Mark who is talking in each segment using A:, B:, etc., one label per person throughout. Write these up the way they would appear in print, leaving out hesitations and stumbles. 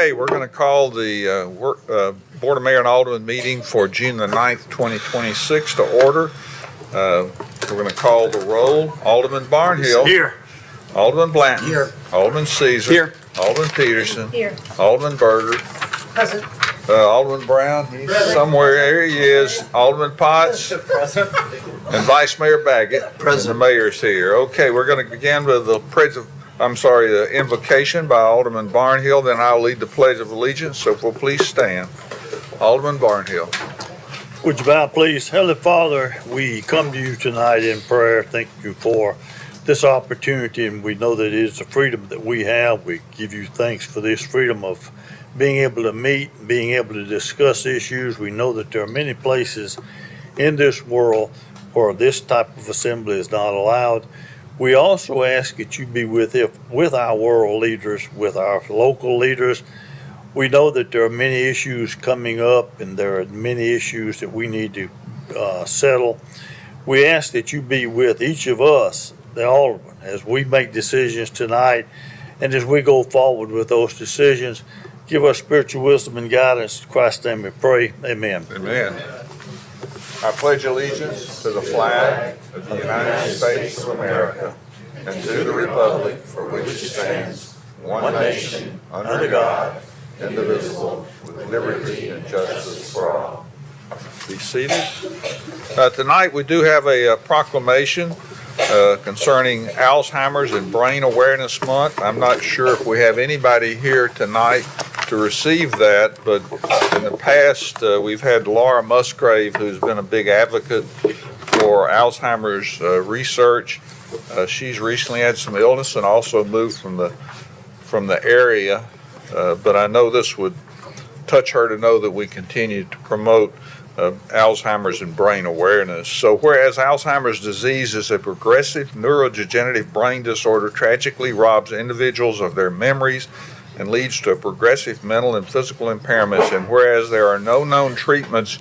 A: Okay, we're going to call the Board of Mayor and Alderman meeting for June the 9th, 2026 to order. We're going to call the roll. Alderman Barnhill.
B: Here.
A: Alderman Blanton.
B: Here.
A: Alderman Caesar.
B: Here.
A: Alderman Peterson.
C: Here.
A: Alderman Berger.
C: Present.
A: Alderman Brown. He's somewhere. There he is. Alderman Potts.
B: Present.
A: And Vice Mayor Baggett.
B: Present.
A: And the mayor's here. Okay, we're going to begin with the invocation by Alderman Barnhill, then I'll lead the Pledge of Allegiance, so if we'll please stand. Alderman Barnhill.
D: Would you bow, please? Heavenly Father, we come to you tonight in prayer. Thank you for this opportunity, and we know that it is the freedom that we have. We give you thanks for this freedom of being able to meet, being able to discuss issues. We know that there are many places in this world where this type of assembly is not allowed. We also ask that you be with our world leaders, with our local leaders. We know that there are many issues coming up, and there are many issues that we need to settle. We ask that you be with each of us, the aldermen, as we make decisions tonight, and as we go forward with those decisions. Give us spiritual wisdom and guidance. In Christ's name we pray. Amen.
A: Amen. I pledge allegiance to the flag of the United States of America and to the republic for which it stands, one nation, under God, indivisible, with liberty and justice for all. Be seated. Tonight we do have a proclamation concerning Alzheimer's and Brain Awareness Month. I'm not sure if we have anybody here tonight to receive that, but in the past we've had Laura Musgrave, who's been a big advocate for Alzheimer's research. She's recently had some illness and also moved from the area, but I know this would touch her to know that we continue to promote Alzheimer's and brain awareness. So whereas Alzheimer's disease is a progressive neurodegenerative brain disorder, tragically robs individuals of their memories and leads to progressive mental and physical impairments, and whereas there are no known treatments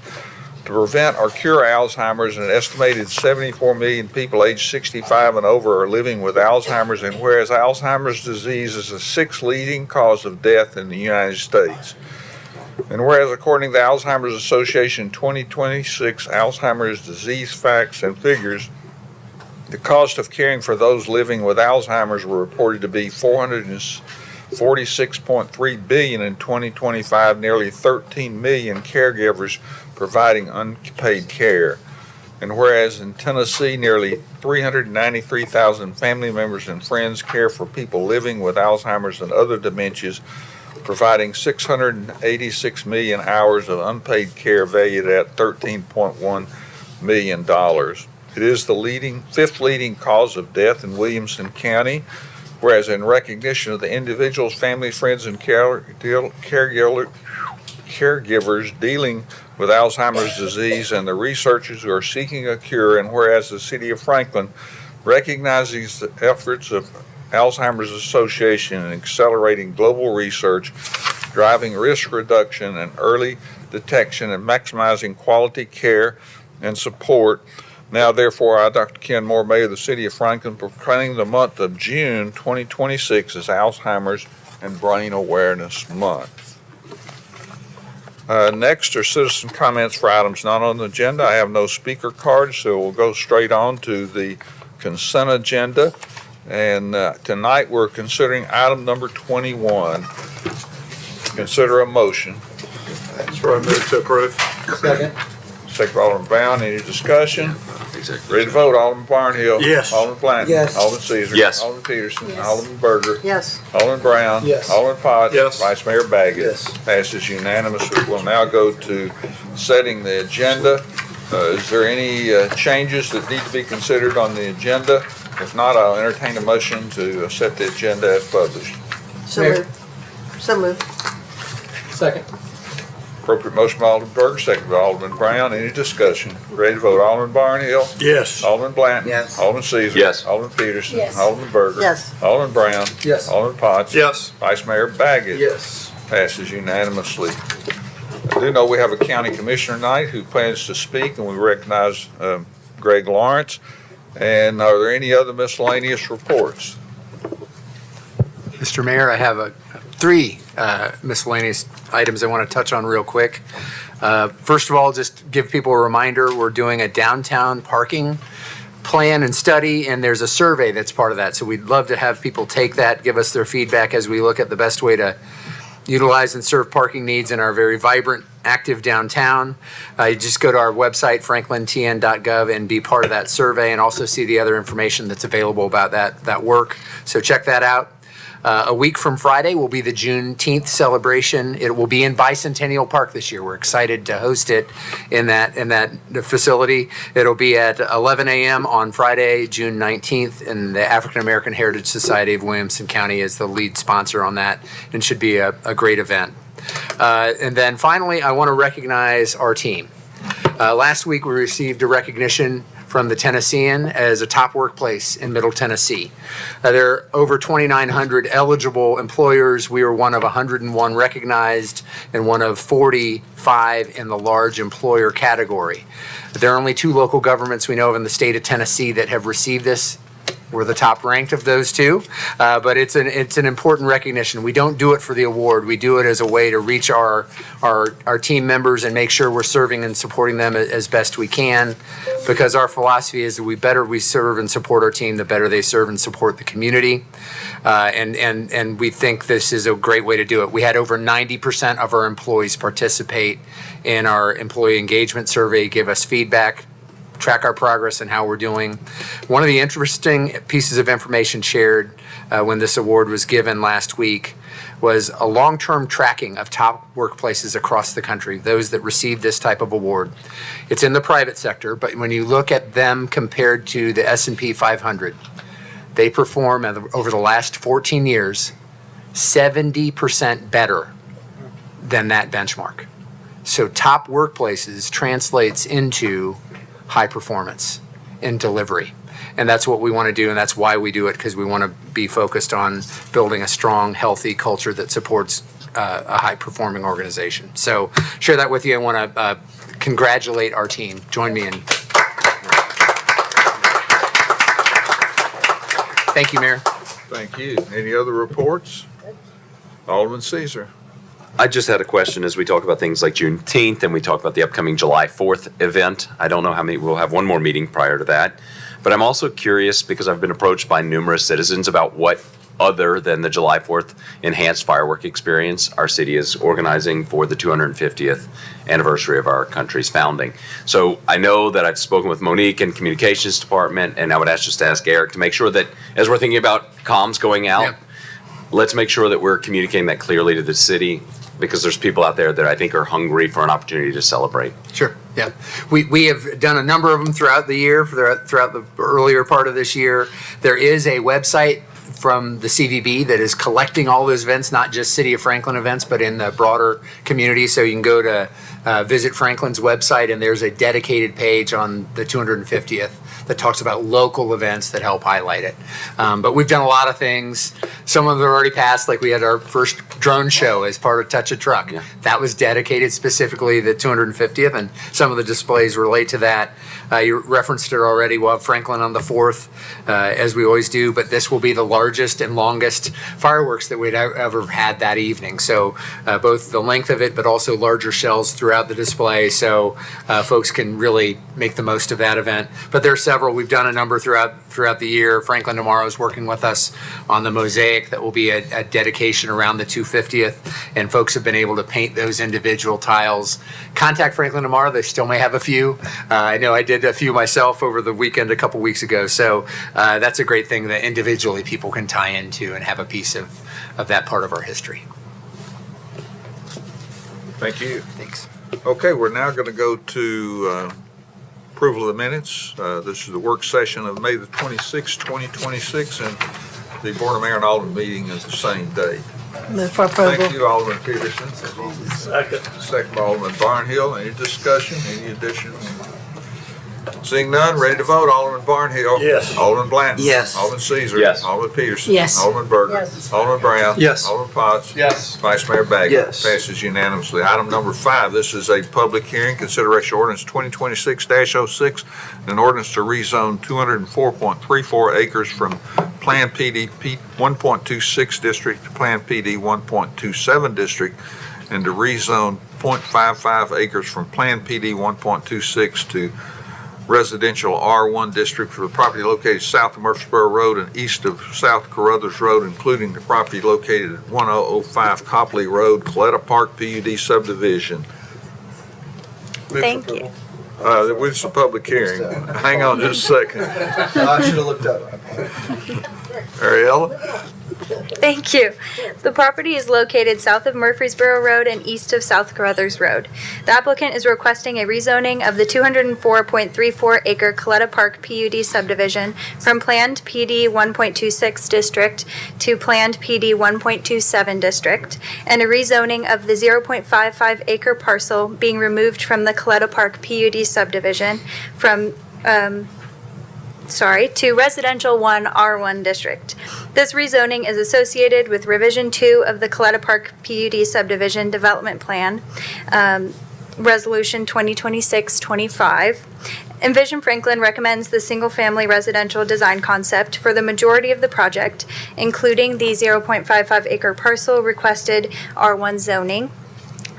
A: to prevent or cure Alzheimer's, an estimated 74 million people aged 65 and over are living with Alzheimer's, and whereas Alzheimer's disease is the sixth leading cause of death in the United States. And whereas according to the Alzheimer's Association 2026 Alzheimer's Disease Facts and Figures, the cost of caring for those living with Alzheimer's were reported to be $446.3 billion in 2025, nearly 13 million caregivers providing unpaid care. And whereas in Tennessee, nearly 393,000 family members and friends care for people living with Alzheimer's and other dementias, providing 686 million hours of unpaid care valued at $13.1 million. It is the fifth leading cause of death in Williamson County, whereas in recognition of the individuals, families, friends, and caregivers dealing with Alzheimer's disease and the researchers who are seeking a cure, and whereas the City of Franklin recognizes the efforts of Alzheimer's Association in accelerating global research, driving risk reduction and early detection, and maximizing quality care and support. Now, therefore, I, Dr. Ken Moore, Mayor of the City of Franklin, proclaim the month of June 2026 as Alzheimer's and Brain Awareness Month. Next are citizen comments for items not on the agenda. I have no speaker cards, so we'll go straight on to the consent agenda. And tonight we're considering item number 21. Consider a motion.
B: That's right, move to approve. Second.
A: Second by Alderman Brown. Any discussion? Ready to vote? Alderman Barnhill.
D: Yes.
A: Alderman Blanton.
C: Yes.
A: Alderman Caesar.
B: Yes.
A: Alderman Peterson.
C: Yes.
A: Alderman Berger.
C: Yes.
A: Alderman Brown.
B: Yes.
A: Alderman Potts.
B: Yes.
A: Vice Mayor Baggett.
B: Yes.
A: Passes unanimously. We'll now go to setting the agenda. Is there any changes that need to be considered on the agenda? If not, I'll entertain a motion to set the agenda as published.
C: So
B: Mayor.
C: moved. So moved.
B: Second.
A: Appropriate motion by Alderman Berger, second by Alderman Brown. Any discussion? Ready to vote? Alderman Barnhill.
D: Yes.
A: Alderman Blanton.
C: Yes.
A: Alderman Caesar.
B: Yes.
A: Alderman Peterson.
C: Yes.
A: Alderman Berger.
C: Yes.
A: Alderman Brown.
B: Yes.
A: Alderman Potts.
B: Yes.
A: Vice Mayor Baggett.
B: Yes.
A: Passes unanimously. I do know we have a county commissioner tonight who plans to speak, and we recognize Greg Lawrence. And are there any other miscellaneous reports?
E: Mr. Mayor, I have three miscellaneous items I want to touch on real quick. First of all, just give people a reminder, we're doing a downtown parking plan and study, and there's a survey that's part of that. So we'd love to have people take that, give us their feedback as we look at the best way to utilize and serve parking needs in our very vibrant, active downtown. You just go to our website, franklintn.gov, and be part of that survey, and also see the other information that's available about that work. So check that out. A week from Friday will be the Juneteenth celebration. It will be in Bicentennial Park this year. We're excited to host it in that facility. It'll be at 11 a.m. on Friday, June 19th, and the African American Heritage Society of Williamson County is the lead sponsor on that, and should be a great event. And then finally, I want to recognize our team. Last week, we received a recognition from the Tennessean as a top workplace in Middle Tennessee. There are over 2,900 eligible employers. We were one of 101 recognized and one of 45 in the large employer category. There are only 2 local governments we know of in the state of Tennessee that have received this. We're the top ranked of those 2, but it's an important recognition. We don't do it for the award. We do it as a way to reach our team members and make sure we're serving and supporting them as best we can, because our philosophy is that the better we serve and support our team, the better they serve and support the community. And we think this is a great way to do it. We had over 90% of our employees participate in our employee engagement survey, give us feedback, track our progress and how we're doing. One of the interesting pieces of information shared when this award was given last week was a long-term tracking of top workplaces across the country, those that receive this type of award. It's in the private sector, but when you look at them compared to the S&P 500, they perform over the last 14 years 70% better than that benchmark. So top workplaces translates into high performance in delivery. And that's what we want to do, and that's why we do it, because we want to be focused on building a strong, healthy culture that supports a high-performing organization. So share that with you. I want to congratulate our team. Join me in. Thank you, Mayor.
A: Thank you. Any other reports? Alderman Caesar.
F: I just had a question as we talk about things like Juneteenth and we talk about the upcoming July 4th event. I don't know how many, we'll have one more meeting prior to that. But I'm also curious because I've been approached by numerous citizens about what other than the July 4th enhanced firework experience our city is organizing for the 250th anniversary of our country's founding. So I know that I've spoken with Monique in Communications Department, and I would just ask Eric to make sure that as we're thinking about comms going out, let's make sure that we're communicating that clearly to the city, because there's people out there that I think are hungry for an opportunity to celebrate.
E: Sure, yeah. We have done a number of them throughout the year, throughout the earlier part of this year. There is a website from the CVB that is collecting all those events, not just City of Franklin events, but in the broader community. So you can go to visit Franklin's website, and there's a dedicated page on the 250th that talks about local events that help highlight it. But we've done a lot of things. Some of them are already passed, like we had our first drone show as part of Touch a Truck.
F: Yeah.
E: That was dedicated specifically to the 250th, and some of the displays relate to that. You referenced it already. We'll have Franklin on the 4th, as we always do, but this will be the largest and longest fireworks that we'd ever had that evening. So both the length of it, but also larger shells throughout the display, so folks can really make the most of that event. But there are several. We've done a number throughout the year. Franklin tomorrow is working with us on the mosaic that will be a dedication around the 250th, and folks have been able to paint those individual tiles. Contact Franklin tomorrow. They still may have a few. I know I did a few myself over the weekend a couple weeks ago, so that's a great thing that individually people can tie into and have a piece of that part of our history.
A: Thank you.
E: Thanks.
A: Okay, we're now going to go to approval of the minutes. This is the work session of May the 26th, 2026, and the Board of Mayor and Alderman meeting is the same day.
C: Move for approval.
A: Thank you, Alderman Peterson.
D: Second.
A: Second by Alderman Barnhill. Any discussion, any additions? Seeing none, ready to vote. Alderman Barnhill.
D: Yes.
A: Alderman Blanton.
C: Yes.
A: Alderman Caesar.
F: Yes.
A: Alderman Peterson.
C: Yes.
A: Alderman Berger.
C: Yes.
A: Alderman Brown.
B: Yes.
A: Alderman Potts.
B: Yes.
A: Vice Mayor Bagley.
B: Yes.
A: Passes unanimously. Item number 5, this is a public hearing, consideration ordinance 2026-06, an ordinance to rezone 204.34 acres from
B: Plan PD 1.26 district to Plan PD 1.27 district and to rezone 0.55 acres from Plan PD 1.26 to residential R1 district for the property located south of Murfreesboro Road and east of South Carruthers Road, including the property located at 1005 Copley Road, Coletta Park PUD subdivision.
G: Thank you.
B: This is a public hearing. Hang on just a second.
H: I should have looked up.
B: Ariella?
G: Thank you. The property is located south of Murfreesboro Road and east of South Carruthers Road. The applicant is requesting a rezoning of the 204.34 acre Coletta Park PUD subdivision from planned PD 1.26 district to planned PD 1.27 district, and a rezoning of the 0.55 acre parcel being removed from the Coletta Park PUD subdivision from to residential 1 R1 district. This rezoning is associated with revision 2 of the Coletta Park PUD subdivision development plan, resolution 2026-25. Envision Franklin recommends the single-family residential design concept for the majority of the project, including the 0.55 acre parcel requested R1 zoning.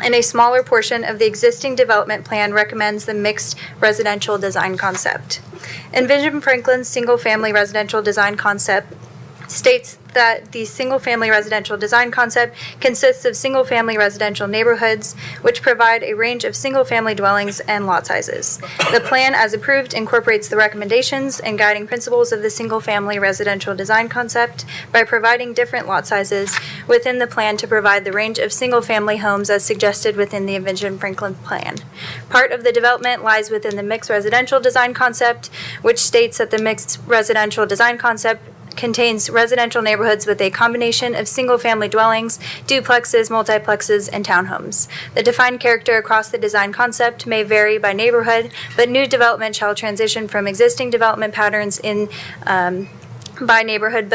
G: And a smaller portion of the existing development plan recommends the mixed residential design concept. Envision Franklin's single-family residential design concept states that the single-family residential design concept consists of single-family residential neighborhoods which provide a range of single-family dwellings and lot sizes. The plan, as approved, incorporates the recommendations and guiding principles of the single-family residential design concept by providing different lot sizes within the plan to provide the range of single-family homes as suggested within the Envision Franklin plan. Part of the development lies within the mixed residential design concept, which states that the mixed residential design concept contains residential neighborhoods with a combination of single-family dwellings, duplexes, multiplexes, and townhomes. The defined character across the design concept may vary by neighborhood, but new development shall transition from existing development patterns in by neighborhood,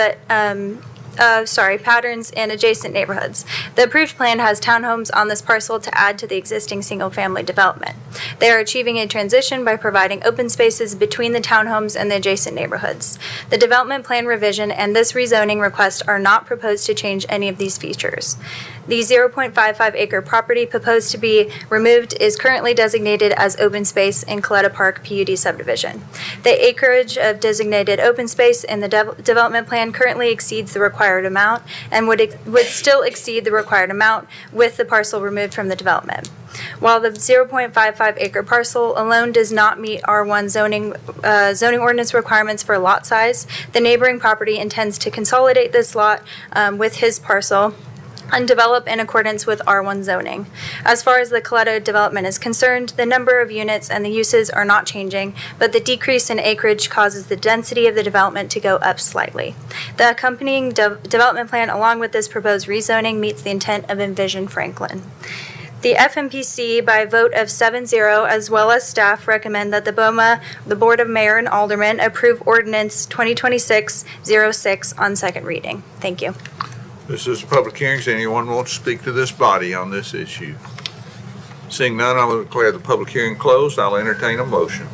G: patterns in adjacent neighborhoods. The approved plan has townhomes on this parcel to add to the existing single-family development. They are achieving a transition by providing open spaces between the townhomes and the adjacent neighborhoods. The development plan revision and this rezoning request are not proposed to change any of these features. The 0.55 acre property proposed to be removed is currently designated as open space in Coletta Park PUD subdivision. The acreage of designated open space in the development plan currently exceeds the required amount and would still exceed the required amount with the parcel removed from the development. While the 0.55 acre parcel alone does not meet R1 zoning ordinance requirements for lot size, the neighboring property intends to consolidate this lot with his parcel and develop in accordance with R1 zoning. As far as the Coletta development is concerned, the number of units and the uses are not changing, but the decrease in acreage causes the density of the development to go up slightly. The accompanying development plan along with this proposed rezoning meets the intent of Envision Franklin. The FMPC, by vote of 7-0, as well as staff, recommend that the BOMA, the Board of Mayor and Aldermen, approve Ordinance 2026-06 on second reading. Thank you.
B: This is a public hearing. Does anyone want to speak to this body on this issue? Seeing none, I will declare the public hearing closed. I'll entertain a motion.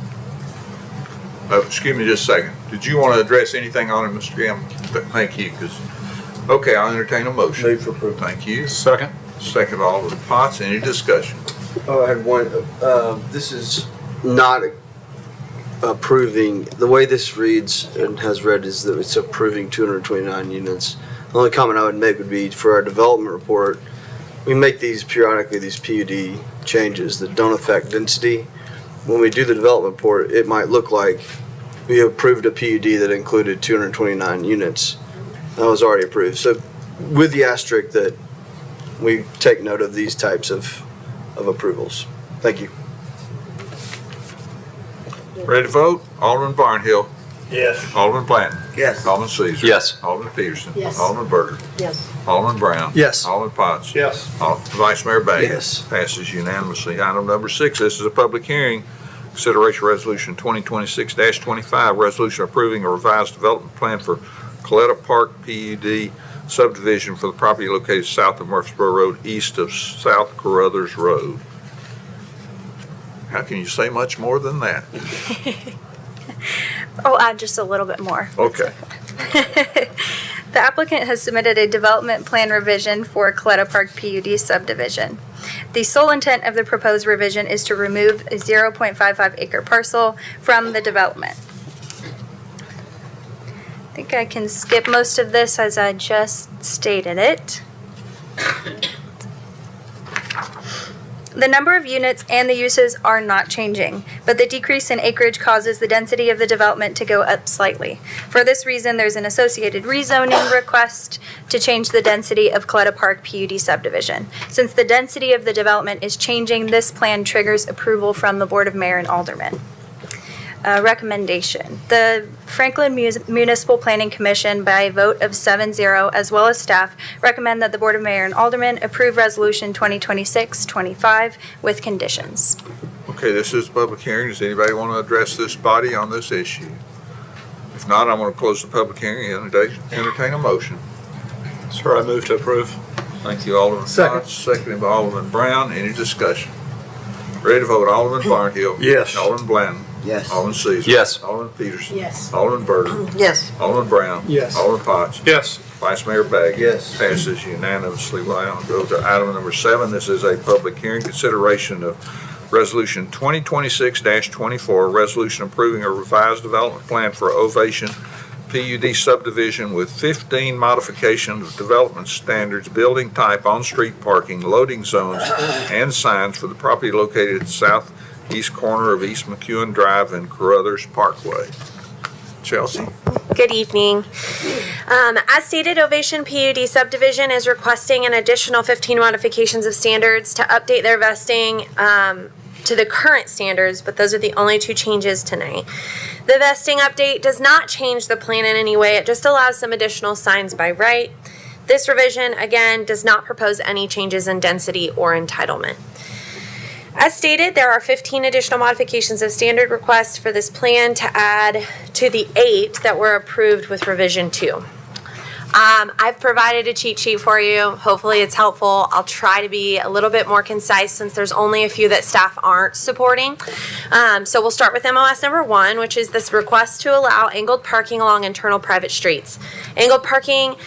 B: Excuse me just a second. Did you want to address anything on it, Mr. Graham? Thank you. Okay, I'll entertain a motion.
H: Move for approval.
B: Thank you. Second. Second, Alderman Potts. Any discussion?
H: Oh, I had one. This is not approving, the way this reads and has read is that it's approving 229 units. The only comment I would make would be for our development report, we make these periodically, these PUD changes that don't affect density. When we do the development report, it might look like we approved a PUD that included 229 units. That was already approved. So with the asterisk that we take note of these types of approvals. Thank you.
B: Ready to vote? Alderman Barnhill.
D: Yes.
B: Alderman Blanton.
H: Yes.
B: Alderman Caesar.
F: Yes.
B: Alderman Peterson.
C: Yes.
B: Alderman Berger.
C: Yes.
B: Alderman Brown.
E: Yes.
B: Alderman Potts.
D: Yes.
B: Vice Mayor Bates.
H: Yes.
B: Passes unanimously. Item number 6, this is a public hearing. Consideration resolution 2026-25, resolution approving a revised development plan for Coletta Park PUD subdivision for the property located south of Murfreesboro Road, east of South Carruthers Road. How can you say much more than that?
G: I'll add just a little bit more.
B: Okay.
G: The applicant has submitted a development plan revision for Coletta Park PUD subdivision. The sole intent of the proposed revision is to remove a 0.55 acre parcel from the development. I think I can skip most of this as I just stated it. The number of units and the uses are not changing, but the decrease in acreage causes the density of the development to go up slightly. For this reason, there's an associated rezoning request to change the density of Coletta Park PUD subdivision. Since the density of the development is changing, this plan triggers approval from the Board of Mayor and Aldermen. Recommendation. The Franklin Municipal Planning Commission, by a vote of 7-0, as well as staff, recommend that the Board of Mayor and Aldermen approve Resolution 2026-25 with conditions.
B: Okay, this is public hearing. Does anybody want to address this body on this issue? If not, I'm going to close the public hearing and entertain a motion.
I: Sir, I move to approve.
B: Thank you, Alderman
I: Second.
B: Potts, seconded by Alderman Brown. Any discussion? Ready to vote, Alderman Barnhill.
D: Yes.
B: Alderman Blanton.
H: Yes.
B: Alderman Caesar.
F: Yes.
B: Alderman Peterson.
C: Yes.
B: Alderman Berger.
C: Yes.
B: Alderman Brown.
I: Yes.
B: Alderman Potts.
I: Yes.
B: Vice Mayor Baggy.
H: Yes.
B: Passes unanimously. We'll now go to item number 7. This is a public hearing, consideration of Resolution 2026-24, resolution approving a revised development plan for Ovation PUD subdivision with 15 modifications of development standards, building type, on-street parking, loading zones, and signs for the property located at the southeast corner of East McEwen Drive and Carruthers Parkway. Chelsea?
J: Good evening. As stated, Ovation PUD subdivision is requesting an additional 15 modifications of standards to update their vesting to the current standards, but those are the only 2 changes tonight. The vesting update does not change the plan in any way. It just allows some additional signs by right. This revision, again, does not propose any changes in density or entitlement. As stated, there are 15 additional modifications of standard requests for this plan to add to the 8 that were approved with revision 2. I've provided a cheat sheet for you. Hopefully it's helpful. I'll try to be a little bit more concise since there's only a few that staff aren't supporting. So we'll start with MOS number 1, which is this request to allow angled parking along internal private streets. Angled parking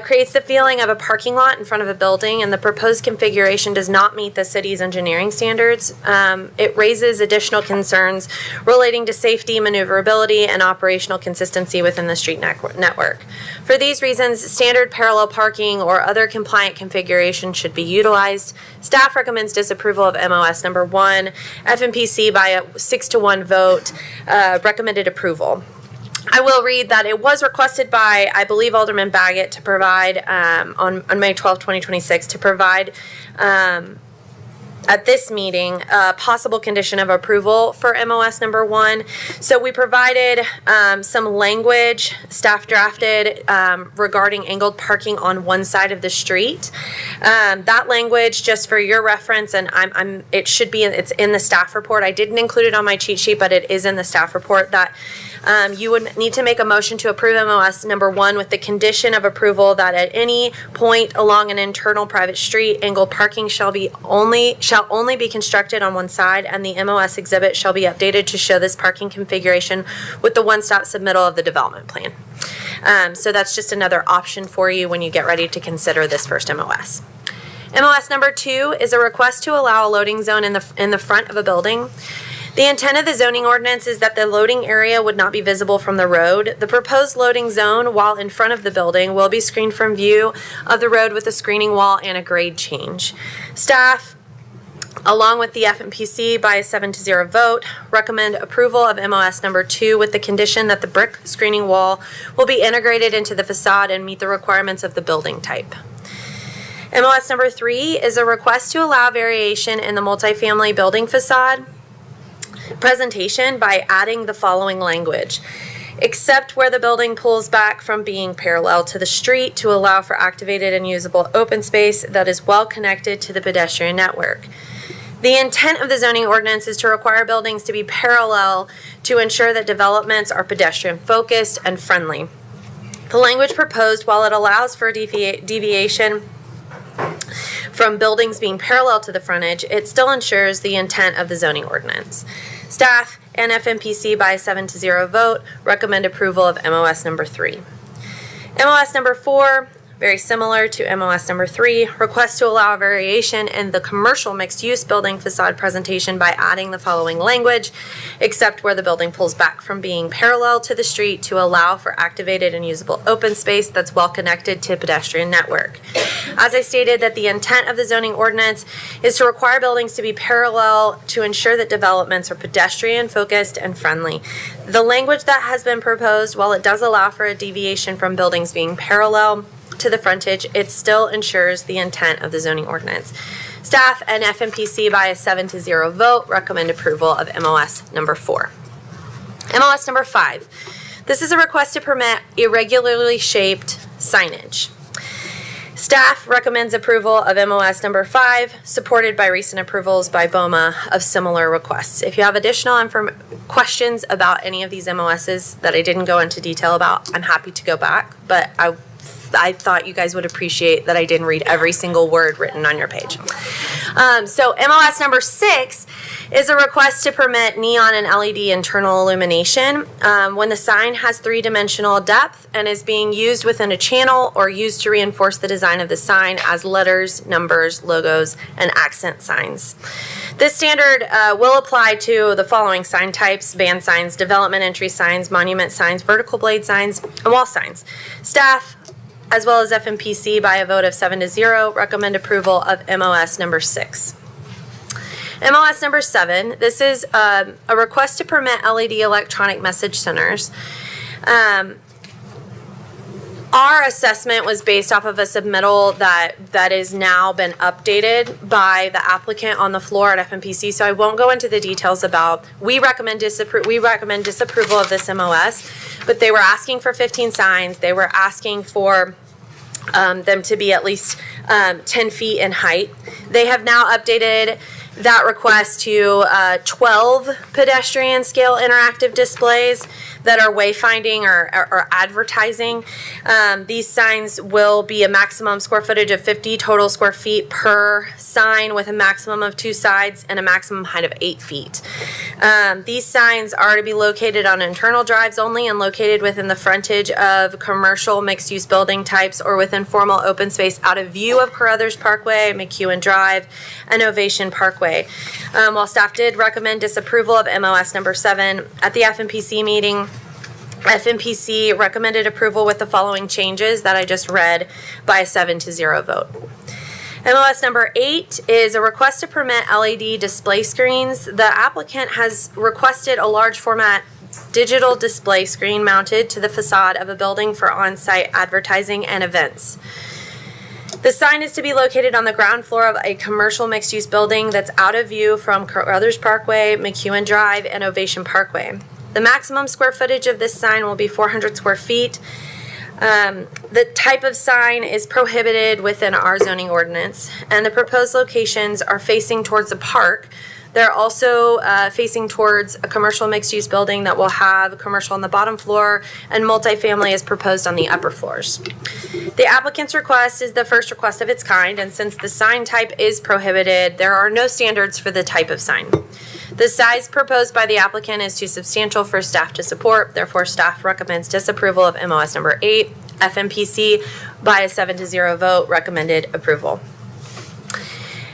J: creates the feeling of a parking lot in front of a building, and the proposed configuration does not meet the city's engineering standards. It raises additional concerns relating to safety, maneuverability, and operational consistency within the street network. For these reasons, standard parallel parking or other compliant configuration should be utilized. Staff recommends disapproval of MOS number 1. FMPC by a 6-1 vote recommended approval. I will read that it was requested by, I believe, Alderman Baggett to provide, on May 12, 2026, to provide at this meeting a possible condition of approval for MOS number 1. So we provided some language, staff drafted regarding angled parking on one side of the street. That language, just for your reference, and it should be, it's in the staff report. I didn't include it on my cheat sheet, but it is in the staff report that you would need to make a motion to approve MOS number 1 with the condition of approval that at any point along an internal private street, angled parking shall only be constructed on one side, and the MOS exhibit shall be updated to show this parking configuration with the one-stop submittal of the development plan. So that's just another option for you when you get ready to consider this first MOS. MOS number 2 is a request to allow a loading zone in the front of a building. The intent of the zoning ordinance is that the loading area would not be visible from the road. The proposed loading zone, while in front of the building, will be screened from view of the road with a screening wall and a grade change. Staff, along with the FMPC by a 7-0 vote, recommend approval of MOS number 2 with the condition that the brick screening wall will be integrated into the facade and meet the requirements of the building type. MOS number 3 is a request to allow variation in the multifamily building facade presentation by adding the following language. Except where the building pulls back from being parallel to the street to allow for activated and usable open space that is well connected to the pedestrian network. The intent of the zoning ordinance is to require buildings to be parallel to ensure that developments are pedestrian focused and friendly. The language proposed, while it allows for deviation from buildings being parallel to the frontage, it still ensures the intent of the zoning ordinance. Staff and FMPC by a 7-0 vote recommend approval of MOS number 3. MOS number 4, very similar to MOS number 3, request to allow a variation in the commercial mixed-use building facade presentation by adding the following language, except where the building pulls back from being parallel to the street to allow for activated and usable open space that's well connected to pedestrian network. As I stated, that the intent of the zoning ordinance is to require buildings to be parallel to ensure that developments are pedestrian focused and friendly. The language that has been proposed, while it does allow for a deviation from buildings being parallel to the frontage, it still ensures the intent of the zoning ordinance. Staff and FMPC by a 7-0 vote recommend approval of MOS number 4. MOS number 5. This is a request to permit irregularly shaped signage. Staff recommends approval of MOS number 5, supported by recent approvals by BOMA of similar requests. If you have additional questions about any of these MOSs that I didn't go into detail about, I'm happy to go back, but I thought you guys would appreciate that I didn't read every single word written on your page. So MOS number 6 is a request to permit neon and LED internal illumination when the sign has 3-dimensional depth and is being used within a channel or used to reinforce the design of the sign as letters, numbers, logos, and accent signs. This standard will apply to the following sign types: band signs, development entry signs, monument signs, vertical blade signs, and wall signs. Staff, as well as FMPC by a vote of 7-0, recommend approval of MOS number 6. MOS number 7, this is a request to permit LED electronic message centers. Our assessment was based off of a submittal that is now been updated by the applicant on the floor at FMPC, so I won't go into the details about, we recommend disapproval of this MOS, but they were asking for 15 signs. They were asking for them to be at least 10 feet in height. They have now updated that request to 12 pedestrian scale interactive displays that are wayfinding or advertising. These signs will be a maximum square footage of 50 total square feet per sign, with a maximum of 2 sides and a maximum height of 8 feet. These signs are to be located on internal drives only and located within the frontage of commercial mixed-use building types or within formal open space out of view of Carruthers Parkway, McEwen Drive, and Ovation Parkway. While staff did recommend disapproval of MOS number 7 at the FMPC meeting, FMPC recommended approval with the following changes that I just read by a 7-0 vote. MOS number 8 is a request to permit LED display screens. The applicant has requested a large format digital display screen mounted to the facade of a building for on-site advertising and events. The sign is to be located on the ground floor of a commercial mixed-use building that's out of view from Carruthers Parkway, McEwen Drive, and Ovation Parkway. The maximum square footage of this sign will be 400 square feet. The type of sign is prohibited within our zoning ordinance, and the proposed locations are facing towards the park. They're also facing towards a commercial mixed-use building that will have commercial on the bottom floor, and multifamily is proposed on the upper floors. The applicant's request is the first request of its kind, and since the sign type is prohibited, there are no standards for the type of sign. The size proposed by the applicant is too substantial for staff to support. Therefore, staff recommends disapproval of MOS number 8. FMPC, by a 7-0 vote, recommended approval.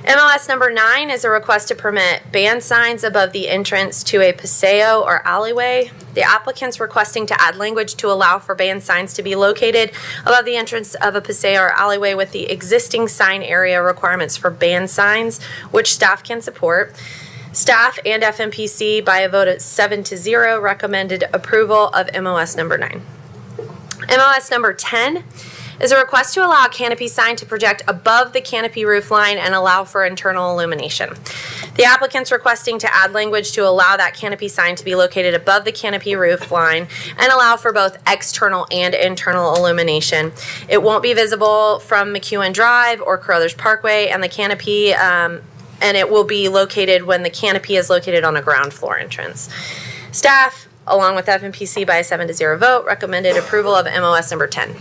J: MOS number 9 is a request to permit band signs above the entrance to a paseo or alleyway. The applicant's requesting to add language to allow for band signs to be located above the entrance of a paseo or alleyway with the existing sign area requirements for band signs, which staff can support. Staff and FMPC, by a vote of 7-0, recommended approval of MOS number 9. MOS number 10 is a request to allow a canopy sign to project above the canopy roof line and allow for internal illumination. The applicant's requesting to add language to allow that canopy sign to be located above the canopy roof line and allow for both external and internal illumination. It won't be visible from McEwen Drive or Carruthers Parkway, and the canopy and it will be located when the canopy is located on a ground floor entrance. Staff, along with FMPC by a 7-0 vote, recommended approval of MOS number 10.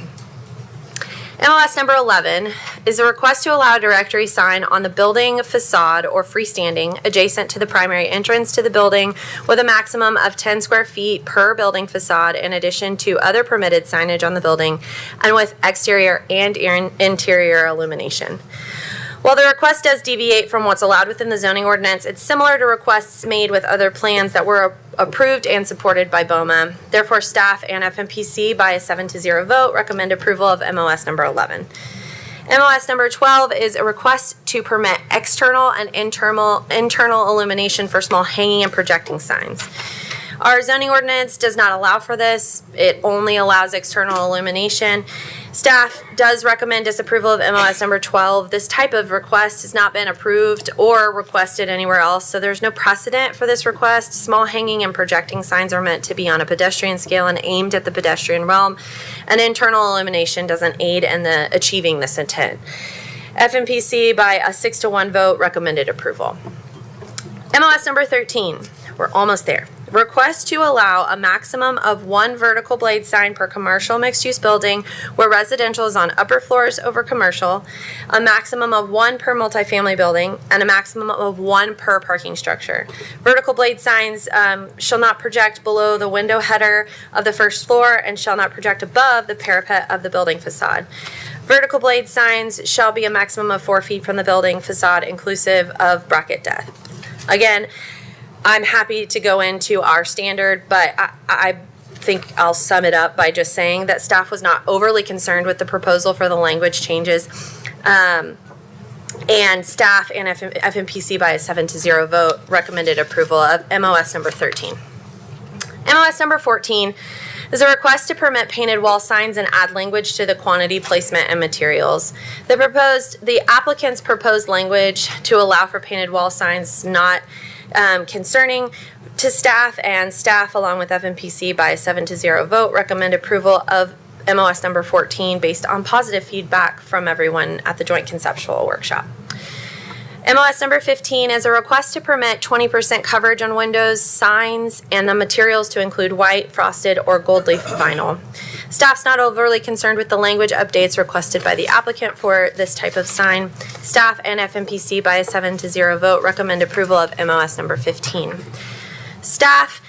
J: MOS number 11 is a request to allow a directory sign on the building facade or freestanding adjacent to the primary entrance to the building with a maximum of 10 square feet per building facade in addition to other permitted signage on the building and with exterior and interior illumination. While the request does deviate from what's allowed within the zoning ordinance, it's similar to requests made with other plans that were approved and supported by BOMA. Therefore, staff and FMPC, by a 7-0 vote, recommend approval of MOS number 11. MOS number 12 is a request to permit external and internal illumination for small hanging and projecting signs. Our zoning ordinance does not allow for this. It only allows external illumination. Staff does recommend disapproval of MOS number 12. This type of request has not been approved or requested anywhere else, so there's no precedent for this request. Small hanging and projecting signs are meant to be on a pedestrian scale and aimed at the pedestrian realm, and internal illumination doesn't aid in achieving this intent. FMPC, by a 6-1 vote, recommended approval. MOS number 13, we're almost there. Request to allow a maximum of 1 vertical blade sign per commercial mixed-use building where residential is on upper floors over commercial, a maximum of 1 per multifamily building, and a maximum of 1 per parking structure. Vertical blade signs shall not project below the window header of the first floor and shall not project above the parapet of the building facade. Vertical blade signs shall be a maximum of 4 feet from the building facade inclusive of bracket depth. Again, I'm happy to go into our standard, but I think I'll sum it up by just saying that staff was not overly concerned with the proposal for the language changes. And staff and FMPC, by a 7-0 vote, recommended approval of MOS number 13. MOS number 14 is a request to permit painted wall signs and add language to the quantity, placement, and materials. The applicant's proposed language to allow for painted wall signs not concerning to staff, and staff, along with FMPC, by a 7-0 vote, recommend approval of MOS number 14 based on positive feedback from everyone at the joint conceptual workshop. MOS number 15 is a request to permit 20% coverage on windows, signs, and the materials to include white, frosted, or gold leaf vinyl. Staff's not overly concerned with the language updates requested by the applicant for this type of sign. Staff and FMPC, by a 7-0 vote, recommend approval of MOS number 15. Staff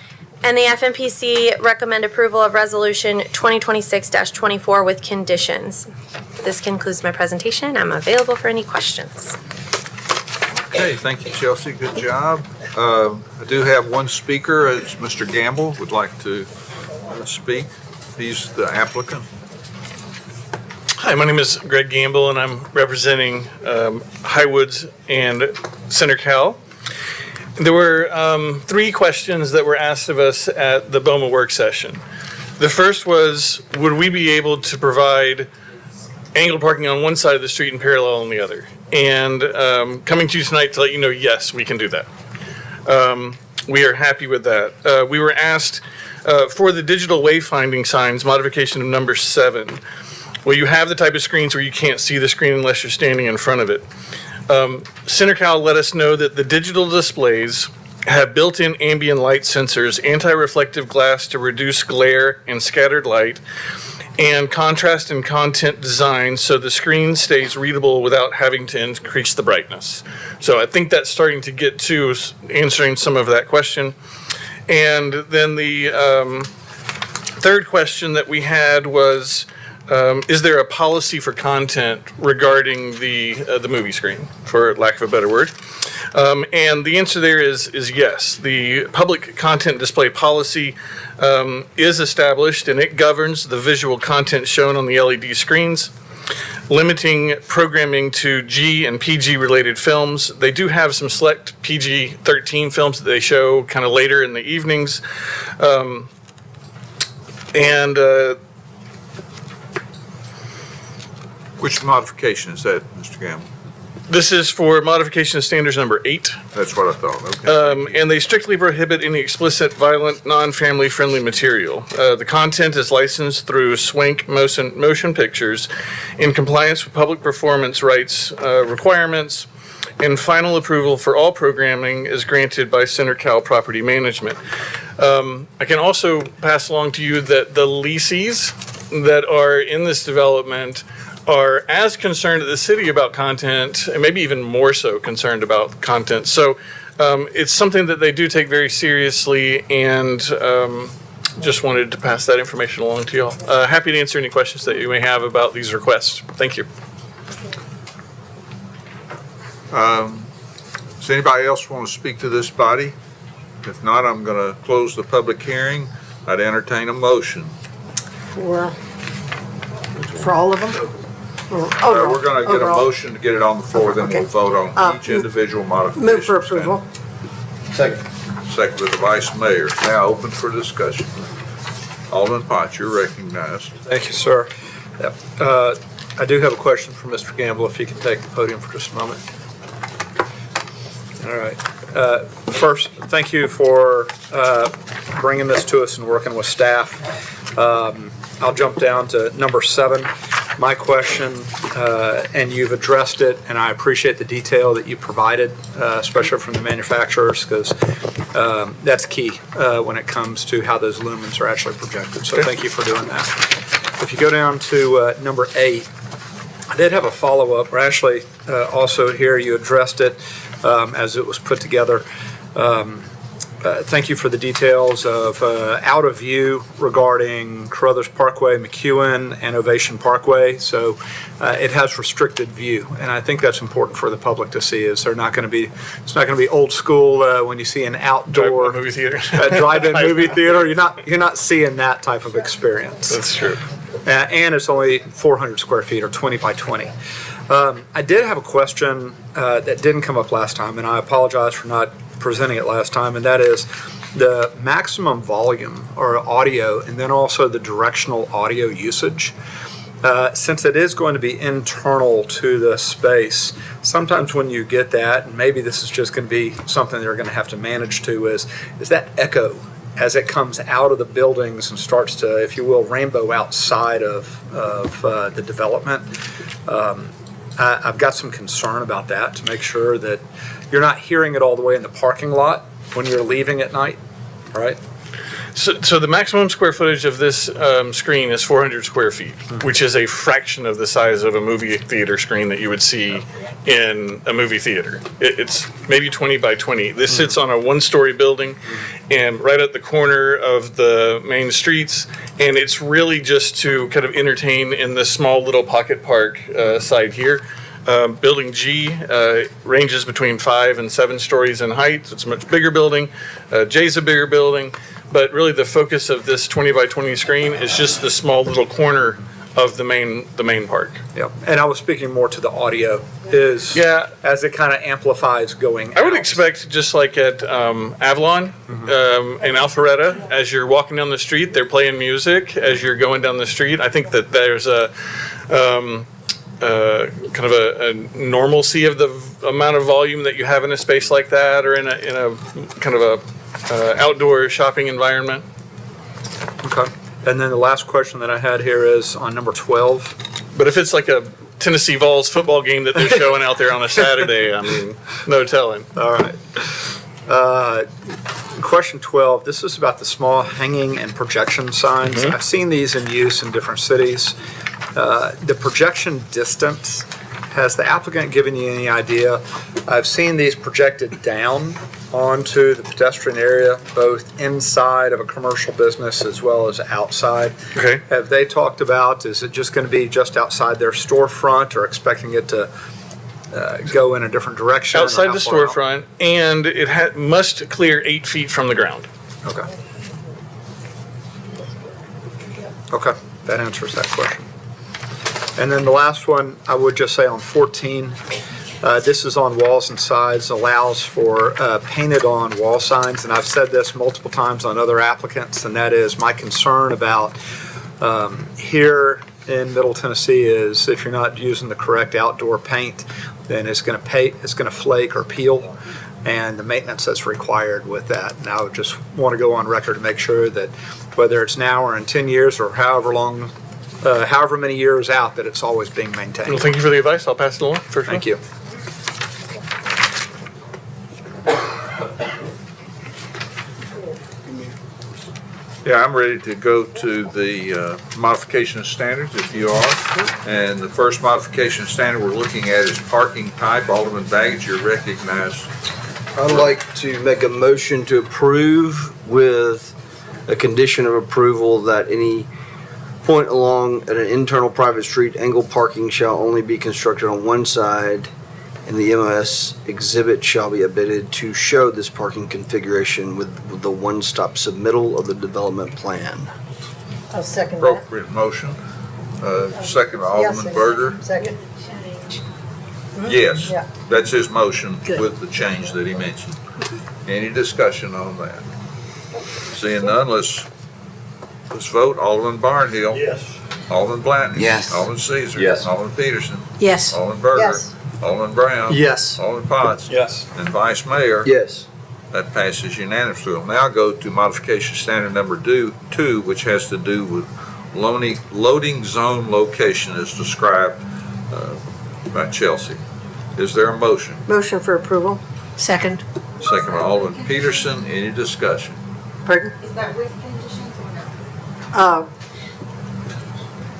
J: and the FMPC recommend approval of Resolution 2026-24 with conditions. This concludes my presentation. I'm available for any questions.
B: Okay, thank you, Chelsea. Good job. I do have one speaker. It's Mr. Gamble would like to speak. He's the applicant.
I: Hi, my name is Greg Gamble, and I'm representing Highwoods and Center Cal. There were 3 questions that were asked of us at the BOMA work session. The first was, would we be able to provide angled parking on one side of the street and parallel on the other? And coming to you tonight to let you know, yes, we can do that. We are happy with that. We were asked for the digital wayfinding signs, modification of number 7. Well, you have the type of screens where you can't see the screen unless you're standing in front of it. CenterCal let us know that the digital displays have built-in ambient light sensors, anti-reflective glass to reduce glare and scattered light, and contrast and content design so the screen stays readable without having to increase the brightness. So I think that's starting to get to answering some of that question. And then the third question that we had was, is there a policy for content regarding the movie screen, for lack of a better word? And the answer there is yes. The public content display policy is established, and it governs the visual content shown on the LED screens, limiting programming to G and PG related films. They do have some select PG-13 films that they show kind of later in the evenings.
B: Which modification is that, Mr. Gamble?
I: This is for modification of standards number 8.
B: That's what I thought, okay.
I: And they strictly prohibit any explicit, violent, non-family friendly material. The content is licensed through Swank Motion Pictures in compliance with public performance rights requirements, and final approval for all programming is granted by CenterCal Property Management. I can also pass along to you that the leases that are in this development are as concerned as the city about content, and maybe even more so concerned about content. So it's something that they do take very seriously, and just wanted to pass that information along to y'all. Happy to answer any questions that you may have about these requests. Thank you.
B: Does anybody else want to speak to this body? If not, I'm going to close the public hearing. I'd entertain a motion.
C: For all of them?
B: We're going to get a motion to get it on the floor, then we'll
C: Okay.
B: vote on each individual modification.
C: Move for approval.
H: Second.
B: Second with the vice mayor. Now open for discussion. Alderman Potts, you're recognized.
K: Thank you, sir. Yep. I do have a question for Mr. Gamble, if he can take the podium for just a moment. All right. First, thank you for bringing this to us and working with staff. I'll jump down to number 7. My question, and you've addressed it, and I appreciate the detail that you provided, especially from the manufacturers, because that's key when it comes to how those lumens are actually projected. So thank you for doing that. If you go down to number 8, I did have a follow-up, or actually also here you addressed it as it was put together. Thank you for the details of out of view regarding Carruthers Parkway, McEwen, and Ovation Parkway. So it has restricted view, and I think that's important for the public to see. Is they're not going to be, it's not going to be old school when you see an outdoor
I: Movie theater.
K: drive-in movie theater. You're not seeing that type of experience.
I: That's true.
K: And it's only 400 square feet or 20 by 20. I did have a question that didn't come up last time, and I apologize for not presenting it last time, and that is the maximum volume or audio, and then also the directional audio usage. Since it is going to be internal to the space, sometimes when you get that, and maybe this is just going to be something they're going to have to manage to, is that echo as it comes out of the buildings and starts to, if you will, rainbow outside of the development. I've got some concern about that, to make sure that you're not hearing it all the way in the parking lot when you're leaving at night, right?
I: So the maximum square footage of this screen is 400 square feet, which is a fraction of the size of a movie theater screen that you would see in a movie theater. It's maybe 20 by 20. This sits on a one-story building and right at the corner of the main streets, and it's really just to kind of entertain in the small little pocket park side here. Building G ranges between 5 and 7 stories in height. It's a much bigger building. J's a bigger building. But really the focus of this 20 by 20 screen is just the small little corner of the main park.
K: Yeah, and I was speaking more to the audio is as it kind of amplifies going out.
I: I would expect, just like at Avalon in Alpharetta, as you're walking down the street, they're playing music as you're going down the street. I think that there's a kind of a normalcy of the amount of volume that you have in a space like that, or in a kind of a outdoor shopping environment.
K: Okay. And then the last question that I had here is on number 12.
I: But if it's like a Tennessee Vols football game that they're showing out there on a Saturday, I mean, no telling.
K: All right. Question 12, this is about the small hanging and projection signs. I've seen these in use in different cities. The projection distance, has the applicant given you any idea? I've seen these projected down onto the pedestrian area, both inside of a commercial business as well as outside.
I: Okay.
K: Have they talked about, is it just going to be just outside their storefront, or expecting it to go in a different direction?
I: Outside the storefront, and it must clear 8 feet from the ground.
K: Okay. Okay, that answers that question. And then the last one, I would just say on 14, this is on walls and sides, allows for painted on wall signs. And I've said this multiple times on other applicants, and that is my concern about here in Middle Tennessee is if you're not using the correct outdoor paint, then it's going to flake or peel, and the maintenance that's required with that. And I would just want to go on record to make sure that whether it's now or in 10 years or however many years out, that it's always being maintained.
I: Well, thank you for the advice. I'll pass it along.
K: Thank you.
B: Yeah, I'm ready to go to the modification of standards, if you are. And the first modification standard we're looking at is parking type. Alderman Baggett, you're recognized.
H: I'd like to make a motion to approve with a condition of approval that any point along an internal private street angled parking shall only be constructed on one side, and the MOS exhibit shall be updated to show this parking configuration with the one-stop submittal of the development plan.
C: I'll second that.
B: Appropriate motion. Second by Alderman Berger.
C: Second.
B: Yes,
C: Yeah.
B: that's his motion
C: Good.
B: with the change that he mentioned. Any discussion on that? Seeing none, let's vote. Alderman Barnhill.
D: Yes.
B: Alderman Blanton.
H: Yes.
B: Alderman Caesar.
F: Yes.
B: Alderman Peterson.
C: Yes.
B: Alderman Berger.
C: Yes.
B: Alderman Brown.
E: Yes.
B: Alderman Potts.
K: Yes.
B: And Vice Mayor.
H: Yes.
B: That passes unanimously. We'll now go to modification standard number 2, which has to do with loading zone location as described by Chelsea. Is there a motion?
C: Motion for approval. Second.
B: Second by Alderman Peterson. Any discussion?
C: Pardon?
G: Is that with conditions or no?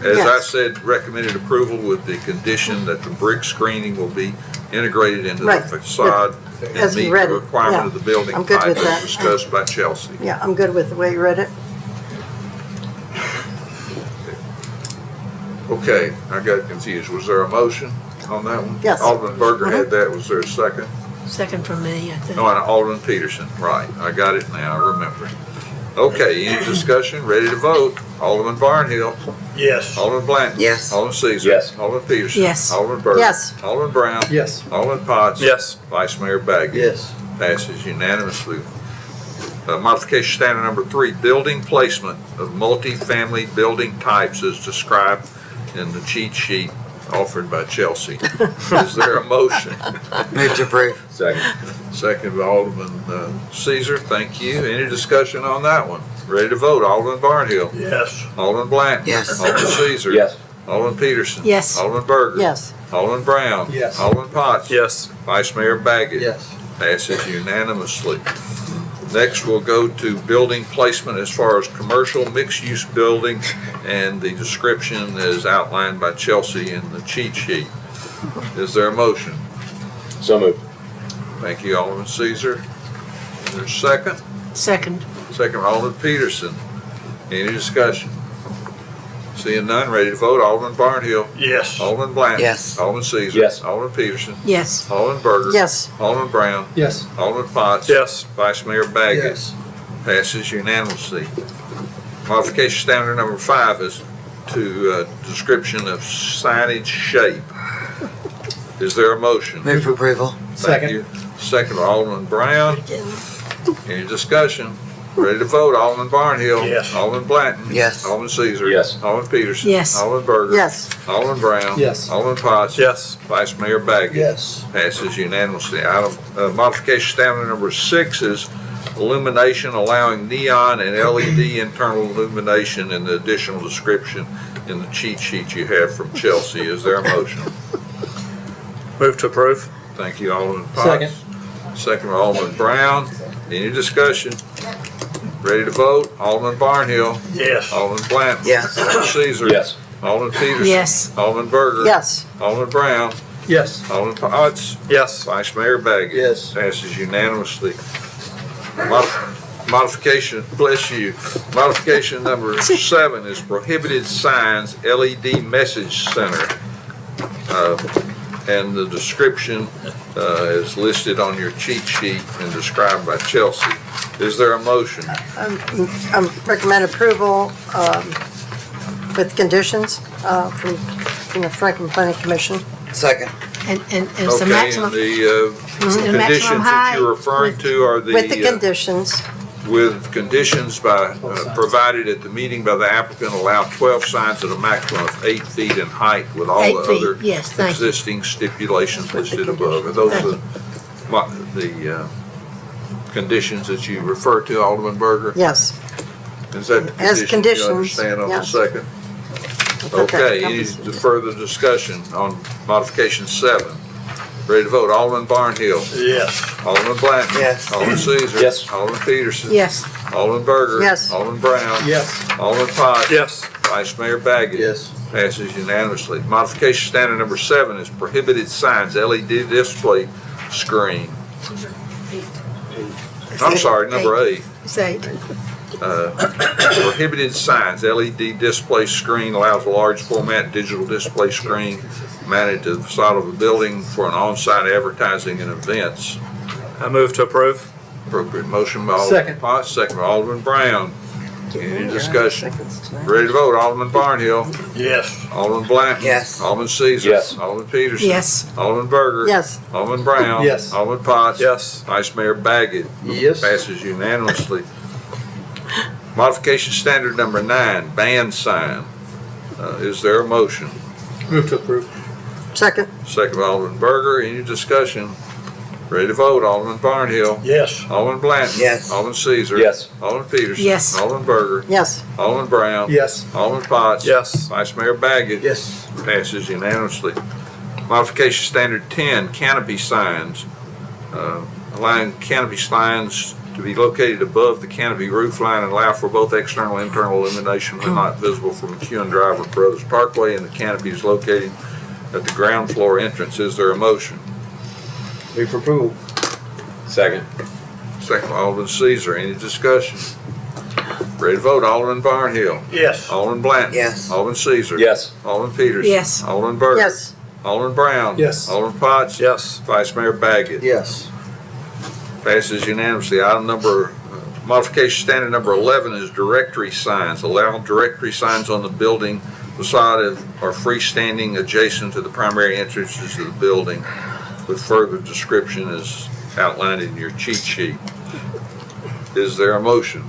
B: As I
C: Yes.
B: said, recommended approval with the condition that the brick screening will be integrated into the
C: Right.
B: facade and
C: As you
B: meet
C: read
B: the
C: it,
B: requirement
C: yeah.
B: of the building
C: I'm good
B: type
C: with
B: as
C: that.
B: discussed by Chelsea.
C: Yeah, I'm good with the way you read it.
B: Okay, I got confused. Was there a motion on that one?
C: Yes.
B: Alderman Berger had that. Was there a second?
C: Second from me, I think.
B: No, and Alderman Peterson. Right. I got it now. I remember. Okay, any discussion? Ready to vote? Alderman Barnhill.
D: Yes.
B: Alderman Blanton.
H: Yes.
B: Alderman Caesar.
F: Yes.
B: Alderman Peterson.
C: Yes.
B: Alderman Berger.
C: Yes.
B: Alderman Brown.
K: Yes.
B: Alderman Potts.
K: Yes.
B: Vice Mayor Baggett.
H: Yes.
B: Passes unanimously. Modification standard number 3, building placement of multifamily building types as described in the cheat sheet offered by Chelsea. Is there a motion?
H: Move to approve.
F: Second.
B: Second by Alderman Caesar. Thank you. Any discussion on that one? Ready to vote? Alderman Barnhill.
D: Yes.
B: Alderman Blanton.
H: Yes.
B: Alderman Caesar.
F: Yes.
B: Alderman Peterson.
C: Yes.
B: Alderman Berger.
C: Yes.
B: Alderman Brown.
K: Yes.
B: Alderman Potts.
K: Yes.
B: Vice Mayor Baggett.
H: Yes.
B: Passes unanimously. Next, we'll go to building placement as far as commercial mixed-use building, and the description is outlined by Chelsea in the cheat sheet. Is there a motion?
F: So moved.
B: Thank you, Alderman Caesar. Is there a second?
C: Second.
B: Second, by Alderman Peterson. Any discussion? Seeing none, ready to vote. Alderman Barnhill.
D: Yes.
B: Alderman Blanton.
H: Yes.
B: Alderman Caesar.
F: Yes.
B: Alderman Peterson.
C: Yes.
B: Alderman Berger.
C: Yes.
B: Alderman Brown.
K: Yes.
B: Alderman Potts.
K: Yes.
B: Vice Mayor Baggett.
H: Yes.
B: Passes unanimously. Modification standard number 5 is to description of signage shape. Is there a motion?
H: Move for approval.
B: Thank you. Second by Alderman Brown. Any discussion? Ready to vote? Alderman Barnhill.
D: Yes.
B: Alderman Blanton.
H: Yes.
B: Alderman Caesar.
F: Yes.
B: Alderman Peterson.
C: Yes.
B: Alderman Berger.
C: Yes.
B: Alderman Brown.
K: Yes.
B: Alderman Potts.
K: Yes.
B: Vice Mayor Baggett.
H: Yes.
B: Passes unanimously. Item, modification standard number 6 is illumination allowing neon and LED internal illumination and the additional description in the cheat sheet you have from Chelsea. Is there a motion?
K: Move to approve.
B: Thank you, Alderman Potts. Second by Alderman Brown. Any discussion? Ready to vote? Alderman Barnhill.
D: Yes.
B: Alderman Blanton.
H: Yes.
B: Alderman Caesar.
F: Yes.
B: Alderman Peterson.
C: Yes.
B: Alderman Berger.
C: Yes.
B: Alderman Brown.
K: Yes.
B: Alderman Potts.
K: Yes.
B: Vice Mayor Baggett.
H: Yes.
B: Passes unanimously. Modification, bless you. Modification number 7 is prohibited signs, LED message center. And the description is listed on your cheat sheet and described by Chelsea. Is there a motion?
C: Recommend approval with conditions from the Franklin Planning Commission.
H: Second.
C: And it's the
B: Okay, and
C: maximum,
B: the
C: maximum
B: conditions that
C: height
B: you're referring to are
C: with the conditions.
B: with conditions by, provided at the meeting by the applicant, allow 12 signs at a maximum of 8 feet in height with all
C: 8
B: the
C: feet,
B: other
C: yes, thank you.
B: existing stipulations
C: With the
B: listed above. Are those
C: conditions.
B: the conditions that you refer to, Alderman Berger?
C: Yes.
B: Is that the
C: As
B: conditions you
C: conditions,
B: understand on the
C: yes.
B: second?
C: It's
B: Okay, any
C: Comes-
B: further discussion on modification 7? Ready to vote, Alderman Barnhill.
D: Yes.
B: Alderman Blanton.
H: Yes.
B: Alderman Caesar.
F: Yes.
B: Alderman Peterson.
C: Yes.
B: Alderman Berger.
C: Yes.
B: Alderman Brown.
K: Yes.
B: Alderman Potts.
K: Yes.
B: Vice Mayor Baggett.
H: Yes.
B: Passes unanimously. Modification standard number 7 is prohibited signs, LED display screen. I'm sorry, number 8.
C: It's 8.
B: Prohibited signs, LED display screen allows a large format digital display screen mounted to the facade of a building for an on-site advertising and events.
K: I move to approve.
B: Appropriate motion by Alderman
K: Second.
B: Potts, second by Alderman Brown. Any discussion? Ready to vote, Alderman Barnhill.
D: Yes.
B: Alderman Blanton.
H: Yes.
B: Alderman Caesar.
F: Yes.
B: Alderman Peterson.
C: Yes.
B: Alderman Berger.
C: Yes.
B: Alderman Brown.
K: Yes.
B: Alderman Potts.
K: Yes.
B: Vice Mayor Baggett.
H: Yes.
B: Passes unanimously. Modification standard number 9, band sign. Is there a motion?
K: Move to approve.
C: Second.
B: Second by Alderman Berger. Any discussion? Ready to vote, Alderman Barnhill.
D: Yes.
B: Alderman Blanton.
H: Yes.
B: Alderman Caesar.
F: Yes.
B: Alderman Peterson.
C: Yes.
B: Alderman Berger.
C: Yes.
B: Alderman Brown.
K: Yes.
B: Alderman Potts.
K: Yes.
B: Vice Mayor Baggett.
H: Yes.
B: Passes unanimously. Modification standard 10, canopy signs. Allowing canopy signs to be located above the canopy roof line and allow for both external and internal illumination when not visible from McEwen Drive or Brothers Parkway, and the canopy is located at the ground floor entrance. Is there a motion?
H: Move for approval.
F: Second.
B: Second by Alderman Caesar. Any discussion? Ready to vote, Alderman Barnhill.
D: Yes.
B: Alderman Blanton.
H: Yes.
B: Alderman Caesar.
F: Yes.
B: Alderman Peterson.
C: Yes.
B: Alderman Berger.
C: Yes.
B: Alderman Brown.
K: Yes.
B: Alderman Potts.
K: Yes.
B: Vice Mayor Baggett.
H: Yes.
B: Passes unanimously. Modification standard number 11 is directory signs. Allow directory signs on the building facade are freestanding adjacent to the primary entrances of the building, with further description as outlined in your cheat sheet. Is there a motion?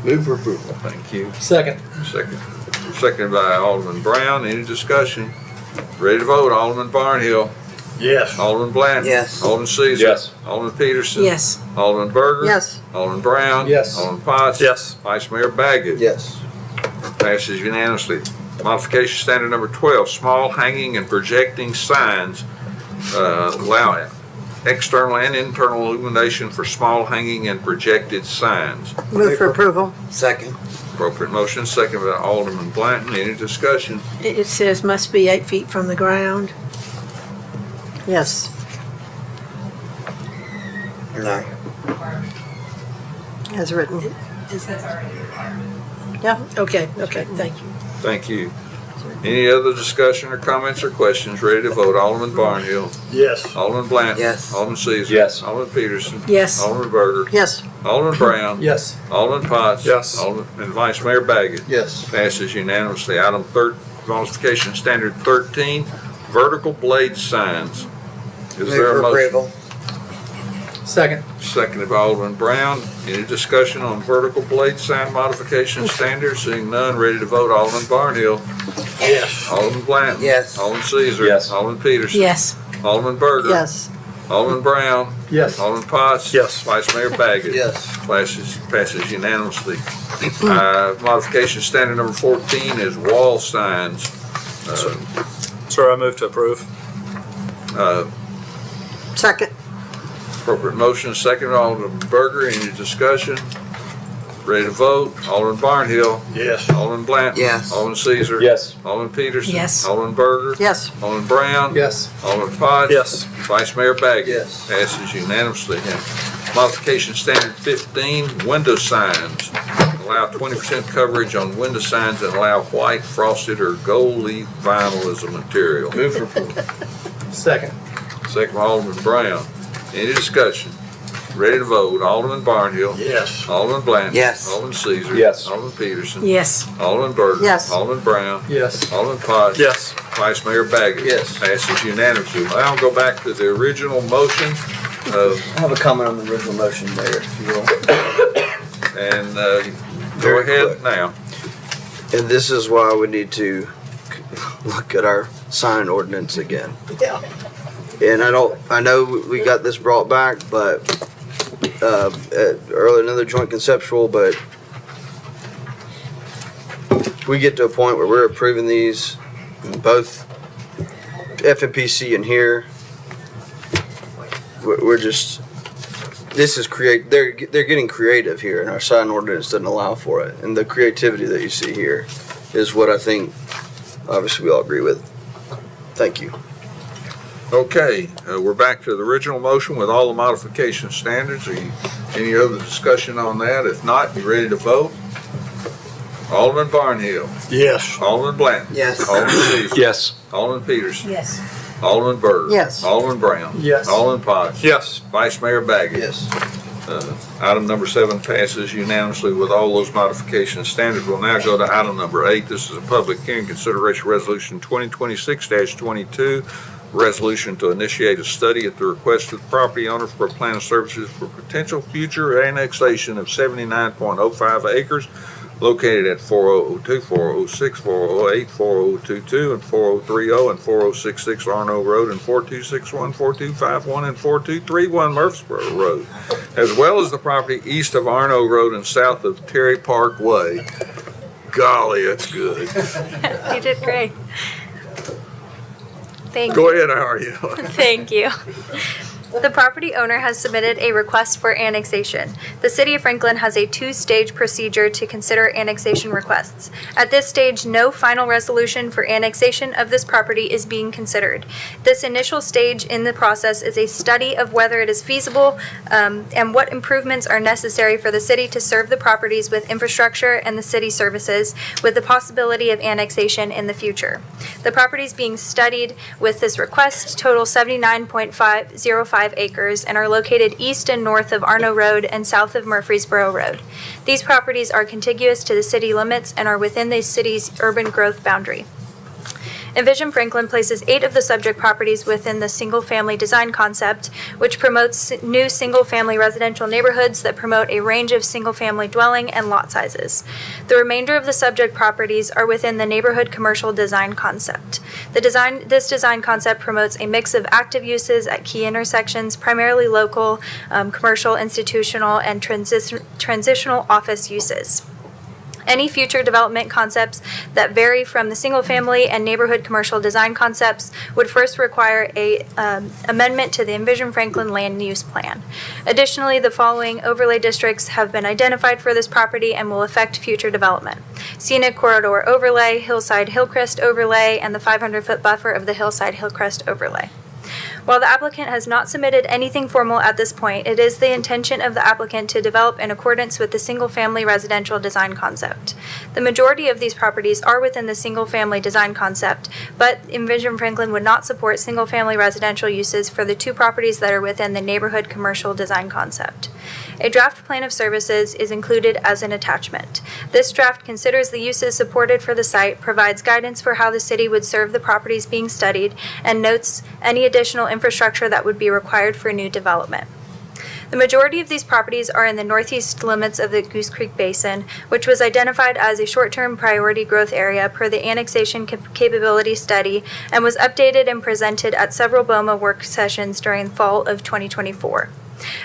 H: Move for approval.
B: Thank you.
K: Second.
B: Seconded by Alderman Brown. Any discussion? Ready to vote, Alderman Barnhill.
D: Yes.
B: Alderman Blanton.
H: Yes.
B: Alderman Caesar.
F: Yes.
B: Alderman Peterson.
C: Yes.
B: Alderman Berger.
C: Yes.
B: Alderman Brown.
K: Yes.
B: Alderman Potts.
K: Yes.
B: Vice Mayor Baggett.
H: Yes.
B: Passes unanimously. Modification standard number 12, small hanging and projecting signs allow external and internal illumination for small hanging and projected signs.
C: Move for approval.
H: Second.
B: Appropriate motion, second by Alderman Blanton. Any discussion?
L: It says must be 8 feet from the ground.
C: Yes.
H: No.
C: As written.
L: Is that?
C: Yeah.
L: Okay, thank you.
B: Thank you. Any other discussion or comments or questions? Ready to vote, Alderman Barnhill.
D: Yes.
B: Alderman Blanton.
H: Yes.
B: Alderman Caesar.
F: Yes.
B: Alderman Peterson.
L: Yes.
B: Alderman Berger.
C: Yes.
B: Alderman Brown.
K: Yes.
B: Alderman Potts.
K: Yes.
B: And Vice Mayor Baggett.
H: Yes.
B: Passes unanimously. Item modification standard 13, vertical blade signs. Is there a motion?
K: Second.
B: Seconded by Alderman Brown. Any discussion on vertical blade sign modification standards? Seeing none, ready to vote, Alderman Barnhill.
D: Yes.
B: Alderman Blanton.
H: Yes.
B: Alderman Caesar.
F: Yes.
B: Alderman Peterson.
L: Yes.
B: Alderman Berger.
C: Yes.
B: Alderman Brown.
K: Yes.
B: Alderman Potts.
K: Yes.
B: Vice Mayor Baggett.
H: Yes.
B: Passes unanimously. Modification standard number 14 is wall signs.
K: Sir, I move to approve.
C: Second.
B: Appropriate motion, second by Alderman Berger. Any discussion? Ready to vote? Alderman Barnhill.
D: Yes.
B: Alderman Blanton.
H: Yes.
B: Alderman Caesar.
F: Yes.
B: Alderman Peterson.
L: Yes.
B: Alderman Berger.
C: Yes.
B: Alderman Brown.
K: Yes.
B: Alderman Potts.
K: Yes.
B: Vice Mayor Baggett.
H: Yes.
B: Passes unanimously. Modification standard 15, window signs. Allow 20% coverage on window signs and allow white, frosted, or gold leaf vinyl as a material.
H: Move for approval.
K: Second.
B: Second by Alderman Brown. Any discussion? Ready to vote? Alderman Barnhill.
D: Yes.
B: Alderman Blanton.
H: Yes.
B: Alderman Caesar.
F: Yes.
B: Alderman Peterson.
L: Yes.
B: Alderman Berger.
C: Yes.
B: Alderman Brown.
K: Yes.
B: Alderman Potts.
K: Yes.
B: Vice Mayor Baggett.
H: Yes.
B: Passes unanimously. I'll go back to the original motion of,
H: I have a comment on the original motion, Mayor, if you will.
B: and go
H: Very
B: ahead
H: quick.
B: now.
H: And this is why we need to look at our sign ordinance again.
C: Yeah.
H: And I know we got this brought back, but, earlier another joint conceptual, but if we get to a point where we're approving these, both FMPC and here, we're just, this is they're getting creative here, and our sign ordinance doesn't allow for it. And the creativity that you see here is what I think, obviously, we all agree with. Thank you.
B: Okay, we're back to the original motion with all the modification standards. Any other discussion on that? If not, you ready to vote? Alderman Barnhill.
D: Yes.
B: Alderman Blanton.
H: Yes.
B: Alderman Caesar.
F: Yes.
B: Alderman Peterson.
L: Yes.
B: Alderman Byrd.
C: Yes.
B: Alderman Brown.
K: Yes.
B: Alderman Potts.
K: Yes.
B: Vice Mayor Baggett.
H: Yes.
B: Item number 7 passes unanimously with all those modification standards. We'll now go to item number 8. This is a public hearing consideration resolution 2026-22, resolution to initiate a study at the request of the property owner for a plan of services for potential future annexation of 79.05 acres located at 4002, 4006, 4008, 4022, and 4030, and 4066 Arno Road, and 4261, 4251, and 4231 Murfreesboro Road, as well as the property east of Arno Road and south of Terry Park Way. Golly, that's good.
G: You did great. Thank you.
B: Go ahead, how are you?
G: Thank you. The property owner has submitted a request for annexation. The City of Franklin has a 2-stage procedure to consider annexation requests. At this stage, no final resolution for annexation of this property is being considered. This initial stage in the process is a study of whether it is feasible and what improvements are necessary for the city to serve the properties with infrastructure and the city services, with the possibility of annexation in the future. The properties being studied with this request total 79.505 acres and are located east and north of Arno Road and south of Murfreesboro Road. These properties are contiguous to the city limits and are within the city's urban growth boundary. Envision Franklin places 8 of the subject properties within the single-family design concept, which promotes new single-family residential neighborhoods that promote a range of single-family dwelling and lot sizes. The remainder of the subject properties are within the neighborhood commercial design concept. This design concept promotes a mix of active uses at key intersections, primarily local, commercial, institutional, and transitional office uses. Any future development concepts that vary from the single-family and neighborhood commercial design concepts would first require a amendment to the Envision Franklin Land Use Plan. Additionally, the following overlay districts have been identified for this property and will affect future development: Scenic Corridor Overlay, Hillside Hillcrest Overlay, and the 500-foot buffer of the Hillside Hillcrest Overlay. While the applicant has not submitted anything formal at this point, it is the intention of the applicant to develop in accordance with the single-family residential design concept. The majority of these properties are within the single-family design concept, but Envision Franklin would not support single-family residential uses for the 2 properties that are within the neighborhood commercial design concept. A draft plan of services is included as an attachment. This draft considers the uses supported for the site, provides guidance for how the city would serve the properties being studied, and notes any additional infrastructure that would be required for new development. The majority of these properties are in the northeast limits of the Goose Creek Basin, which was identified as a short-term priority growth area per the annexation capability study and was updated and presented at several BOMA work sessions during fall of 2024.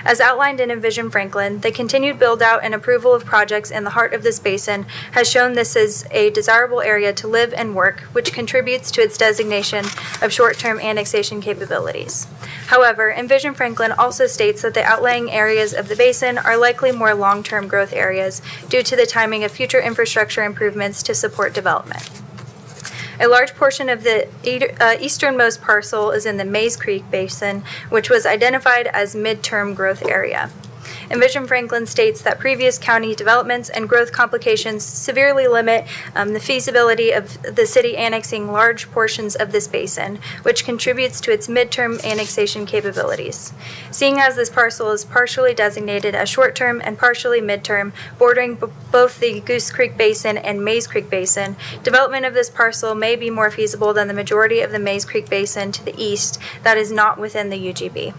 G: As outlined in Envision Franklin, the continued build-out and approval of projects in the heart of this basin has shown this is a desirable area to live and work, which contributes to its designation of short-term annexation capabilities. However, Envision Franklin also states that the outlying areas of the basin are likely more long-term growth areas due to the timing of future infrastructure improvements to support development. A large portion of the easternmost parcel is in the Mays Creek Basin, which was identified as mid-term growth area. Envision Franklin states that previous county developments and growth complications severely limit the feasibility of the city annexing large portions of this basin, which contributes to its midterm annexation capabilities. Seeing as this parcel is partially designated as short-term and partially midterm, bordering both the Goose Creek Basin and Mays Creek Basin, development of this parcel may be more feasible than the majority of the Mays Creek Basin to the east that is not within the UGB.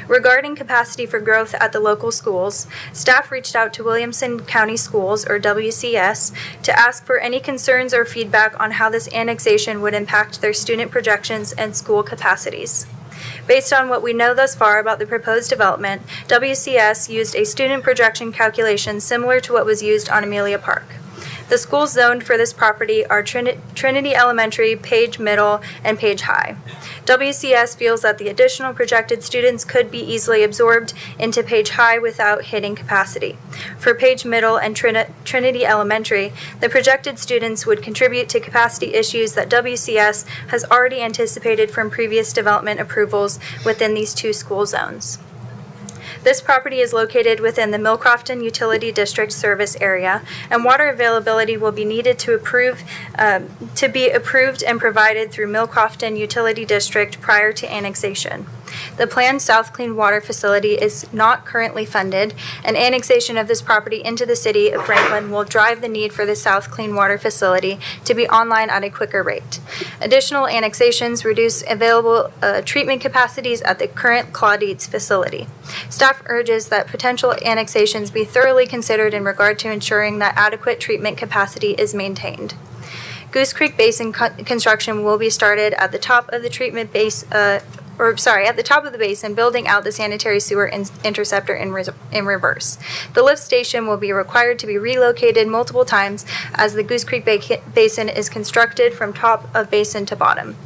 G: Regarding capacity for growth at the local schools, staff reached out to Williamson County Schools, or WCS, to ask for any concerns or feedback on how this annexation would impact their student projections and school capacities. Based on what we know thus far about the proposed development, WCS used a student projection calculation similar to what was used on Amelia Park. The schools zoned for this property are Trinity Elementary, Page Middle, and Page High. WCS feels that the additional projected students could be easily absorbed into Page High without hitting capacity. For Page Middle and Trinity Elementary, the projected students would contribute to capacity issues that WCS has already anticipated from previous development approvals within these two school zones. This property is located within the Millcrofton Utility District service area, and water availability will be needed to be approved and provided through Millcrofton Utility District prior to annexation. The planned South Clean Water facility is not currently funded, and annexation of this property into the city of Franklin will drive the need for the South Clean Water facility to be online at a quicker rate. Additional annexations reduce available treatment capacities at the current Claude Eats facility. Staff urges that potential annexations be thoroughly considered in regard to ensuring that adequate treatment capacity is maintained. Goose Creek Basin construction will be started at the top of the treatment base, at the top of the basin, building out the sanitary sewer interceptor in reverse. The lift station will be required to be relocated multiple times as the Goose Creek Basin is constructed from top of basin to bottom.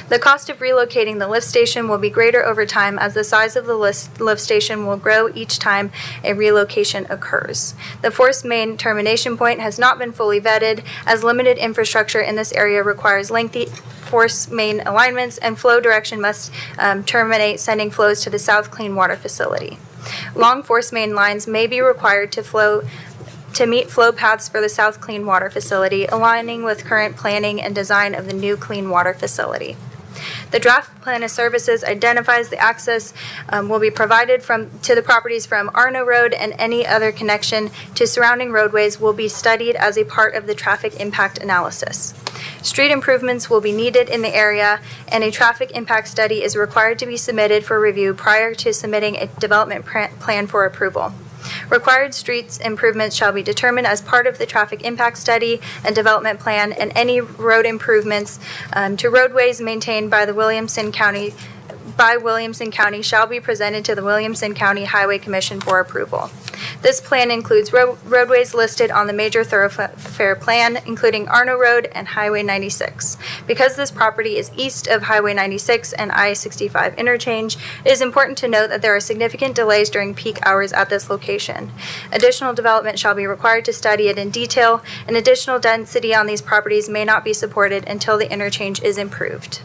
G: The cost of relocating the lift station will be greater over time as the size of the lift station will grow each time a relocation occurs. The force main termination point has not been fully vetted, as limited infrastructure in this area requires lengthy force main alignments, and flow direction must terminate, sending flows to the South Clean Water facility. Long force main lines may be required to meet flow paths for the South Clean Water facility, aligning with current planning and design of the new clean water facility. The draft plan of services identifies the access will be provided to the properties from Arno Road, and any other connection to surrounding roadways will be studied as a part of the traffic impact analysis. Street improvements will be needed in the area, and a traffic impact study is required to be submitted for review prior to submitting a development plan for approval. Required streets improvements shall be determined as part of the traffic impact study and development plan, and any road improvements to roadways maintained by Williamson County shall be presented to the Williamson County Highway Commission for approval. This plan includes roadways listed on the major thoroughfare plan, including Arno Road and Highway 96. Because this property is east of Highway 96 and I-65 interchange, it is important to note that there are significant delays during peak hours at this location. Additional development shall be required to study it in detail, and additional density on these properties may not be supported until the interchange is improved.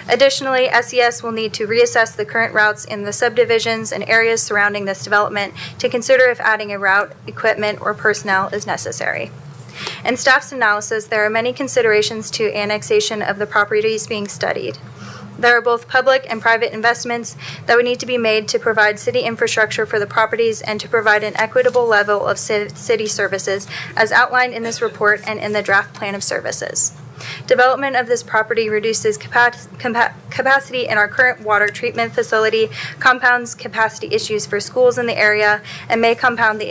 G: Additionally, SES will need to reassess the current routes in the subdivisions and areas surrounding this development to consider if adding a route, equipment, or personnel is necessary. In staff's analysis, there are many considerations to annexation of the properties being studied. There are both public and private investments that would need to be made to provide city infrastructure for the properties and to provide an equitable level of city services as outlined in this report and in the draft plan of services. Development of this property reduces capacity in our current water treatment facility, compounds capacity issues for schools in the area, and may compound the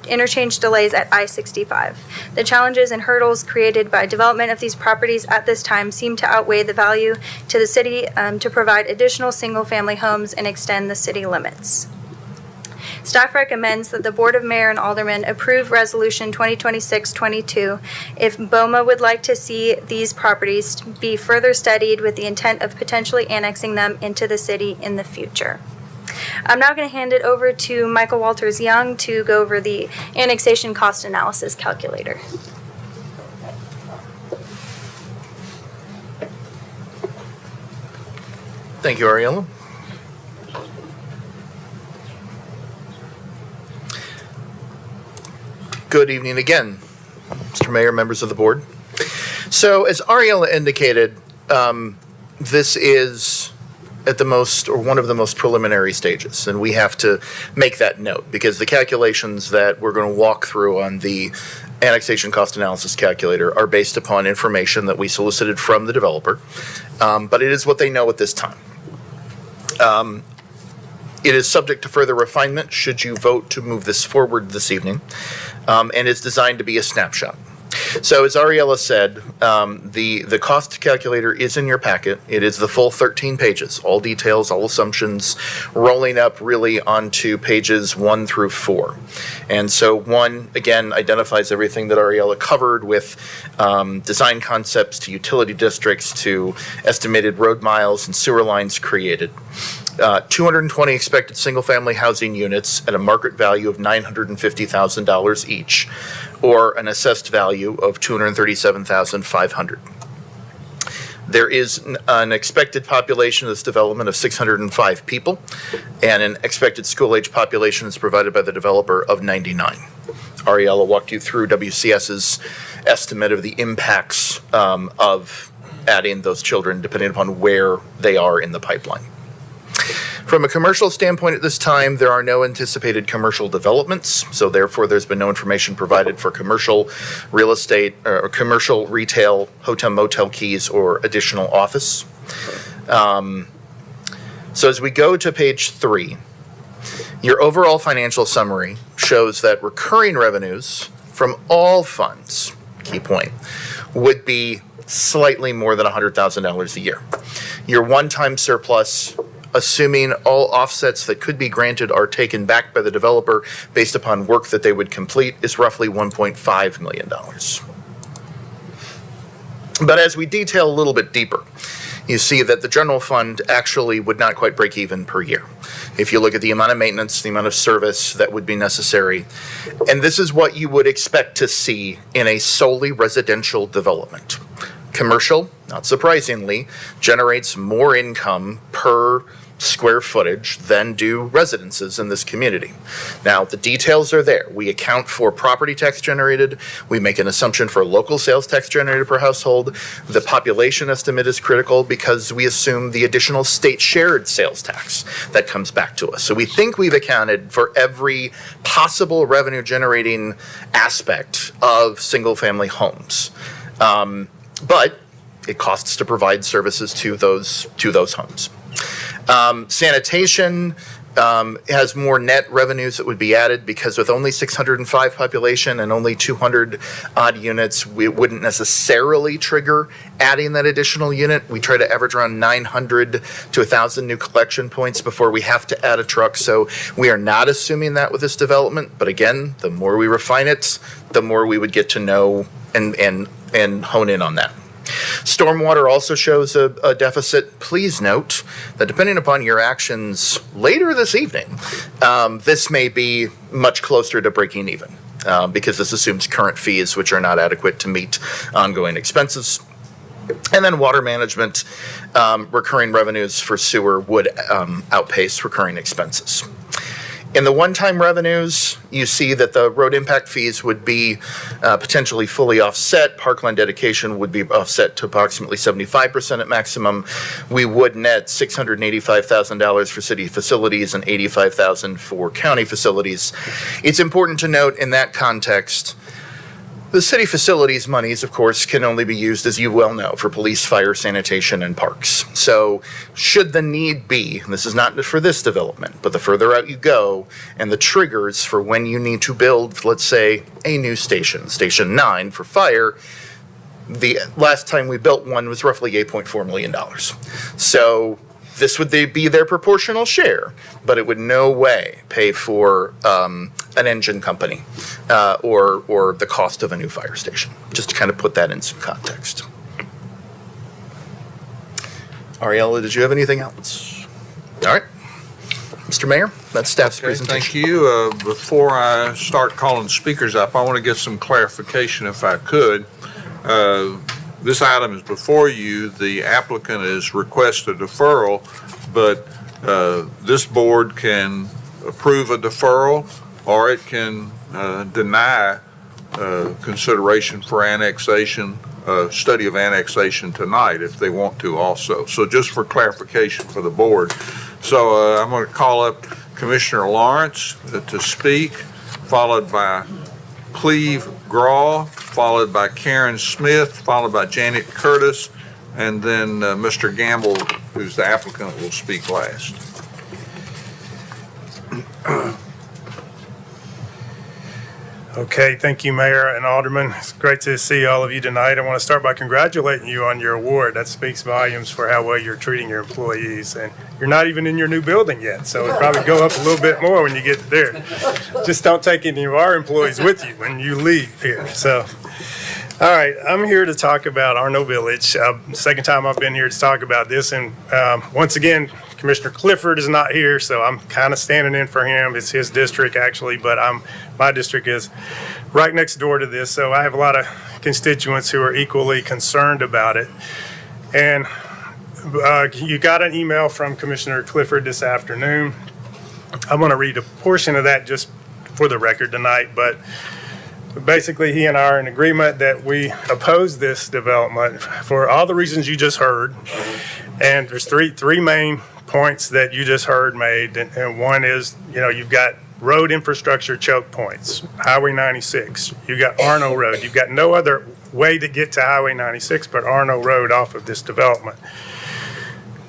G: interchange delays at I-65. The challenges and hurdles created by development of these properties at this time seem to outweigh the value to the city to provide additional single-family homes and extend the city limits. Staff recommends that the Board of Mayor and Aldermen approve Resolution 2026-22 if BOMA would like to see these properties be further studied with the intent of potentially annexing them into the city in the future. I'm now going to hand it over to Michael Walters Young to go over the annexation cost analysis calculator.
M: Thank you, Ariella. Good evening again, Mr. Mayor, members of the board. So as Ariella indicated, this is at the most, or one of the most preliminary stages, and we have to make that note because the calculations that we're going to walk through on the annexation cost analysis calculator are based upon information that we solicited from the developer, but it is what they know at this time. It is subject to further refinement should you vote to move this forward this evening, and it's designed to be a snapshot. So as Ariella said, the cost calculator is in your packet. It is the full 13 pages, all details, all assumptions, rolling up really onto pages 1 through 4. And so 1, again, identifies everything that Ariella covered with design concepts to utility districts to estimated road miles and sewer lines created. 220 expected single-family housing units at a market value of $950,000 each, or an assessed value of $237,500. There is an expected population of this development of 605 people, and an expected school-age population is provided by the developer of 99. Ariella walked you through WCS's estimate of the impacts of adding those children, depending upon where they are in the pipeline. From a commercial standpoint at this time, there are no anticipated commercial developments, so therefore there's been no information provided for commercial real estate or commercial retail, hotel motel keys, or additional office. So as we go to page 3, your overall financial summary shows that recurring revenues from all funds, key point, would be slightly more than $100,000 a year. Your one-time surplus, assuming all offsets that could be granted are taken back by the developer based upon work that they would complete, is roughly $1.5 million. But as we detail a little bit deeper, you see that the general fund actually would not quite break even per year. If you look at the amount of maintenance, the amount of service that would be necessary, and this is what you would expect to see in a solely residential development. Commercial, not surprisingly, generates more income per square footage than do residences in this community. Now, the details are there. We account for property tax generated. We make an assumption for local sales tax generated per household. The population estimate is critical because we assume the additional state shared sales tax that comes back to us. So we think we've accounted for every possible revenue generating aspect of single family homes. But it costs to provide services to those homes. Sanitation has more net revenues that would be added because with only 605 population and only 200 odd units, we wouldn't necessarily trigger adding that additional unit. We try to average around 900 to 1,000 new collection points before we have to add a truck. So we are not assuming that with this development. But again, the more we refine it, the more we would get to know and hone in on that. Stormwater also shows a deficit. Please note that depending upon your actions later this evening, this may be much closer to breaking even because this assumes current fees, which are not adequate to meet ongoing expenses. And then water management, recurring revenues for sewer would outpace recurring expenses. In the one-time revenues, you see that the road impact fees would be potentially fully offset. Parkland dedication would be offset to approximately 75% at maximum. We would net $685,000 for city facilities and $85,000 for county facilities. It's important to note in that context, the city facilities monies, of course, can only be used, as you well know, for police, fire, sanitation, and parks. So should the need be, and this is not for this development, but the further out you go, and the triggers for when you need to build, let's say, a new station, Station 9 for fire, the last time we built one was roughly $8.4 million. So this would be their proportional share, but it would no way pay for an engine company or the cost of a new fire station, just to kind of put that in some context. Ariella, did you have anything else? All right. Mr. Mayor, that's staff's
B: Okay,
M: presentation.
B: thank you. Before I start calling speakers up, I want to get some clarification if I could. This item is before you. The applicant has requested deferral, but this board can approve a deferral or it can deny consideration for annexation, study of annexation tonight if they want to also. So just for clarification for the board. So I'm going to call up Commissioner Lawrence to speak, followed by Cleve Graw, followed by Karen Smith, followed by Janet Curtis, and then Mr. Gamble, who's the applicant, will speak last.
N: Okay, thank you, Mayor and Alderman. It's great to see all of you tonight. I want to start by congratulating you on your award. That speaks volumes for how well you're treating your employees. And you're not even in your new building yet, so it'll probably go up a little bit more when you get there. Just don't take any of our employees with you when you leave here. So, all right, I'm here to talk about Arno Village. Second time I've been here to talk about this. And once again, Commissioner Clifford is not here, so I'm kind of standing in for him. It's his district, actually, but my district is right next door to this, so I have a lot of constituents who are equally concerned about it. And you got an email from Commissioner Clifford this afternoon. I'm going to read a portion of that just for the record tonight, but basically he and I are in agreement that we oppose this development for all the reasons you just heard. And there's three main points that you just heard made, and one is, you've got road infrastructure choke points, Highway 96, you got Arno Road, you've got no other way to get to Highway 96 but Arno Road off of this development.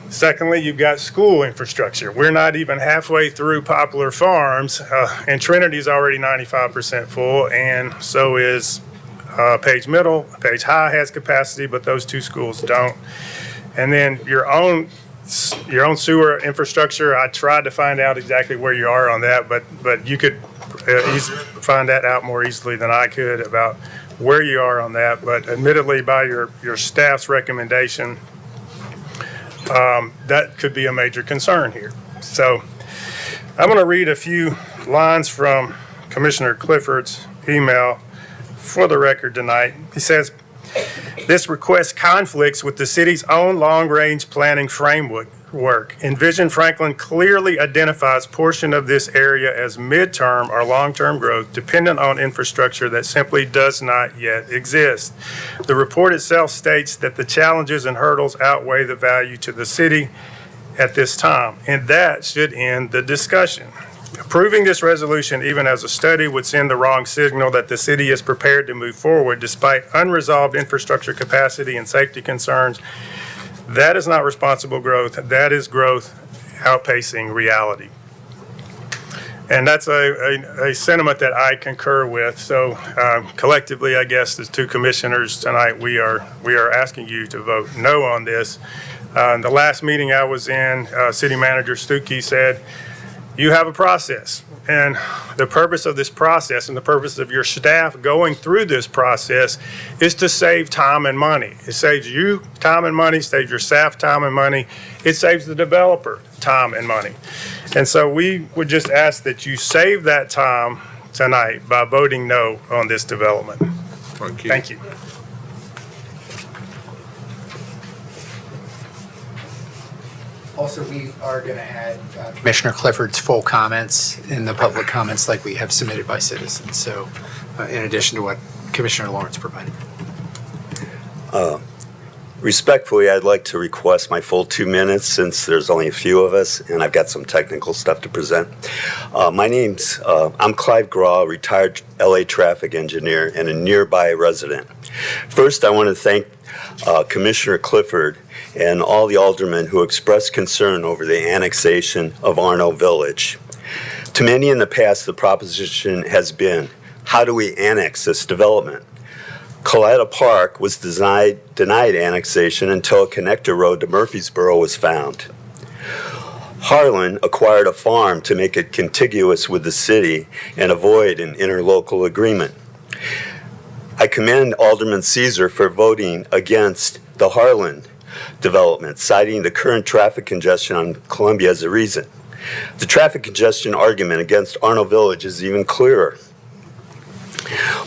N: Secondly, you've got school infrastructure. We're not even halfway through Poplar Farms, and Trinity's already 95% full, and so is Page Middle. Page High has capacity, but those two schools don't. And then your own sewer infrastructure, I tried to find out exactly where you are on that, but you could find that out more easily than I could about where you are on that. But admittedly, by your staff's recommendation, that could be a major concern here. So I'm going to read a few lines from Commissioner Clifford's email for the record tonight. He says, "This request conflicts with the city's own long-range planning framework. Envision Franklin clearly identifies portion of this area as midterm or long-term growth dependent on infrastructure that simply does not yet exist. The report itself states that the challenges and hurdles outweigh the value to the city at this time, and that should end the discussion. Approving this resolution, even as a study, would send the wrong signal that the city is prepared to move forward despite unresolved infrastructure capacity and safety concerns. That is not responsible growth. That is growth outpacing reality." And that's a sentiment that I concur with. So collectively, I guess, as two commissioners tonight, we are asking you to vote no on this. The last meeting I was in, City Manager Stuckey said, "You have a process, and the purpose of this process and the purpose of your staff going through this process is to save time and money. It saves you time and money, saves your staff time and money. It saves the developer time and money. And so we would just ask that you save that time tonight by voting no on this development." Thank you.
E: Also, we are going to add Commissioner Clifford's full comments in the public comments like we have submitted by citizens. So in addition to what Commissioner Lawrence provided.
O: Respectfully, I'd like to request my full 2 minutes since there's only a few of us and I've got some technical stuff to present. I'm Clive Graw, retired LA traffic engineer and a nearby resident. First, I want to thank Commissioner Clifford and all the aldermen who expressed concern over the annexation of Arno Village. To many in the past, the proposition has been, how do we annex this development? Coletta Park was denied annexation until a connector road to Murfreesboro was found. Harlan acquired a farm to make it contiguous with the city and avoid an interlocal agreement. I commend Alderman Caesar for voting against the Harlan development, citing the current traffic congestion on Columbia as a reason. The traffic congestion argument against Arno Village is even clearer.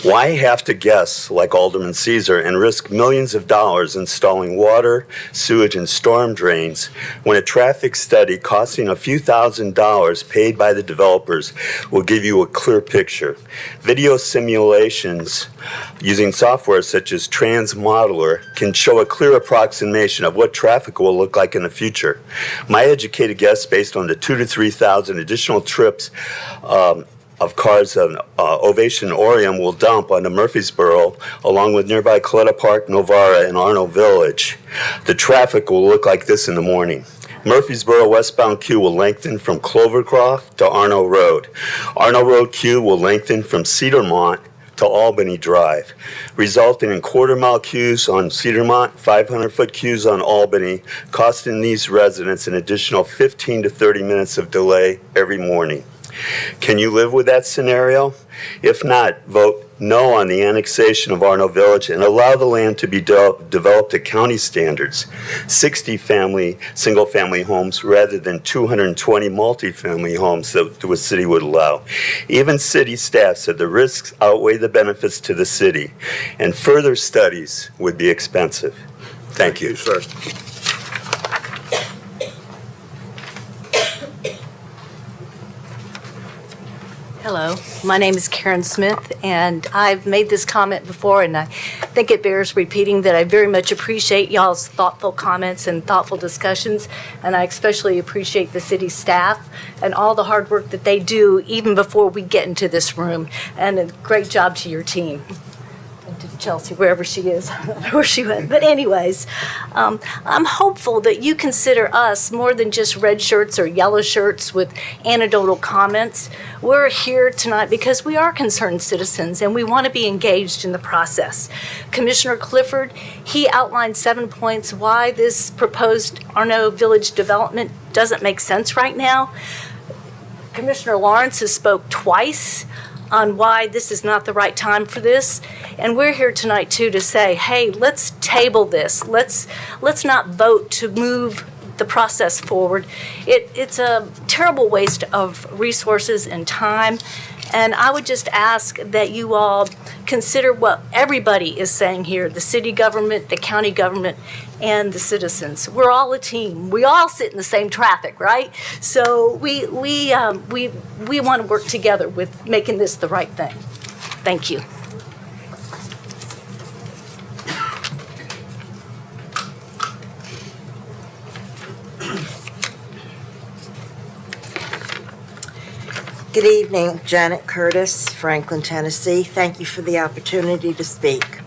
O: Why have to guess like Alderman Caesar and risk millions of dollars installing water, sewage, and storm drains when a traffic study costing a few $1,000s paid by the developers will give you a clear picture? Video simulations using software such as Transmodeler can show a clear approximation of what traffic will look like in the future. My educated guess, based on the 2,000 to 3,000 additional trips of cars of Ovation Orium will dump onto Murfreesboro, along with nearby Coletta Park, Novara, and Arno Village. The traffic will look like this in the morning. Murfreesboro westbound queue will lengthen from Clovercroft to Arno Road. Arno Road queue will lengthen from Cedarmont to Albany Drive, resulting in quarter-mile queues on Cedarmont, 500-foot queues on Albany, costing these residents an additional 15 to 30 minutes of delay every morning. Can you live with that scenario? If not, vote no on the annexation of Arno Village and allow the land to be developed to county standards, 60 single-family homes rather than 220 multifamily homes that the city would allow. Even city staff said the risks outweigh the benefits to the city, and further studies would be expensive. Thank you,
B: sir.
P: Hello, my name is Karen Smith, and I've made this comment before, and I think it bears repeating that I very much appreciate y'all's thoughtful comments and thoughtful discussions, and I especially appreciate the city staff and all the hard work that they do even before we get into this room, and a great job to your team. And to Chelsea, wherever she is, where she went. But anyways, I'm hopeful that you consider us more than just red shirts or yellow shirts with anecdotal comments. We're here tonight because we are concerned citizens and we want to be engaged in the process. Commissioner Clifford, he outlined 7 points why this proposed Arno Village development doesn't make sense right now. Commissioner Lawrence has spoke twice on why this is not the right time for this. And we're here tonight too to say, hey, let's table this. Let's not vote to move the process forward. It's a terrible waste of resources and time. And I would just ask that you all consider what everybody is saying here, the city government, the county government, and the citizens. We're all a team. We all sit in the same traffic, right? So we want to work together with making this the right thing. Thank you.
Q: Good evening, Janet Curtis, Franklin, Tennessee. Thank you for the opportunity to speak.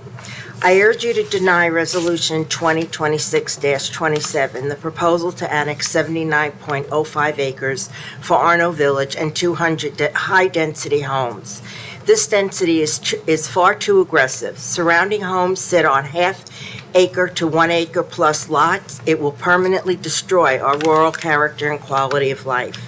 Q: I urge you to deny Resolution 2026-27, the proposal to annex 79.05 acres for Arno Village and 200 high-density homes. This density is far too aggressive. Surrounding homes sit on half-acre to 1 acre plus lots. It will permanently destroy our rural character and quality of life.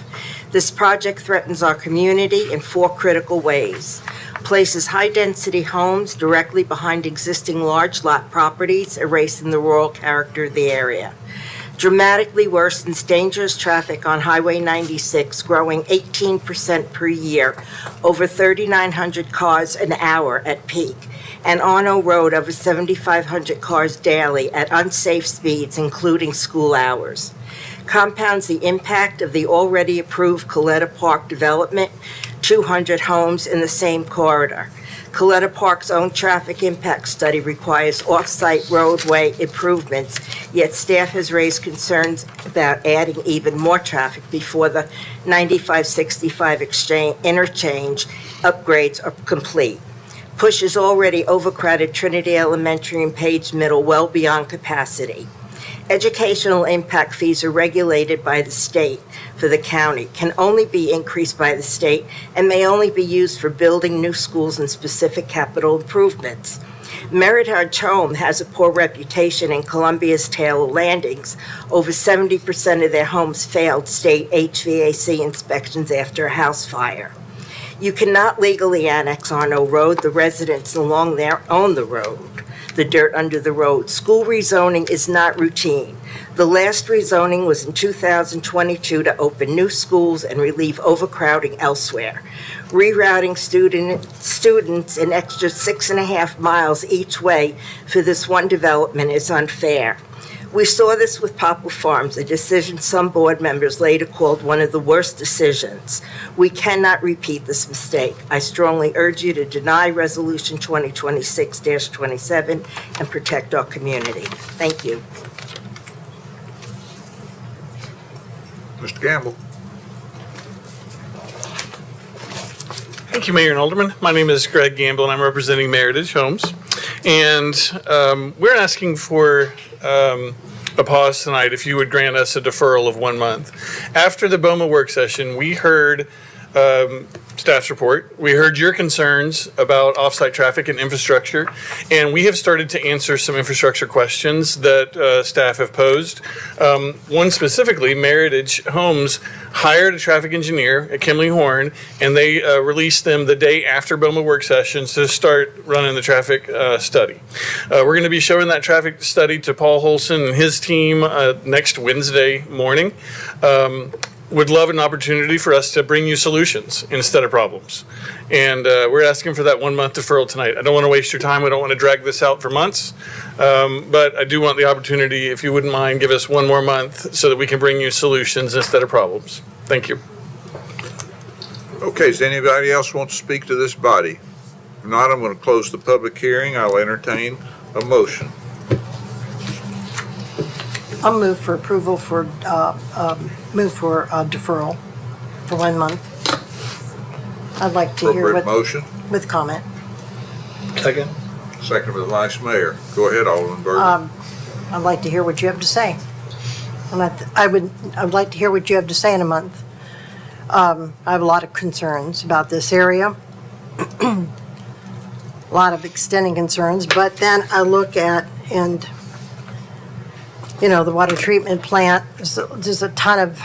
Q: This project threatens our community in 4 critical ways. Places high-density homes directly behind existing large lot properties, erasing the rural character of the area. Dramatically worsens dangerous traffic on Highway 96, growing 18% per year, over 3,900 cars an hour at peak, and Arno Road over 7,500 cars daily at unsafe speeds, including school hours. Compounds the impact of the already approved Coletta Park development, 200 homes in the same corridor. Coletta Park's own traffic impact study requires off-site roadway improvements, yet staff has raised concerns about adding even more traffic before the 9565 interchange upgrades are complete. Pushes already overcrowded Trinity Elementary and Page Middle well beyond capacity. Educational impact fees are regulated by the state for the county, can only be increased by the state, and may only be used for building new schools and specific capital improvements. Meritage Home has a poor reputation in Columbia's Taylor Landings. Over 70% of their homes failed state HVAC inspections after a house fire. You cannot legally annex Arno Road. The residents along there own the road, the dirt under the road. School rezoning is not routine. The last rezoning was in 2022 to open new schools and relieve overcrowding elsewhere. Rerouting students an extra 6.5 miles each way for this one development is unfair. We saw this with Poplar Farms, a decision some board members later called one of the worst decisions. We cannot repeat this mistake. I strongly urge you to deny Resolution 2026-27 and protect our community. Thank you.
B: Mr. Gamble.
I: Thank you, Mayor and Alderman. My name is Greg Gamble, and I'm representing Meritage Homes. And we're asking for a pause tonight, if you would grant us a deferral of 1 month. After the BOMA work session, we heard staff's report. We heard your concerns about off-site traffic and infrastructure, and we have started to answer some infrastructure questions that staff have posed. One specifically, Meritage Homes hired a traffic engineer at Kimley Horn, and they released them the day after BOMA work sessions to start running the traffic study. We're going to be showing that traffic study to Paul Holson and his team next Wednesday morning. Would love an opportunity for us to bring you solutions instead of problems. And we're asking for that 1 month deferral tonight. I don't want to waste your time. We don't want to drag this out for months. But I do want the opportunity, if you wouldn't mind, give us 1 more month so that we can bring you solutions instead of problems. Thank you.
B: Okay, does anybody else want to speak to this body? If not, I'm going to close the public hearing. I'll entertain a motion.
C: I'll move for approval for, deferral for 1 month. I'd like to hear
B: Appropriate
C: what,
B: motion.
C: with comment.
D: Second.
B: Second by the Vice Mayor. Go ahead, Alderman Burton.
C: I'd like to hear what you have to say. I would like to hear what you have to say in a month. I have a lot of concerns about this area. A lot of extending concerns, but then I look at, and the water treatment plant, there's a ton of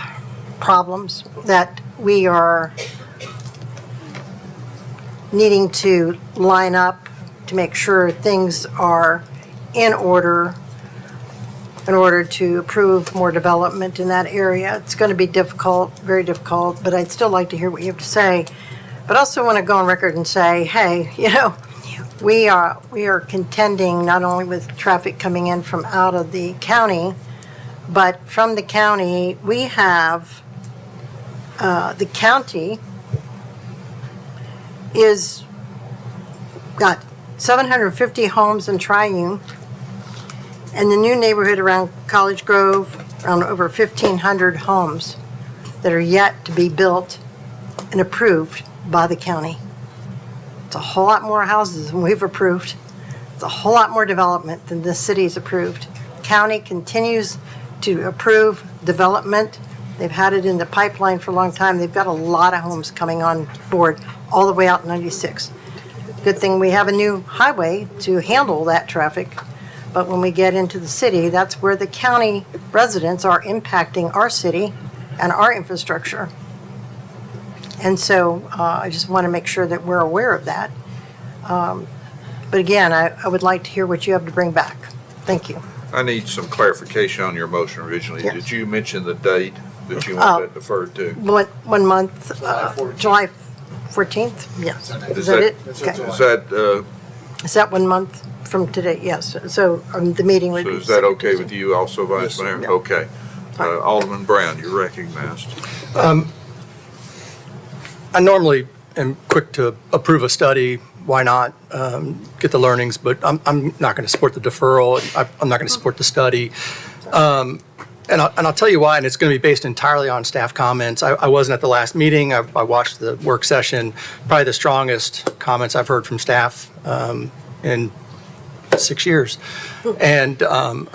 C: problems that we are needing to line up to make sure things are in order to approve more development in that area. It's going to be difficult, very difficult, but I'd still like to hear what you have to say. But I also want to go on record and say, hey, we are contending not only with traffic coming in from out of the county, but from the county, we have, the county is got 750 homes in Triune, and the new neighborhood around College Grove, around over 1,500 homes that are yet to be built and approved by the county. It's a whole lot more houses than we've approved. It's a whole lot more development than this city's approved. County continues to approve development. They've had it in the pipeline for a long time. They've got a lot of homes coming on board all the way out 96. Good thing we have a new highway to handle that traffic. But when we get into the city, that's where the county residents are impacting our city and our infrastructure. And so I just want to make sure that we're aware of that. But again, I would like to hear what you have to bring back. Thank you.
B: I need some clarification on your motion originally.
C: Yes.
B: Did you mention the date that you want that deferred to?
C: 1 month, July 14th? Yes. Is that it? Okay. Is that 1 month from today? Yes. So the meeting would
B: So
C: be.
B: is that okay with you also, Vice Mayor?
C: Yeah.
B: Okay. Alderman Brown, you're recognized.
R: I normally am quick to approve a study. Why not get the learnings? But I'm not going to support the deferral. I'm not going to support the study. And I'll tell you why, and it's going to be based entirely on staff comments. I wasn't at the last meeting. I watched the work session. Probably the strongest comments I've heard from staff in 6 years. And I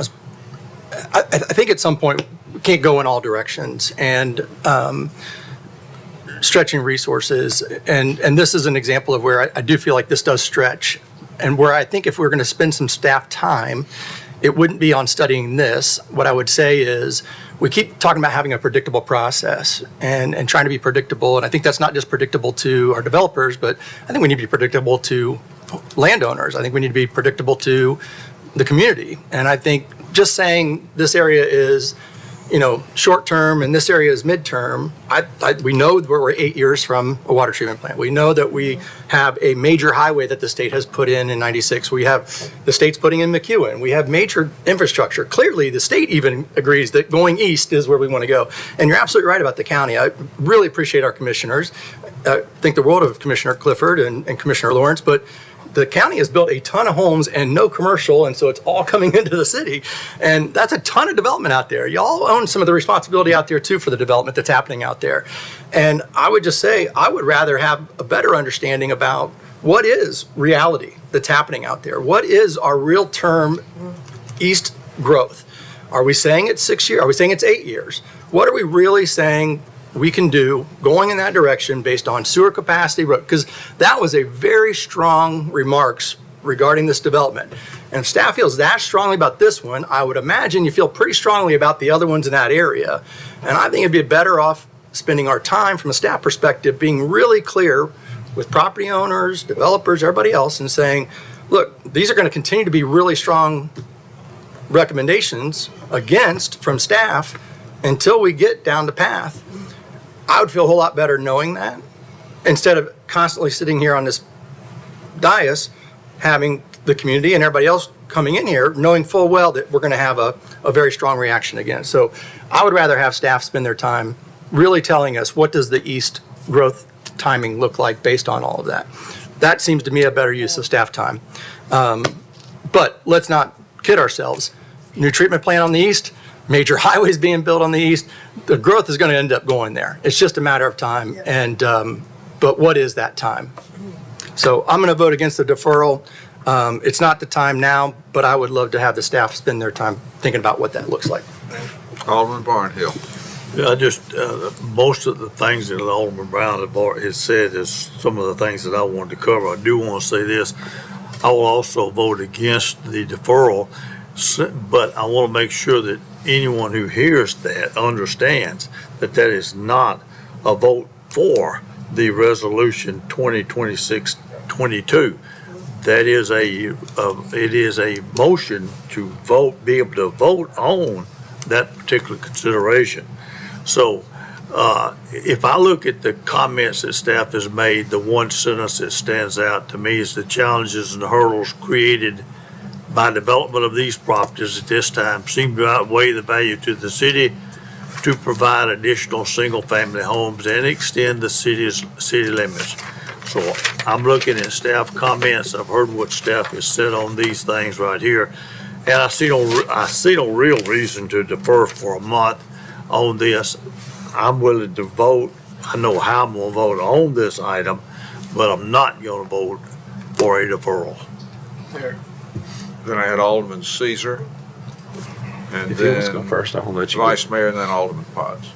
R: think at some point we can't go in all directions. And stretching resources, and this is an example of where I do feel like this does stretch, and where I think if we're going to spend some staff time, it wouldn't be on studying this. What I would say is we keep talking about having a predictable process and trying to be predictable, and I think that's not just predictable to our developers, but I think we need to be predictable to landowners. I think we need to be predictable to the community, and I think just saying this area is short term and this area is midterm. We know we're 8 years from a water treatment plant. We know that we have a major highway that the state has put in 96. We have the state's putting in McEwen. We have major infrastructure. Clearly, the state even agrees that going east is where we want to go. And you're absolutely right about the county. I really appreciate our commissioners. I think the world of Commissioner Clifford and Commissioner Lawrence, but the county has built a ton of homes and no commercial, and so it's all coming into the city. And that's a ton of development out there. Y'all own some of the responsibility out there, too, for the development that's happening out there. And I would just say I would rather have a better understanding about what is reality that's happening out there. What is our real-term east growth? Are we saying it's 6 years? Are we saying it's 8 years? What are we really saying we can do going in that direction based on sewer capacity, because that was a very strong remarks regarding this development. And if staff feels that strongly about this one, I would imagine you feel pretty strongly about the other ones in that area. And I think it'd be better off spending our time from a staff perspective, being really clear with property owners, developers, everybody else, and saying, look, these are going to continue to be really strong recommendations against from staff until we get down the path. I would feel a whole lot better knowing that instead of constantly sitting here on this dais having the community and everybody else coming in here knowing full well that we're going to have a very strong reaction again. So I would rather have staff spend their time really telling us what does the east growth timing look like based on all of that. That seems to me a better use of staff time. But let's not kid ourselves. New treatment plant on the east, major highways being built on the east, the growth is going to end up going there. It's just a matter of time. And but what is that time? So I'm going to vote against the deferral. It's not the time now, but I would love to have the staff spend their time thinking about what that looks like.
B: Alderman Barnhill.
D: Yeah, I just, most of the things that Alderman Brown has said is some of the things that I wanted to cover. I do want to say this. I will also vote against the deferral, but I want to make sure that anyone who hears that understands that that is not a vote for the resolution 2026-22. That is it is a motion to vote, be able to vote on that particular consideration. So if I look at the comments that staff has made, the one sentence that stands out to me is the challenges and the hurdles created by development of these properties at this time seem to outweigh the value to the city to provide additional single-family homes and extend the city limits. So I'm looking at staff comments. I've heard what staff has said on these things right here, and I see no real reason to defer for a month on this. I'm willing to vote. I know how I'm going to vote on this item, but I'm not going to vote for a deferral.
B: Then I had Alderman Caesar. And
F: If you want to go
B: then
F: first, I will let you
B: Vice
F: go.
B: Mayor and then Alderman Potts.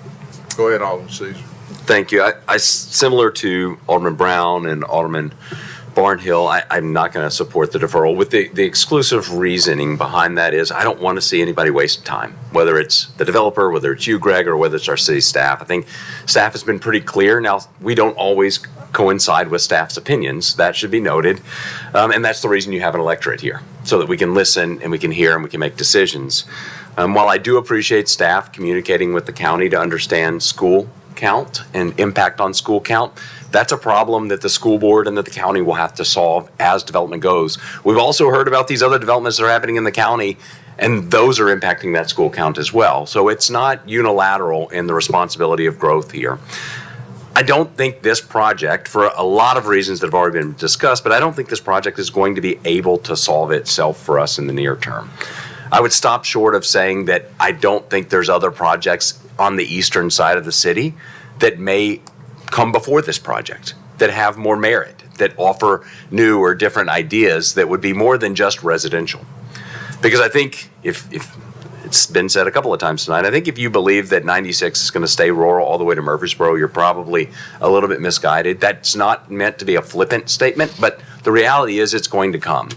B: Go ahead, Alderman Caesar.
F: Thank you. I similar to Alderman Brown and Alderman Barnhill, I'm not going to support the deferral with the exclusive reasoning behind that is I don't want to see anybody waste time, whether it's the developer, whether it's you, Greg, or whether it's our city staff. I think staff has been pretty clear. Now, we don't always coincide with staff's opinions. That should be noted. And that's the reason you have an electorate here, so that we can listen and we can hear and we can make decisions. While I do appreciate staff communicating with the county to understand school count and impact on school count, that's a problem that the school board and that the county will have to solve as development goes. We've also heard about these other developments that are happening in the county, and those are impacting that school count as well. So it's not unilateral in the responsibility of growth here. I don't think this project, for a lot of reasons that have already been discussed, but I don't think this project is going to be able to solve itself for us in the near term. I would stop short of saying that I don't think there's other projects on the eastern side of the city that may come before this project that have more merit, that offer new or different ideas that would be more than just residential. Because I think if it's been said a couple of times tonight, I think if you believe that 96 is going to stay rural all the way to Murfreesboro, you're probably a little bit misguided. That's not meant to be a flippant statement, but the reality is it's going to come.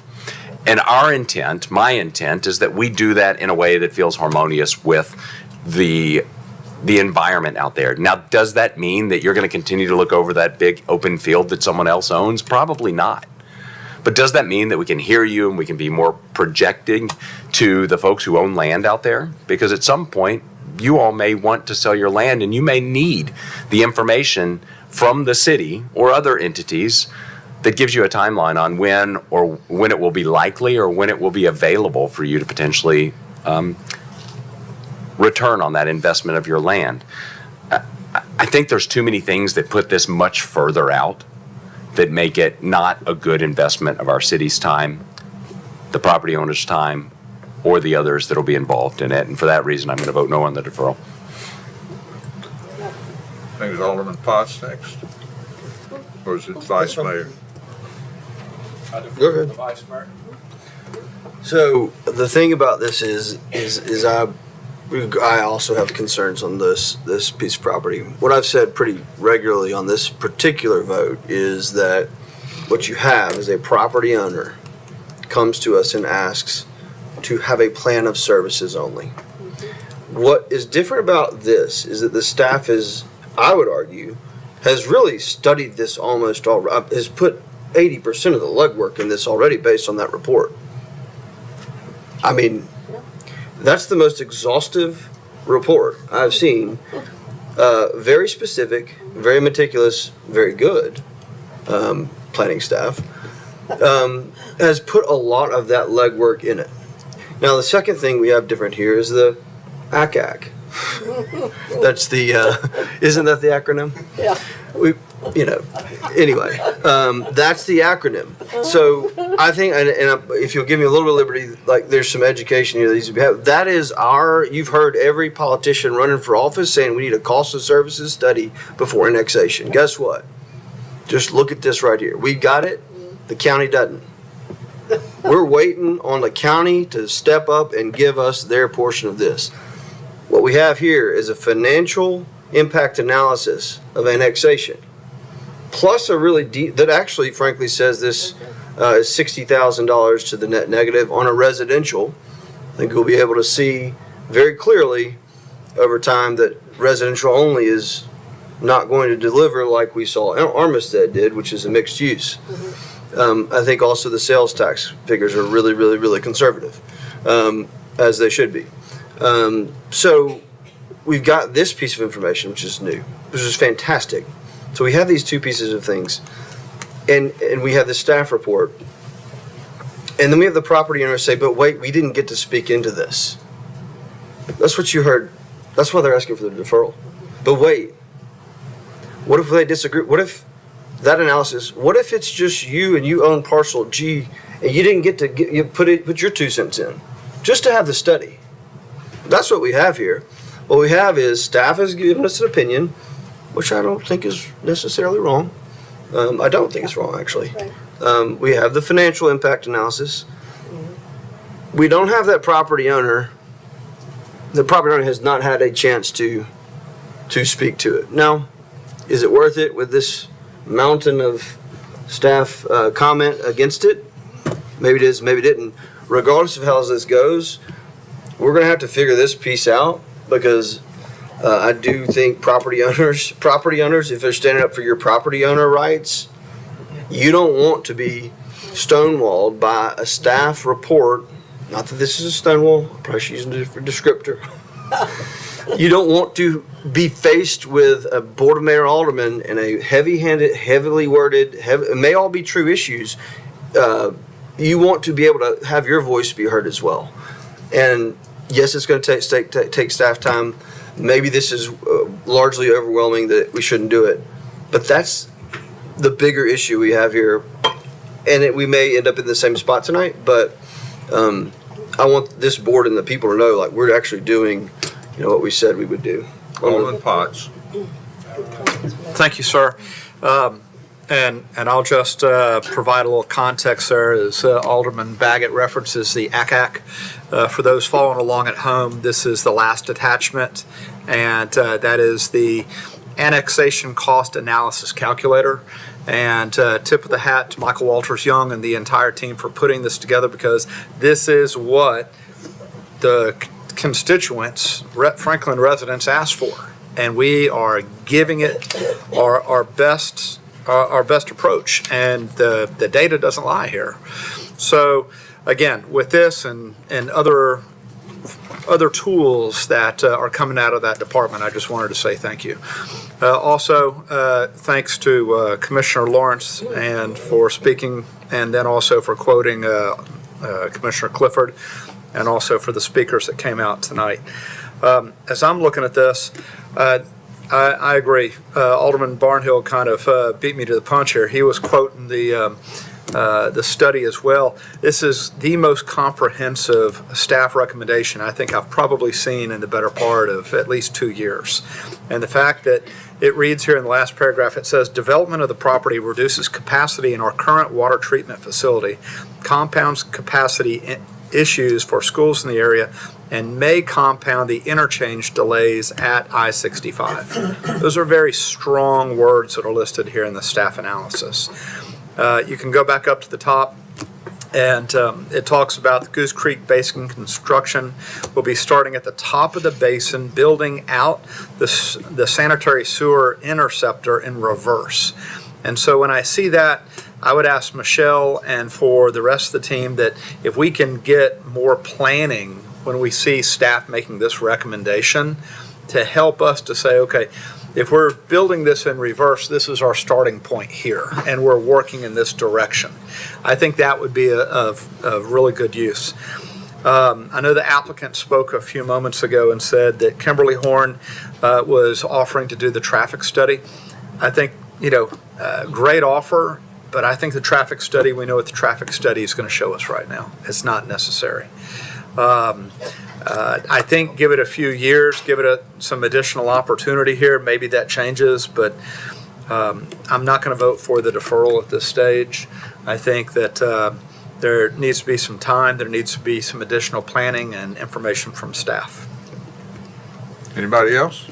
F: And our intent, my intent, is that we do that in a way that feels harmonious with the environment out there. Now, does that mean that you're going to continue to look over that big open field that someone else owns? Probably not. But does that mean that we can hear you and we can be more projecting to the folks who own land out there? Because at some point, you all may want to sell your land and you may need the information from the city or other entities that gives you a timeline on when it will be likely or when it will be available for you to potentially return on that investment of your land. I think there's too many things that put this much further out that make it not a good investment of our city's time, the property owner's time, or the others that will be involved in it. And for that reason, I'm going to vote no on the deferral.
B: I think it's Alderman Potts next. Or is it Vice Mayor?
H: Go ahead. So the thing about this is I also have concerns on this piece of property. What I've said pretty regularly on this particular vote is that what you have is a property owner comes to us and asks to have a plan of services only. What is different about this is that the staff is, I would argue, has really studied this almost all, has put 80% of the legwork in this already based on that report. I mean, that's the most exhaustive report I've seen. Very specific, very meticulous, very good planning staff. Has put a lot of that legwork in it. Now, the second thing we have different here is the ACAC. That's the, isn't that the acronym?
L: Yeah.
H: Anyway, that's the acronym. So I think, and if you'll give me a little bit of liberty, like there's some education here that needs to be had. That is you've heard every politician running for office saying we need a cost of services study before annexation. Guess what? Just look at this right here. We got it. The county doesn't. We're waiting on the county to step up and give us their portion of this. What we have here is a financial impact analysis of annexation, plus a really deep, that actually frankly says this is $60,000 to the net negative on a residential. I think we'll be able to see very clearly over time that residential only is not going to deliver like we saw Armistead did, which is a mixed use. I think also the sales tax figures are really, really, really conservative, as they should be. So we've got this piece of information, which is new, which is fantastic. So we have these two pieces of things, and we have the staff report, and then we have the property owner say, but wait, we didn't get to speak into this. That's what you heard. That's why they're asking for the deferral. But wait, what if they disagree? What if that analysis, what if it's just you and you own parcel G and you didn't get to put your 2 cents in just to have the study? That's what we have here. What we have is staff has given us an opinion, which I don't think is necessarily wrong. I don't think it's wrong, actually. We have the financial impact analysis. We don't have that property owner. The property owner has not had a chance to speak to it. Now, is it worth it with this mountain of staff comment against it? Maybe it is, maybe it didn't. Regardless of how this goes, we're going to have to figure this piece out, because I do think property owners, if they're standing up for your property owner rights, you don't want to be stonewalled by a staff report. Not that this is a stonewall, I'm probably using a different descriptor. You don't want to be faced with a board of mayor aldermen and a heavy-handed, heavily worded, it may all be true issues. You want to be able to have your voice be heard as well. And yes, it's going to take staff time. Maybe this is largely overwhelming that we shouldn't do it. But that's the bigger issue we have here. And we may end up in the same spot tonight, but I want this board and the people to know, like, we're actually doing, what we said we would do.
B: Alderman Potts.
K: Thank you, sir. And I'll just provide a little context there as Alderman Baggett references the ACAC. For those following along at home, this is the last attachment, and that is the annexation cost analysis calculator. And tip of the hat to Michael Walters Young and the entire team for putting this together, because this is what the constituents, Franklin residents, asked for, and we are giving it our best approach, and the data doesn't lie here. So again, with this and other tools that are coming out of that department, I just wanted to say thank you. Also, thanks to Commissioner Lawrence and for speaking, and then also for quoting Commissioner Clifford, and also for the speakers that came out tonight. As I'm looking at this, I agree. Alderman Barnhill kind of beat me to the punch here. He was quoting the study as well. This is the most comprehensive staff recommendation I think I've probably seen in the better part of at least 2 years. And the fact that it reads here in the last paragraph, it says, development of the property reduces capacity in our current water treatment facility, compounds capacity issues for schools in the area, and may compound the interchange delays at I-65. Those are very strong words that are listed here in the staff analysis. You can go back up to the top, and it talks about the Goose Creek Basin construction will be starting at the top of the basin, building out the sanitary sewer interceptor in reverse. And so when I see that, I would ask Michelle and for the rest of the team that if we can get more planning when we see staff making this recommendation to help us to say, okay, if we're building this in reverse, this is our starting point here, and we're working in this direction. I think that would be a really good use. I know the applicant spoke a few moments ago and said that Kimberly Horn was offering to do the traffic study. I think, great offer, but I think the traffic study, we know what the traffic study is going to show us right now. It's not necessary. I think give it a few years, give it some additional opportunity here. Maybe that changes, but I'm not going to vote for the deferral at this stage. I think that there needs to be some time. There needs to be some additional planning and information from staff.
B: Anybody else?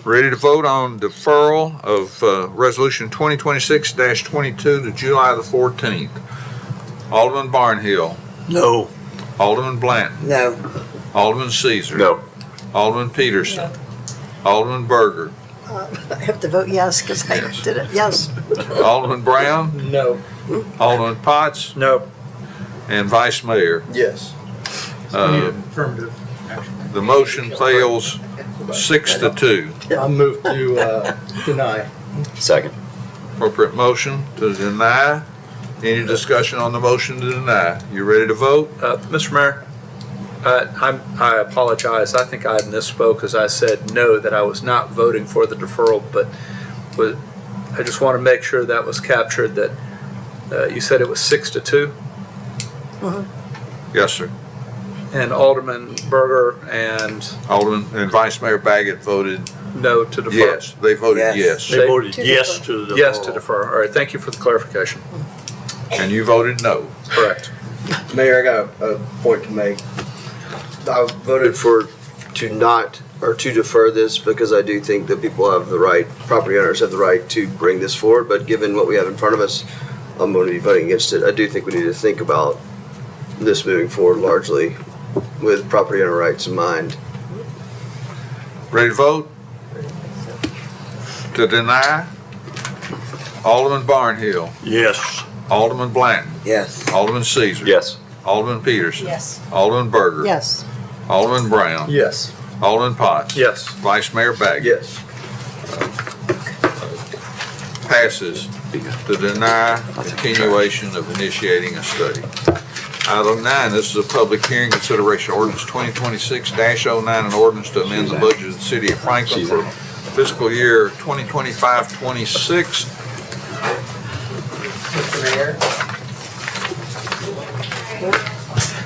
B: Ready to vote on deferral of Resolution 2026-22 to July the 14th. Alderman Barnhill.
D: No.
B: Alderman Blanton.
Q: No.
B: Alderman Caesar.
F: No.
B: Alderman Peterson. Alderman Berger.
C: I have to vote yes because I did it. Yes.
B: Alderman Brown.
K: No.
B: Alderman Potts.
K: No.
B: And Vice Mayor.
H: Yes.
K: Affirmative.
B: The motion fails 6-2.
R: I move to deny.
F: Second.
B: Appropriate motion to deny. Any discussion on the motion to deny? You ready to vote?
K: Mr. Mayor, I apologize. I think I misspoke as I said no, that I was not voting for the deferral, but I just want to make sure that was captured, that you said it was 6-2?
B: Yes, sir.
K: And Alderman Berger and
B: Alderman and Vice Mayor Baggett voted
K: no to defer?
B: yes. They voted yes.
D: They voted yes to the deferral.
K: Yes to defer. All right, thank you for the clarification.
B: And you voted no.
K: Correct.
H: Mayor, I got a point to make. I voted to defer this because I do think that people have the right, property owners have the right to bring this forward, but given what we have in front of us, I'm going to be voting against it. I do think we need to think about this moving forward largely with property owner rights in mind.
B: Ready to vote? To deny? Alderman Barnhill.
D: Yes.
B: Alderman Blanton.
Q: Yes.
B: Alderman Caesar.
F: Yes.
B: Alderman Peterson.
P: Yes.
B: Alderman Berger.
C: Yes.
B: Alderman Brown.
R: Yes.
B: Alderman Potts.
K: Yes.
B: Vice Mayor Baggett.
H: Yes.
B: Passes to deny continuation of initiating a study. Item 9, this is a public hearing, consideration ordinance 2026-09, an ordinance to amend the budget of the city of Franklin for fiscal year 2025-26.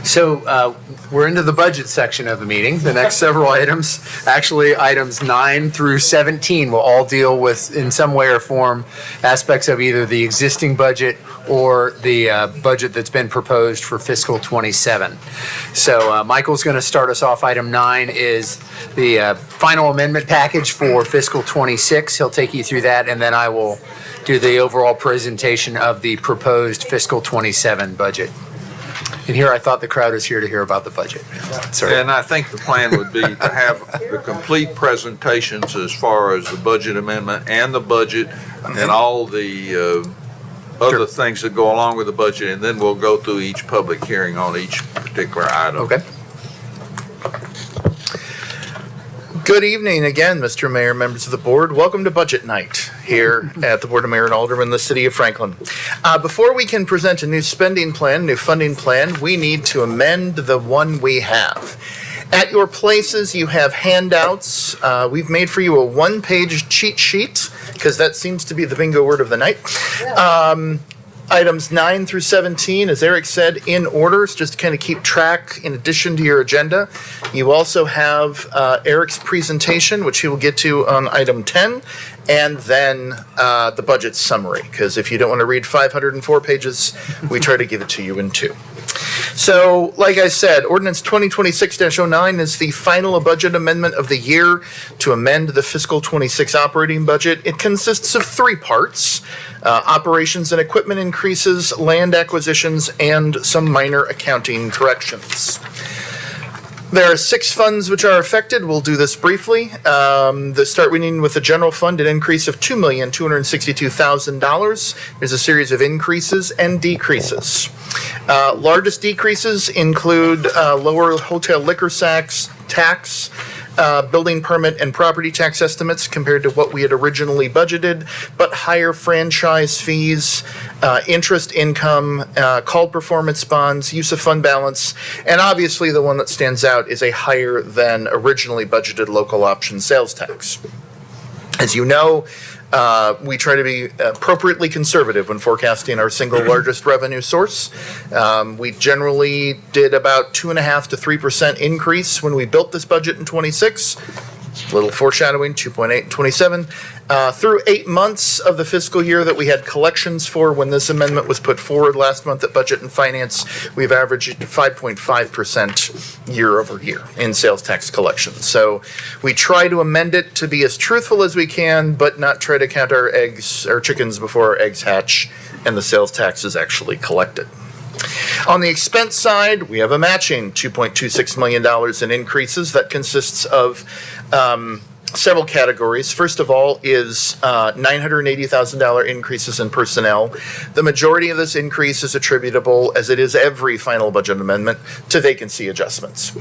E: So we're into the budget section of the meeting. The next several items, actually items 9 through 17, will all deal with, in some way or form, aspects of either the existing budget or the budget that's been proposed for fiscal 27. So Michael's going to start us off. Item 9 is the final amendment package for fiscal 26. He'll take you through that, and then I will do the overall presentation of the proposed fiscal 27 budget. And here, I thought the crowd was here to hear about the budget. Sorry.
B: And I think the plan would be to have the complete presentations as far as the budget amendment and the budget and all the other things that go along with the budget, and then we'll go through each public hearing on each particular item.
E: Okay.
M: Good evening again, Mr. Mayor, members of the board. Welcome to Budget Night here at the Board of Mayor and Aldermen in the City of Franklin. Before we can present a new spending plan, new funding plan, we need to amend the one we have. At your places, you have handouts. We've made for you a one-page cheat sheet, because that seems to be the bingo word of the night. Items 9 through 17, as Eric said, in orders, just to kind of keep track in addition to your agenda. You also have Eric's presentation, which he will get to on item 10, and then the budget summary, because if you don't want to read 504 pages, we try to give it to you in 2. So, like I said, Ordinance 2026-09 is the final budget amendment of the year to amend the fiscal 26 operating budget. It consists of three parts: operations and equipment increases, land acquisitions, and some minor accounting corrections. There are 6 funds which are affected. We'll do this briefly. Starting with the general fund, an increase of $2,262,000. There's a series of increases and decreases. Largest decreases include lower hotel liquor tax, building permit and property tax estimates compared to what we had originally budgeted, but higher franchise fees, interest income, called performance bonds, use of fund balance, and obviously the one that stands out is a higher than originally budgeted local option sales tax. As you know, we try to be appropriately conservative when forecasting our single largest revenue source. We generally did about 2.5% to 3% increase when we built this budget in 26. Little foreshadowing, 2.8 in 27. Through 8 months of the fiscal year that we had collections for when this amendment was put forward last month at Budget and Finance, we've averaged 5.5% year over year in sales tax collections. So we try to amend it to be as truthful as we can, but not try to count our chickens before our eggs hatch and the sales tax is actually collected. On the expense side, we have a matching $2.26 million in increases that consists of several categories. First of all is $980,000 increases in personnel. The majority of this increase is attributable, as it is every final budget amendment, to vacancy adjustments.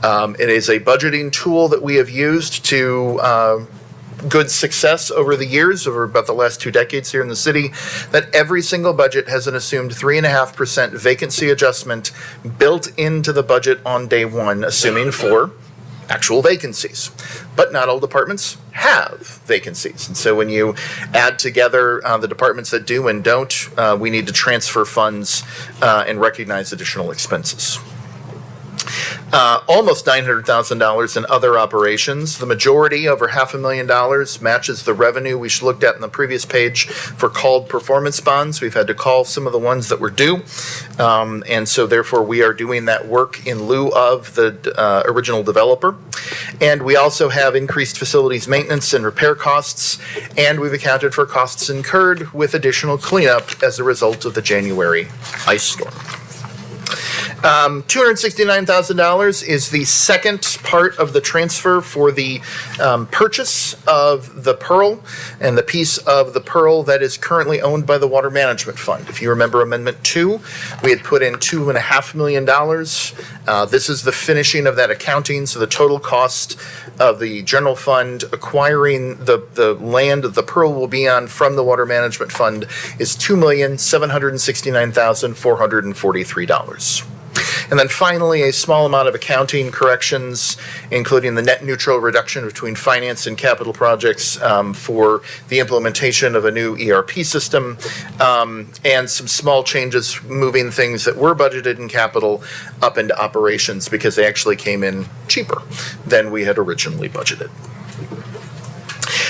M: It is a budgeting tool that we have used to good success over the years, over about the last 2 decades here in the city, that every single budget has an assumed 3.5% vacancy adjustment built into the budget on day one, assuming 4 actual vacancies. But not all departments have vacancies. And so when you add together the departments that do and don't, we need to transfer funds and recognize additional expenses. Almost $900,000 in other operations. The majority, over $500,000, matches the revenue we looked at in the previous page for called performance bonds. We've had to call some of the ones that were due, and so therefore we are doing that work in lieu of the original developer. And we also have increased facilities maintenance and repair costs, and we've accounted for costs incurred with additional cleanup as a result of the January ice storm. $269,000 is the second part of the transfer for the purchase of the Pearl and the piece of the Pearl that is currently owned by the Water Management Fund. If you remember Amendment 2, we had put in $2.5 million. This is the finishing of that accounting, so the total cost of the general fund acquiring the land that the Pearl will be on from the Water Management Fund is $2,769,443. And then finally, a small amount of accounting corrections, including the net neutral reduction between finance and capital projects for the implementation of a new ERP system, and some small changes moving things that were budgeted in capital up into operations because they actually came in cheaper than we had originally budgeted.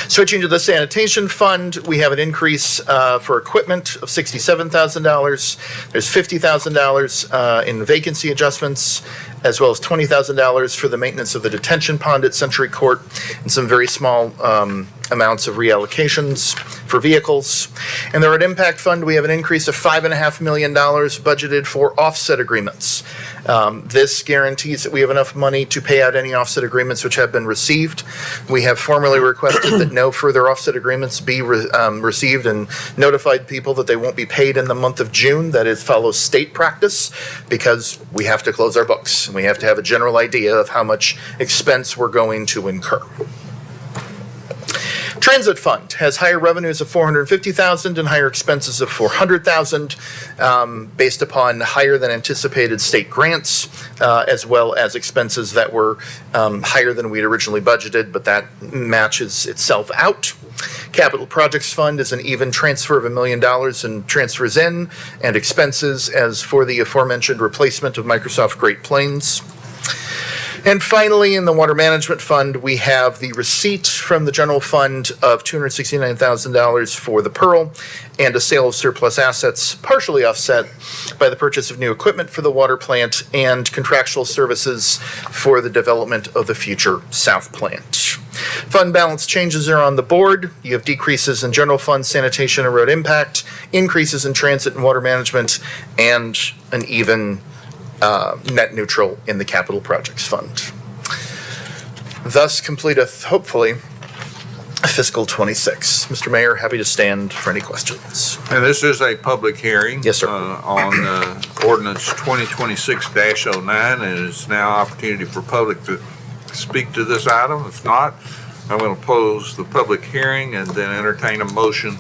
M: Switching to the sanitation fund, we have an increase for equipment of $67,000. There's $50,000 in vacancy adjustments, as well as $20,000 for the maintenance of the detention pond at Century Court, and some very small amounts of reallocations for vehicles. And there at Impact Fund, we have an increase of $5.5 million budgeted for offset agreements. This guarantees that we have enough money to pay out any offset agreements which have been received. We have formally requested that no further offset agreements be received and notified people that they won't be paid in the month of June. That is follows state practice because we have to close our books and we have to have a general idea of how much expense we're going to incur. Transit Fund has higher revenues of $450,000 and higher expenses of $400,000 based upon higher than anticipated state grants, as well as expenses that were higher than we'd originally budgeted, but that matches itself out. Capital Projects Fund is an even transfer of $1 million in transfers in and expenses as for the aforementioned replacement of Microsoft Great Plains. And finally, in the Water Management Fund, we have the receipt from the general fund of $269,000 for the Pearl and a sale of surplus assets, partially offset by the purchase of new equipment for the water plant and contractual services for the development of the future South Plant. Fund balance changes are on the board. You have decreases in general fund sanitation and road impact, increases in transit and water management, and an even net neutral in the capital projects fund. Thus completeth, hopefully, fiscal 26. Mr. Mayor, happy to stand for any questions.
B: And this is a public hearing.
M: Yes, sir.
B: On ordinance 2026-09, and it's now opportunity for public to speak to this item. If not, I'm going to close the public hearing and then entertain a motion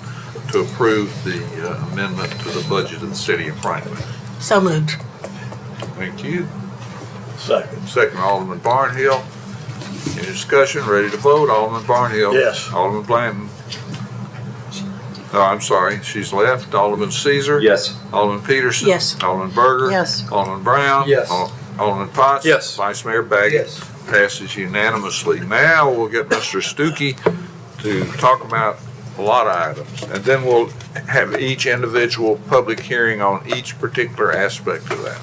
B: to approve the amendment to the budget of the city of Franklin.
L: So moved.
B: Thank you. Second, Alderman Barnhill. Any discussion? Ready to vote? Alderman Barnhill.
D: Yes.
B: Alderman Blanton. No, I'm sorry, she's left. Alderman Caesar.
F: Yes.
B: Alderman Peterson.
L: Yes.
B: Alderman Berger.
C: Yes.
B: Alderman Brown.
K: Yes.
B: Alderman Potts.
K: Yes.
B: Vice Mayor Baggett.
K: Yes.
B: Passes unanimously. Now we'll get Mr. Stuckey to talk about a lot of items, and then we'll have each individual public hearing on each particular aspect of that.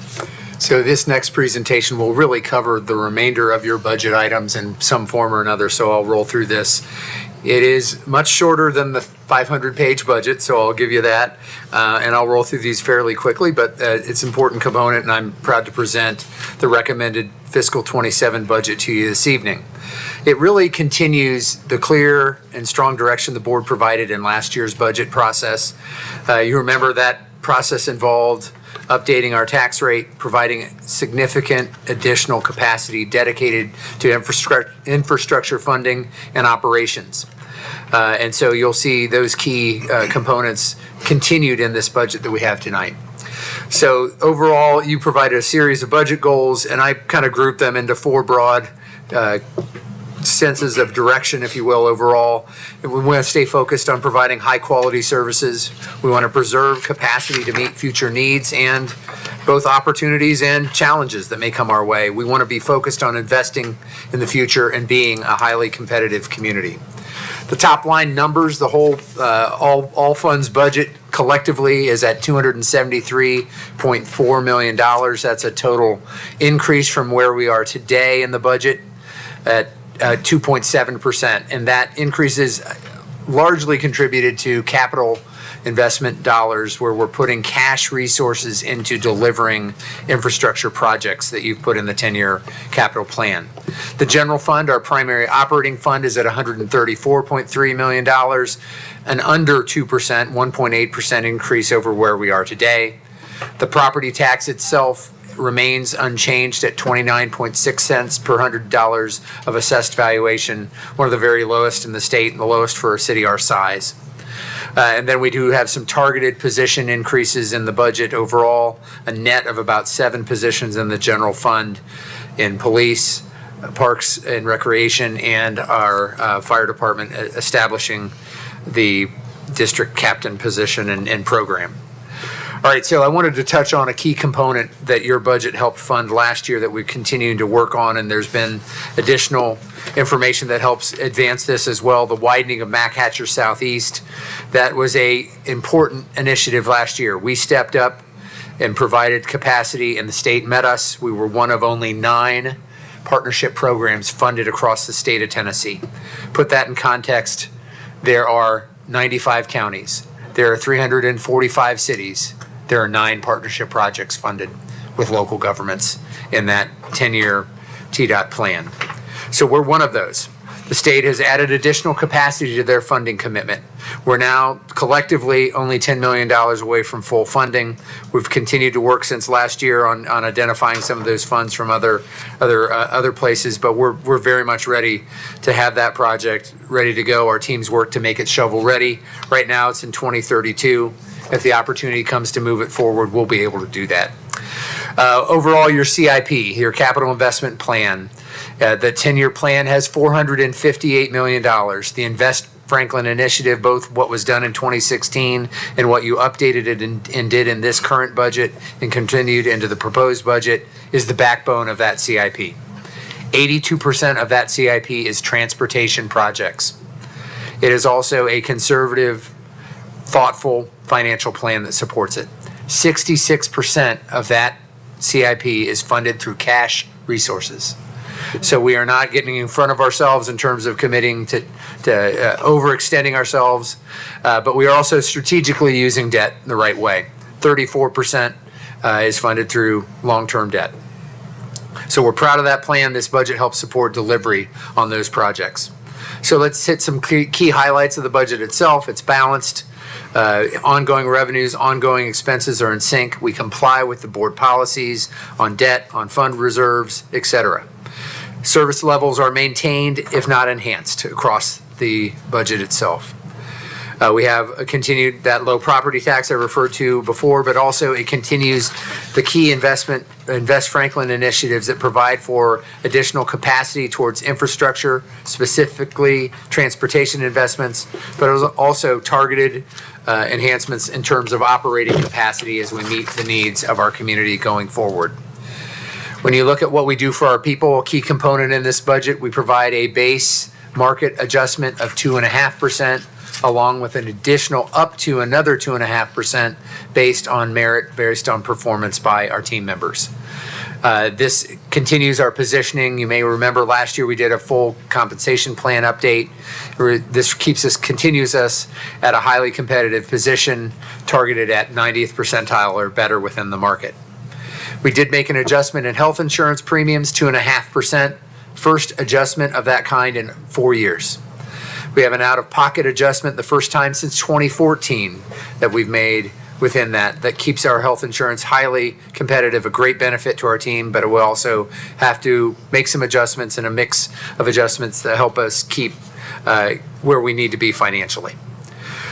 E: So this next presentation will really cover the remainder of your budget items in some form or another, so I'll roll through this. It is much shorter than the 500-page budget, so I'll give you that, and I'll roll through these fairly quickly, but it's an important component, and I'm proud to present the recommended fiscal 27 budget to you this evening. It really continues the clear and strong direction the board provided in last year's budget process. You remember that process involved updating our tax rate, providing significant additional capacity dedicated to infrastructure funding and operations. And so you'll see those key components continued in this budget that we have tonight. So overall, you provided a series of budget goals, and I kind of grouped them into four broad senses of direction, if you will, overall. We want to stay focused on providing high-quality services. We want to preserve capacity to meet future needs and both opportunities and challenges that may come our way. We want to be focused on investing in the future and being a highly competitive community. The top line numbers, the whole all funds budget collectively is at $273.4 million. That's a total increase from where we are today in the budget at 2.7%, and that increase is largely contributed to capital investment dollars, where we're putting cash resources into delivering infrastructure projects that you've put in the 10-year capital plan. The general fund, our primary operating fund, is at $134.3 million, an under 2%, 1.8% increase over where we are today. The property tax itself remains unchanged at 29.6 cents per $100 of assessed valuation, one of the very lowest in the state and the lowest for a city our size. And then we do have some targeted position increases in the budget overall, a net of about 7 positions in the general fund in police, parks and recreation, and our fire department, establishing the district captain position and program. All right, so I wanted to touch on a key component that your budget helped fund last year that we're continuing to work on, and there's been additional information that helps advance this as well, the widening of Mac Hatcher Southeast. That was a important initiative last year. We stepped up and provided capacity, and the state met us. We were one of only 9 partnership programs funded across the state of Tennessee. Put that in context, there are 95 counties. There are 345 cities. There are 9 partnership projects funded with local governments in that 10-year TDOT plan. So we're one of those. The state has added additional capacity to their funding commitment. We're now collectively only $10 million away from full funding. We've continued to work since last year on identifying some of those funds from other places, but we're very much ready to have that project ready to go. Our teams work to make it shovel ready. Right now it's in 2032. If the opportunity comes to move it forward, we'll be able to do that. Overall, your CIP, your capital investment plan, the 10-year plan has $458 million. The Invest Franklin initiative, both what was done in 2016 and what you updated it and did in this current budget and continued into the proposed budget, is the backbone of that CIP. 82% of that CIP is transportation projects. It is also a conservative, thoughtful financial plan that supports it. 66% of that CIP is funded through cash resources. So we are not getting in front of ourselves in terms of committing to overextending ourselves, but we are also strategically using debt the right way. 34% is funded through long-term debt. So we're proud of that plan. This budget helps support delivery on those projects. So let's hit some key highlights of the budget itself. It's balanced. Ongoing revenues, ongoing expenses are in sync. We comply with the board policies on debt, on fund reserves, etc. Service levels are maintained, if not enhanced, across the budget itself. We have continued that low property tax I referred to before, but also it continues the key Invest Franklin initiatives that provide for additional capacity towards infrastructure, specifically transportation investments, but also targeted enhancements in terms of operating capacity as we meet the needs of our community going forward. When you look at what we do for our people, a key component in this budget, we provide a base market adjustment of 2.5%, along with an additional up to another 2.5% based on merit, based on performance by our team members. This continues our positioning. You may remember last year we did a full compensation plan update. This continues us at a highly competitive position, targeted at 90th percentile or better within the market. We did make an adjustment in health insurance premiums, 2.5%, first adjustment of that kind in 4 years. We have an out-of-pocket adjustment the first time since 2014 that we've made within that keeps our health insurance highly competitive, a great benefit to our team, but it will also have to make some adjustments and a mix of adjustments that help us keep where we need to be financially.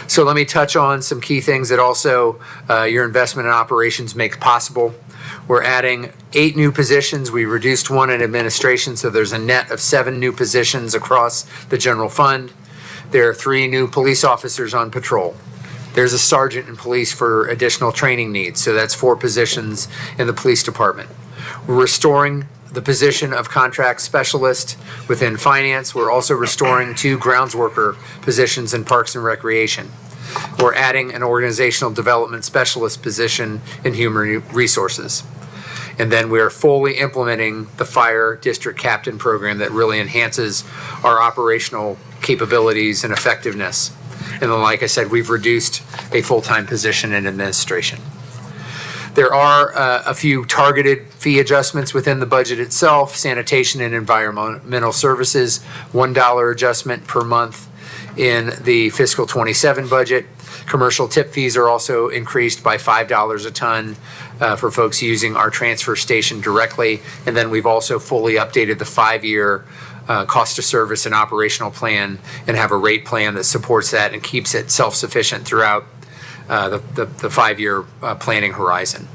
E: So let me touch on some key things that also your investment in operations make possible. We're adding 8 new positions. We reduced 1 in administration, so there's a net of 7 new positions across the general fund. There are 3 new police officers on patrol. There's a sergeant in police for additional training needs, so that's 4 positions in the police department. We're restoring the position of contract specialist within finance. We're also restoring 2 grounds worker positions in parks and recreation. We're adding an organizational development specialist position in human resources. And then we are fully implementing the fire district captain program that really enhances our operational capabilities and effectiveness. And then, like I said, we've reduced a full-time position in administration. There are a few targeted fee adjustments within the budget itself. Sanitation and environmental services, $1 adjustment per month in the fiscal 27 budget. Commercial tip fees are also increased by $5 a ton for folks using our transfer station directly. And then we've also fully updated the 5-year cost of service and operational plan and have a rate plan that supports that and keeps it self-sufficient throughout the 5-year planning horizon.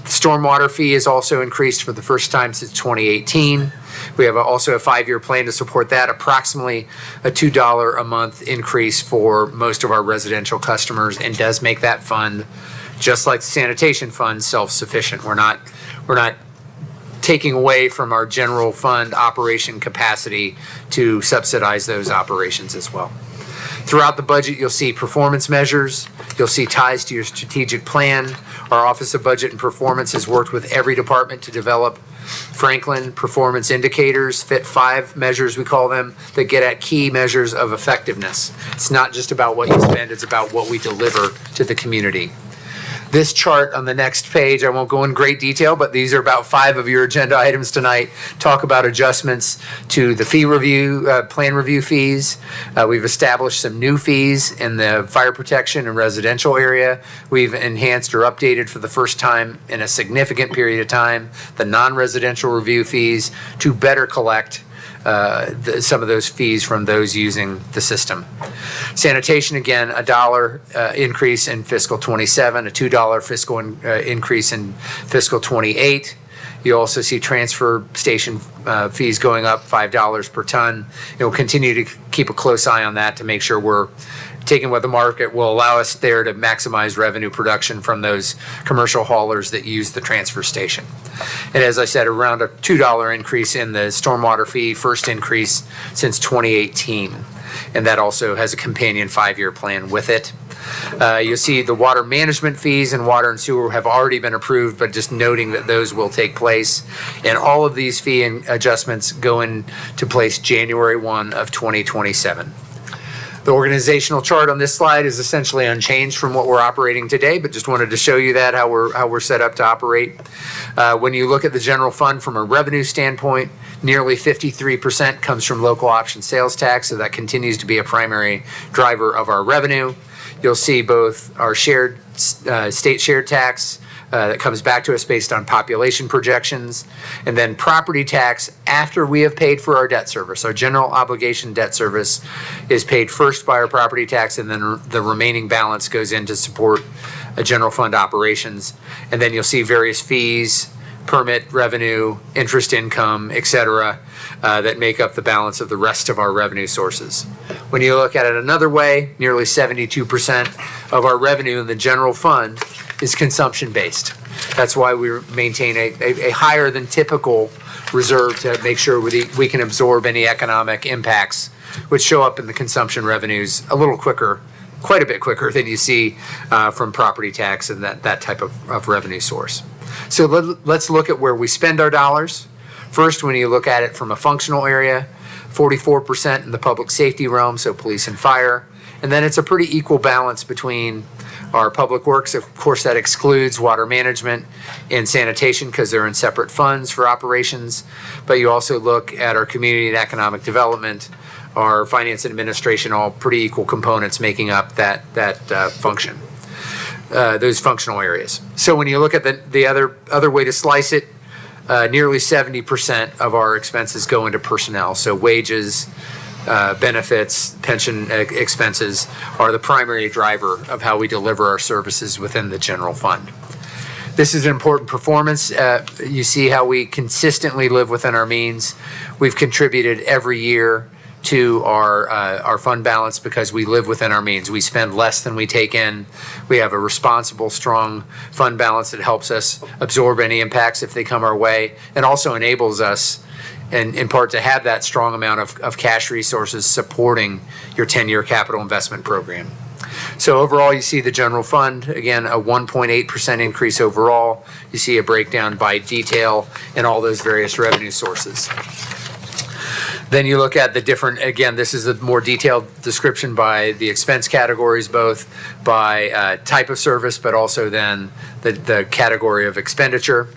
E: The stormwater fee is also increased for the first time since 2018. We have also a 5-year plan to support that, approximately a $2 a month increase for most of our residential customers, and does make that fund, just like the sanitation fund, self-sufficient. We're not taking away from our general fund operation capacity to subsidize those operations as well. Throughout the budget, you'll see performance measures. You'll see ties to your strategic plan. Our Office of Budget and Performance has worked with every department to develop Franklin performance indicators, FIT 5 measures we call them, that get at key measures of effectiveness. It's not just about what you spend, it's about what we deliver to the community. This chart on the next page, I won't go in great detail, but these are about 5 of your agenda items tonight. Talk about adjustments to the fee review, plan review fees. We've established some new fees in the fire protection and residential area. We've enhanced or updated for the first time in a significant period of time the non-residential review fees to better collect some of those fees from those using the system. Sanitation, again, $1 increase in fiscal 27, a $2 fiscal increase in fiscal 28. You also see transfer station fees going up $5 per ton. And we'll continue to keep a close eye on that to make sure we're taking what the market will allow us there to maximize revenue production from those commercial haulers that use the transfer station. And as I said, around a $2 increase in the stormwater fee, first increase since 2018. And that also has a companion 5-year plan with it. You'll see the water management fees and water and sewer have already been approved, but just noting that those will take place. And all of these fee adjustments go into place January 1 of 2027. The organizational chart on this slide is essentially unchanged from what we're operating today, but just wanted to show you that, how we're set up to operate. When you look at the general fund from a revenue standpoint, nearly 53% comes from local option sales tax, so that continues to be a primary driver of our revenue. You'll see both our shared state shared tax that comes back to us based on population projections, and then property tax after we have paid for our debt service. Our general obligation debt service is paid first by our property tax, and then the remaining balance goes in to support general fund operations. And then you'll see various fees, permit revenue, interest income, et cetera, that make up the balance of the rest of our revenue sources. When you look at it another way, nearly 72% of our revenue in the general fund is consumption-based. That's why we maintain a higher than typical reserve to make sure we can absorb any economic impacts which show up in the consumption revenues a little quicker, quite a bit quicker than you see from property tax and that type of revenue source. So let's look at where we spend our dollars. First, when you look at it from a functional area, 44% in the public safety realm, so police and fire. And then it's a pretty equal balance between our public works. Of course, that excludes water management and sanitation because they're in separate funds for operations. But you also look at our community and economic development, our finance and administration, all pretty equal components making up that function, those functional areas. So when you look at the other way to slice it, nearly 70% of our expenses go into personnel. So wages, benefits, pension expenses are the primary driver of how we deliver our services within the general fund. This is an important performance. You see how we consistently live within our means. We've contributed every year to our fund balance because we live within our means. We spend less than we take in. We have a responsible, strong fund balance that helps us absorb any impacts if they come our way, and also enables us, and in part, to have that strong amount of cash resources supporting your 10-year capital investment program. So overall, you see the general fund, again, a 1.8% increase overall. You see a breakdown by detail in all those various revenue sources. Then you look at the different, again, this is a more detailed description by the expense categories, both by type of service, but also then the category of expenditure.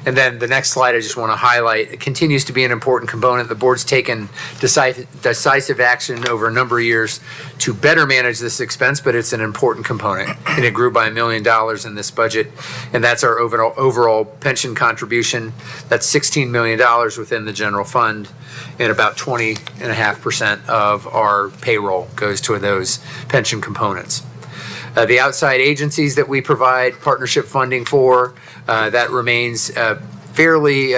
E: And then the next slide I just want to highlight, it continues to be an important component. The board's taken decisive action over a number of years to better manage this expense, but it's an important component. And it grew by $1 million in this budget. And that's our overall pension contribution. That's $16 million within the general fund. And about 20.5% of our payroll goes to those pension components. The outside agencies that we provide partnership funding for, that remains fairly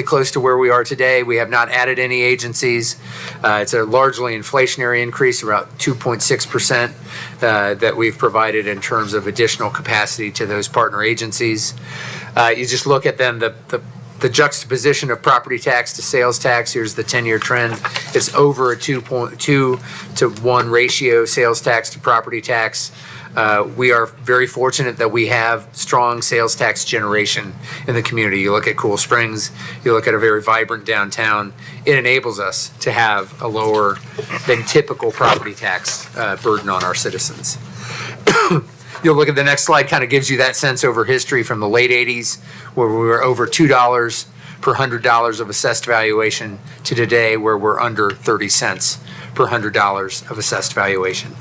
E: close to where we are today. We have not added any agencies. It's a largely inflationary increase, about 2.6% that we've provided in terms of additional capacity to those partner agencies. You just look at then the juxtaposition of property tax to sales tax. Here's the 10-year trend. It's over a 2.2 to 1 ratio, sales tax to property tax. We are very fortunate that we have strong sales tax generation in the community. You look at Cool Springs, you look at a very vibrant downtown. It enables us to have a lower than typical property tax burden on our citizens. You'll look at the next slide, kind of gives you that sense over history from the late 80s, where we were over $2 per $100 of assessed valuation, to today where we're under 30 cents per $100 of assessed valuation.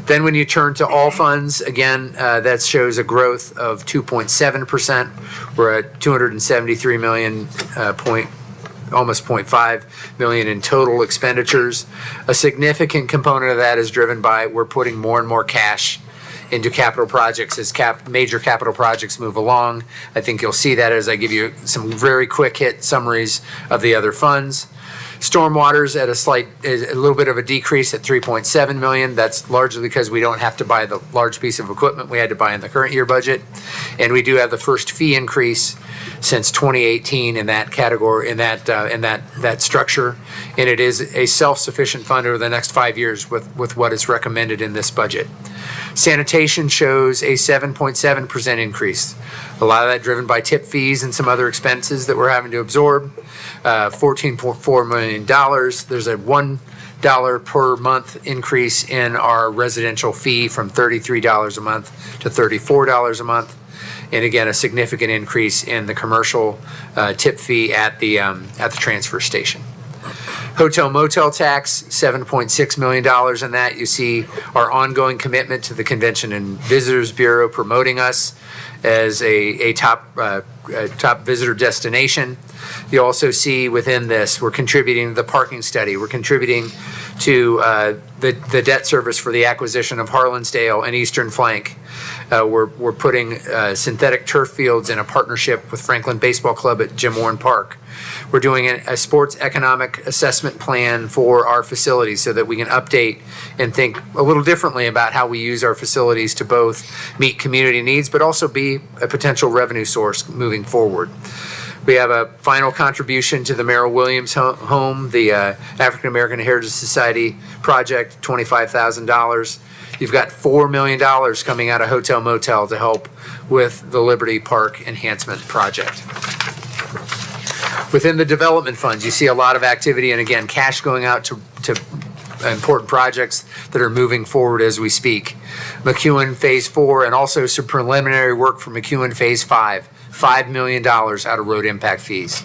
E: Then when you turn to all funds, again, that shows a growth of 2.7%. We're at $273 million, almost 0.5 million in total expenditures. A significant component of that is driven by we're putting more and more cash into capital projects as major capital projects move along. I think you'll see that as I give you some very quick hit summaries of the other funds. Stormwater's at a little bit of a decrease at 3.7 million. That's largely because we don't have to buy the large piece of equipment we had to buy in the current year budget. And we do have the first fee increase since 2018 in that category, in that structure. And it is a self-sufficient fund over the next 5 years with what is recommended in this budget. Sanitation shows a 7.7% increase. A lot of that driven by tip fees and some other expenses that we're having to absorb. $14.4 million. There's a $1 per month increase in our residential fee from $33 a month to $34 a month. And again, a significant increase in the commercial tip fee at the transfer station. Hotel motel tax, $7.6 million in that. You see our ongoing commitment to the Convention and Visitors Bureau promoting us as a top visitor destination. You also see within this, we're contributing to the parking study. We're contributing to the debt service for the acquisition of Harlansdale and Eastern Flank. We're putting synthetic turf fields in a partnership with Franklin Baseball Club at Jim Warren Park. We're doing a sports economic assessment plan for our facilities so that we can update and think a little differently about how we use our facilities to both meet community needs, but also be a potential revenue source moving forward. We have a final contribution to the Merrill Williams home, the African American Heritage Society project, $25,000. You've got $4 million coming out of Hotel Motel to help with the Liberty Park Enhancement Project. Within the development funds, you see a lot of activity and again, cash going out to important projects that are moving forward as we speak. McEwen Phase 4 and also some preliminary work for McEwen Phase 5. $5 million out of road impact fees.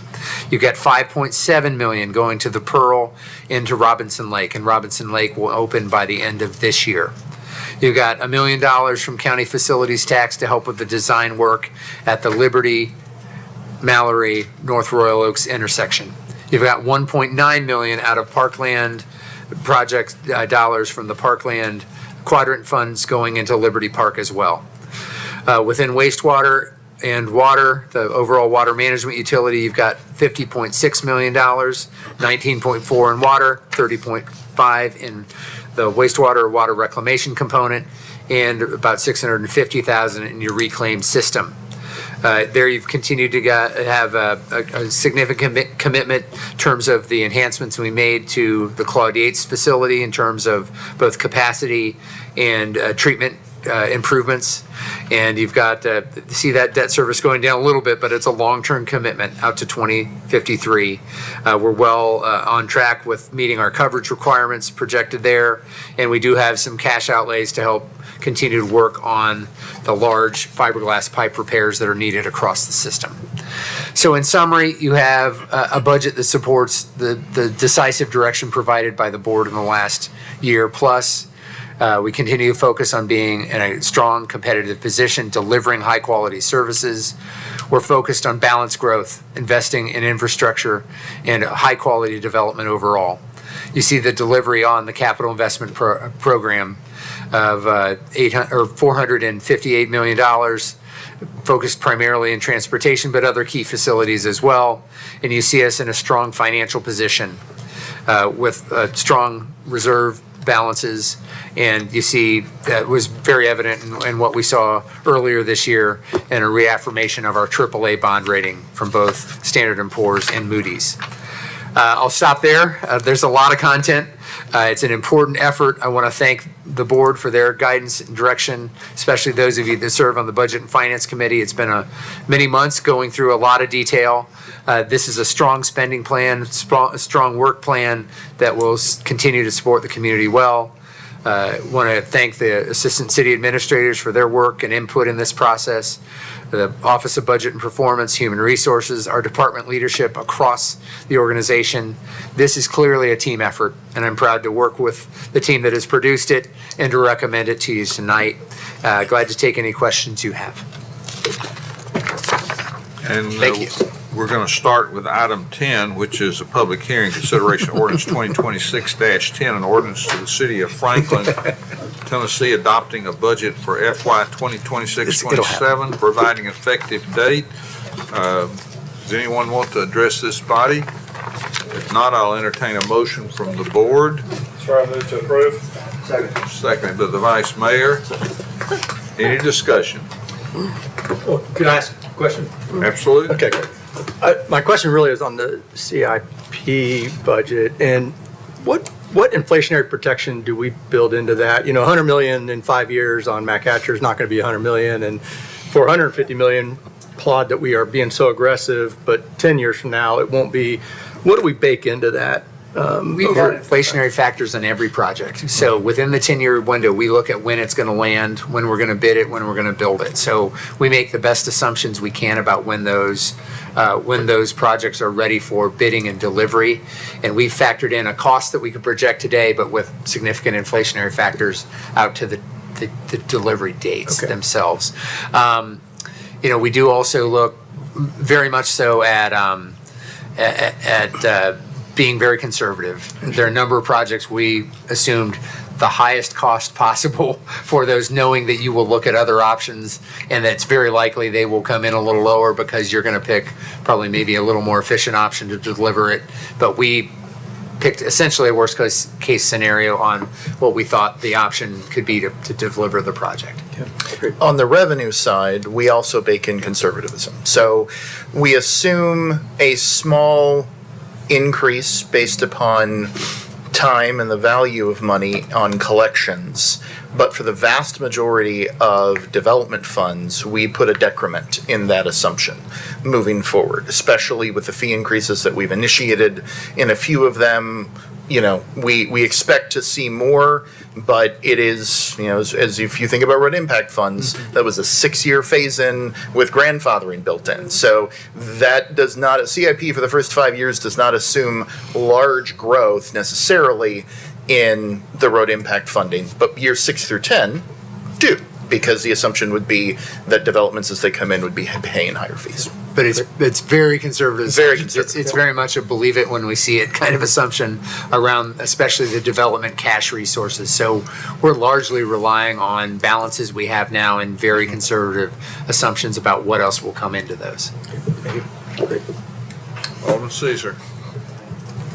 E: You've got $5.7 million going to the Pearl into Robinson Lake, and Robinson Lake will open by the end of this year. You've got $1 million from county facilities tax to help with the design work at the Liberty, Mallory, North Royal Oaks intersection. You've got $1.9 million out of Parkland project dollars from the Parkland quadrant funds going into Liberty Park as well. Within wastewater and water, the overall water management utility, you've got $50.6 million, 19.4 in water, 30.5 in the wastewater or water reclamation component, and about 650,000 in your reclaim system. There you've continued to have a significant commitment in terms of the enhancements we made to the Claude Yates facility in terms of both capacity and treatment improvements. And you've got see that debt service going down a little bit, but it's a long-term commitment out to 2053. We're well on track with meeting our coverage requirements projected there, and we do have some cash outlays to help continue to work on the large fiberglass pipe repairs that are needed across the system. So in summary, you have a budget that supports the decisive direction provided by the board in the last year plus. We continue to focus on being in a strong competitive position, delivering high quality services. We're focused on balanced growth, investing in infrastructure and high quality development overall. You see the delivery on the capital investment program of $458 million, focused primarily in transportation, but other key facilities as well. And you see us in a strong financial position with strong reserve balances, and you see that was very evident in what we saw earlier this year in a reaffirmation of our AAA bond rating from both Standard & Poor's and Moody's. I'll stop there. There's a lot of content. It's an important effort. I want to thank the board for their guidance and direction, especially those of you that serve on the Budget and Finance Committee. It's been many months going through a lot of detail. This is a strong spending plan, a strong work plan that will continue to support the community well. I want to thank the Assistant City Administrators for their work and input in this process, the Office of Budget and Performance, Human Resources, our department leadership across the organization. This is clearly a team effort, and I'm proud to work with the team that has produced it and to recommend it to you tonight. Glad to take any questions you have.
B: And
E: Thank you.
B: We're going to start with item 10, which is a public hearing consideration ordinance 2026-10, an ordinance to the city of Franklin, Tennessee, adopting a budget for FY 2026-27, providing effective date. Does anyone want to address this body? If Not, I'll entertain a motion from the board.
N: Sir, I move to approve.
B: Seconded by the vice mayor. Any discussion?
R: Can I ask a question?
B: Absolutely.
R: Okay, great. My question really is on the CIP budget, and what inflationary protection do we build into that? You know, 100 million in 5 years on Mac Hatcher is not going to be 100 million, and for 150 million plot that we are being so aggressive, but 10 years from now it won't be. What do we bake into that?
E: We've got inflationary factors on every project. So within the 10-year window, we look at when it's going to land, when we're going to bid it, when we're going to build it. So we make the best assumptions we can about when those projects are ready for bidding and delivery. And we've factored in a cost that we could project today, but with significant inflationary factors out to the delivery dates themselves. You know, we do also look very much so at being very conservative. There are a number of projects we assumed the highest cost possible for those, knowing that you will look at other options and that it's very likely they will come in a little lower because you're going to pick probably maybe a little more efficient option to deliver it. But we picked essentially a worst case scenario on what we thought the option could be to deliver the project.
M: On the revenue side, we also bake in conservatism. So we assume a small increase based upon time and the value of money on collections. But for the vast majority of development funds, we put a decrement in that assumption moving forward, especially with the fee increases that we've initiated. In a few of them, you know, we expect to see more, but it is, you know, as if you think about road impact funds, that was a 6-year phase-in with grandfathering built in. So that does not, CIP for the first 5 years does not assume large growth necessarily in the road impact funding, but years 6 through 10 do, because the assumption would be that developments as they come in would be paying higher fees.
E: But it's very conservative.
M: Very conservative.
E: It's very much a believe it when we see it kind of assumption around especially the development cash resources. So we're largely relying on balances we have now and very conservative assumptions about what else will come into those.
B: Alderman Caesar.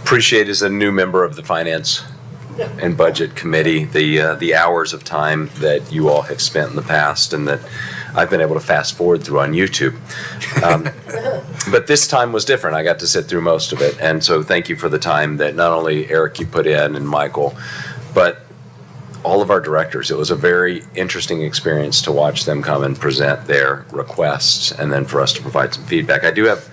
F: Appreciate as a new member of the Finance and Budget Committee the hours of time that you all have spent in the past and that I've been able to fast forward through on YouTube. But this time was different. I got to sit through most of it. And so thank you for the time that not only Eric you put in and Michael, but all of our directors. It was a very interesting experience to watch them come and present their requests and then for us to provide some feedback. I do have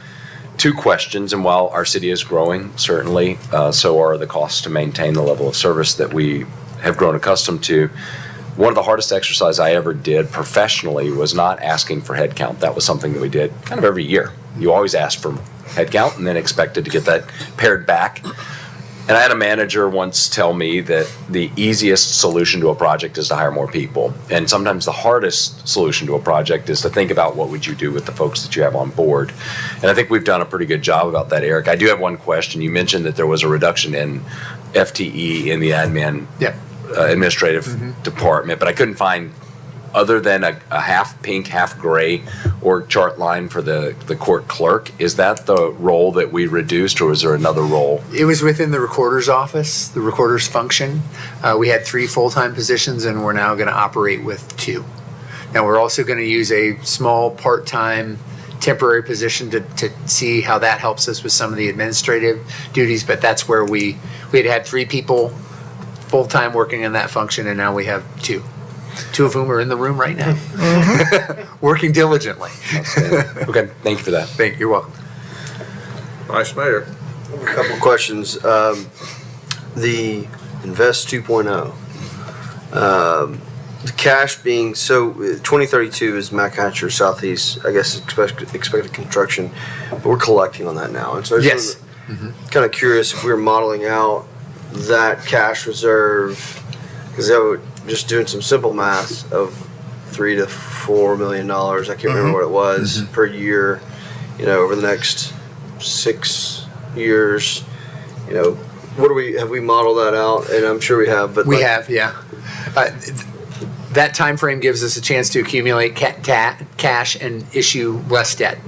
F: 2 questions, and while our city is growing, certainly, so are the costs to maintain the level of service that we have grown accustomed to. One of the hardest exercises I ever did professionally was not asking for headcount. That was something that we did kind of every year. You always ask for headcount and then expected to get that pared back. And I had a manager once tell me that the easiest solution to a project is to hire more people. And sometimes the hardest solution to a project is to think about what would you do with the folks that you have on board. And I think we've done a pretty good job about that, Eric. I do have one question. You mentioned that there was a reduction in FTE in the admin administrative department, but I couldn't find, other than a half pink, half gray org chart line for the court clerk. Is that the role that we reduced, or is there another role?
E: It was within the recorder's office, the recorder's function. We had 3 full-time positions, and we're now going to operate with 2. Now, we're also going to use a small part-time temporary position to see how that helps us with some of the administrative duties, but that's where we had 3 people full-time working in that function, and now we have 2 of whom are in the room right now, working diligently.
F: Okay, thank you for that.
E: You're welcome.
B: Vice Mayor.
H: A couple of questions. The Invest 2.0. The cash being, so 2032 is Mac Hatcher Southeast, I guess, expected construction, but we're collecting on that now. And so I was kind of curious if we were modeling out that cash reserve, because that would, just doing some simple math of $3 to $4 million, I can't remember what it was, per year, you know, over the next 6 years, you know, have we modeled that out? And I'm sure we have, but
E: we have, yeah. That time frame gives us a chance to accumulate cash and issue less debt.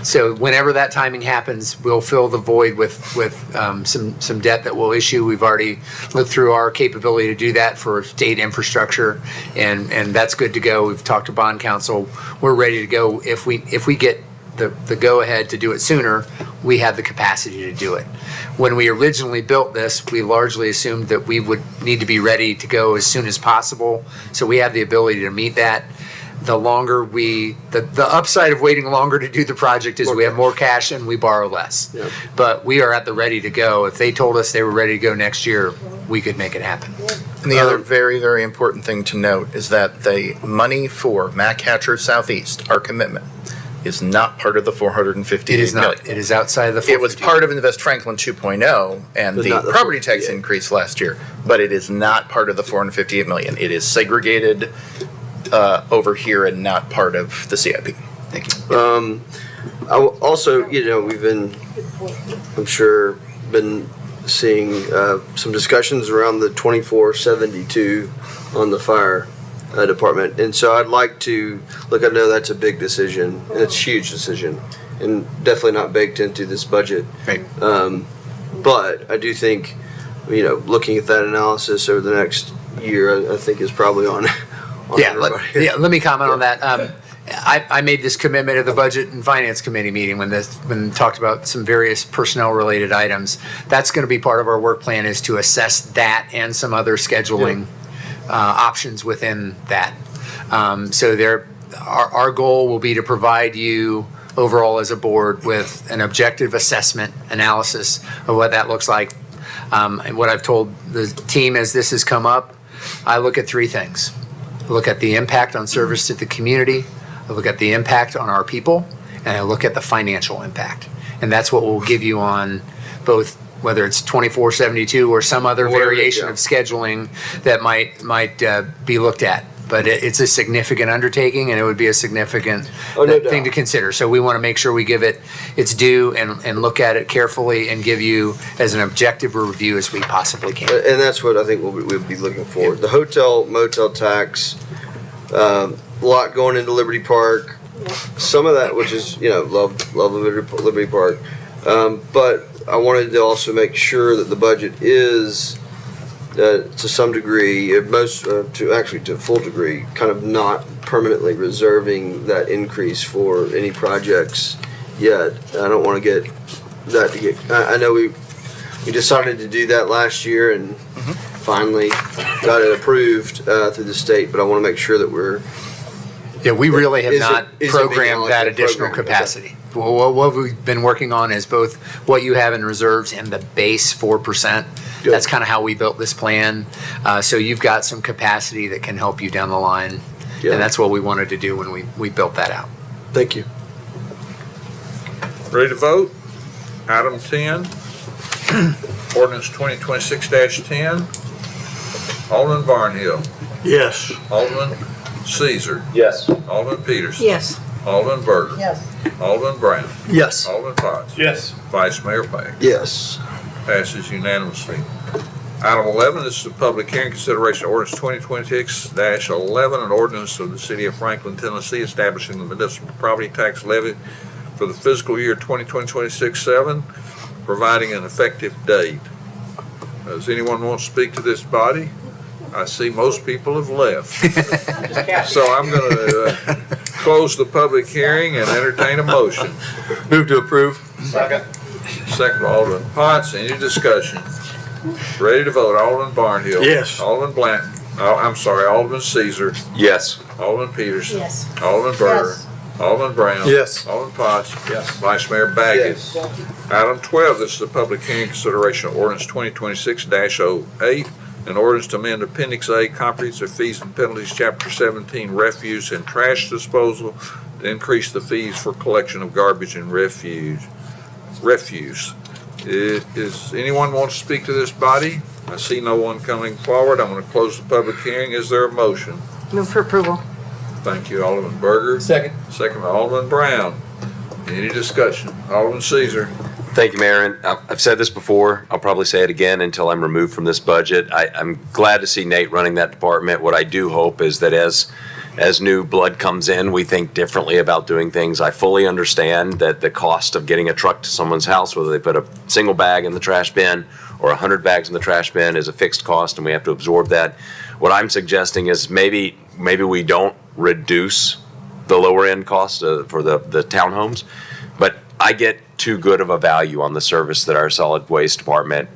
E: So whenever that timing happens, we'll fill the void with some debt that we'll issue. We've already looked through our capability to do that for state infrastructure, and that's good to go. We've talked to bond counsel. We're ready to go. If we get the go-ahead to do it sooner, we have the capacity to do it. When we originally built this, we largely assumed that we would need to be ready to go as soon as possible. So we have the ability to meet that. The longer the upside of waiting longer to do the project is we have more cash and we borrow less.
H: Yep.
E: But we are at the ready to go. If they told us they were ready to go next year, we could make it happen.
M: And the other very, very important thing to note is that the money for Mac Hatcher Southeast, our commitment, is not part of the 458
E: It is
M: million.
E: not. It is outside of the
M: It was part of Invest Franklin 2.0 and
H: But
M: the
H: not the
M: property tax
H: 458.
M: increase last year, but it is not part of the 458 million. It is segregated over here and not part of the CIP.
E: Thank you.
H: Also, we've been, I'm sure, been seeing some discussions around the 2472 on the fire department. And so I'd like to, look, I know that's a big decision, and it's a huge decision, and definitely not baked into this budget.
E: Right.
H: But I do think, looking at that analysis over the next year, I think is probably on everybody.
E: Let me comment on that. I made this commitment at the Budget and Finance Committee meeting when talked about some various personnel related items. That's going to be part of our work plan, is to assess that and some other scheduling options within that. So our goal will be to provide you overall as a board with an objective assessment analysis of what that looks like. And what I've told the team as this has come up, I look at three things. I look at the impact on service to the community, I look at the impact on our people, and I look at the financial impact. And that's what we'll give you on both, whether it's 2472 or some other variation of scheduling that might be looked at. But it's a significant undertaking, and it would be a significant thing to consider. So we want to make sure we give it its due and look at it carefully and give you as an objective review as we possibly can.
H: And that's what I think we'll be looking for. The hotel motel tax, a lot going into Liberty Park. Some of that, which is love Liberty Park, but I wanted to also make sure that the budget is to some degree, to a full degree, kind of not permanently reserving that increase for any projects yet. I don't want to get that to get. I know we decided to do that last year and finally got it approved through the state, but I want to make sure that we're.
E: Yeah, we really have not
H: is it
E: programmed that
H: being
E: additional
H: programmed?
E: capacity. Well, what we've been working on is both what you have in reserves and the base 4%.
H: Good.
E: That's kind of how we built this plan. So you've got some capacity that can help you down the line.
H: Yeah.
E: And that's what we wanted to do when we built that out.
H: Thank you.
B: Ready to vote? Item 10, ordinance 2026-10. Alderman Barnhill.
D: Yes.
B: Alderman Caesar.
F: Yes.
B: Alderman Peterson.
L: Yes.
B: Alderman Berger.
C: Yes.
B: Alderman Brown.
R: Yes.
B: Alderman Potts.
N: Yes.
B: Vice Mayor Payne.
H: Yes.
B: Passes unanimously. Item 11, this is a public hearing, consideration of ordinance 2026-11, an ordinance of the city of Franklin, Tennessee, establishing the municipal property tax levy for the fiscal year 2026-7, providing an effective date. Does anyone want to speak to this body? I see most people have left. So I'm going to close the public hearing and entertain a motion.
K: Move to approve.
N: Second.
B: Second by Alderman Potts. Any discussion? Ready to vote. Alderman Barnhill.
D: Yes.
B: Alderman Blanton. Alderman Caesar.
F: Yes.
B: Alderman Peterson.
C: Yes.
B: Alderman Berger.
C: Yes.
B: Alderman Brown.
K: Yes.
B: Alderman Potts. Yes. Vice Mayor Baggett. Item 12, this is a public hearing, consideration of ordinance 2026-08, an ordinance to amend Appendix A, Comprehensive Fees and Penalties, Chapter 17, Refuse and Trash Disposal, to increase the fees for collection of garbage and refuse. Is anyone want to speak to this body? I see no one coming forward. I'm going to close the public hearing. Is there a motion?
C: Move for approval.
B: Thank you, Alderman Berger.
K: Second.
B: Second by Alderman Brown. Any discussion? Alderman Caesar.
F: Thank you, Mayor. And I've said this before. I'll probably say it again until I'm removed from this budget. I'm glad to see Nate running that department. What I do hope is that as as new blood comes in, we think differently about doing things. I fully understand that the cost of getting a truck to someone's house, whether they put a single bag in the trash bin or 100 bags in the trash bin, is a fixed cost, and we have to absorb that. What I'm suggesting is maybe we don't reduce the lower end cost for the townhomes, but I get too good of a value on the service that our solid waste department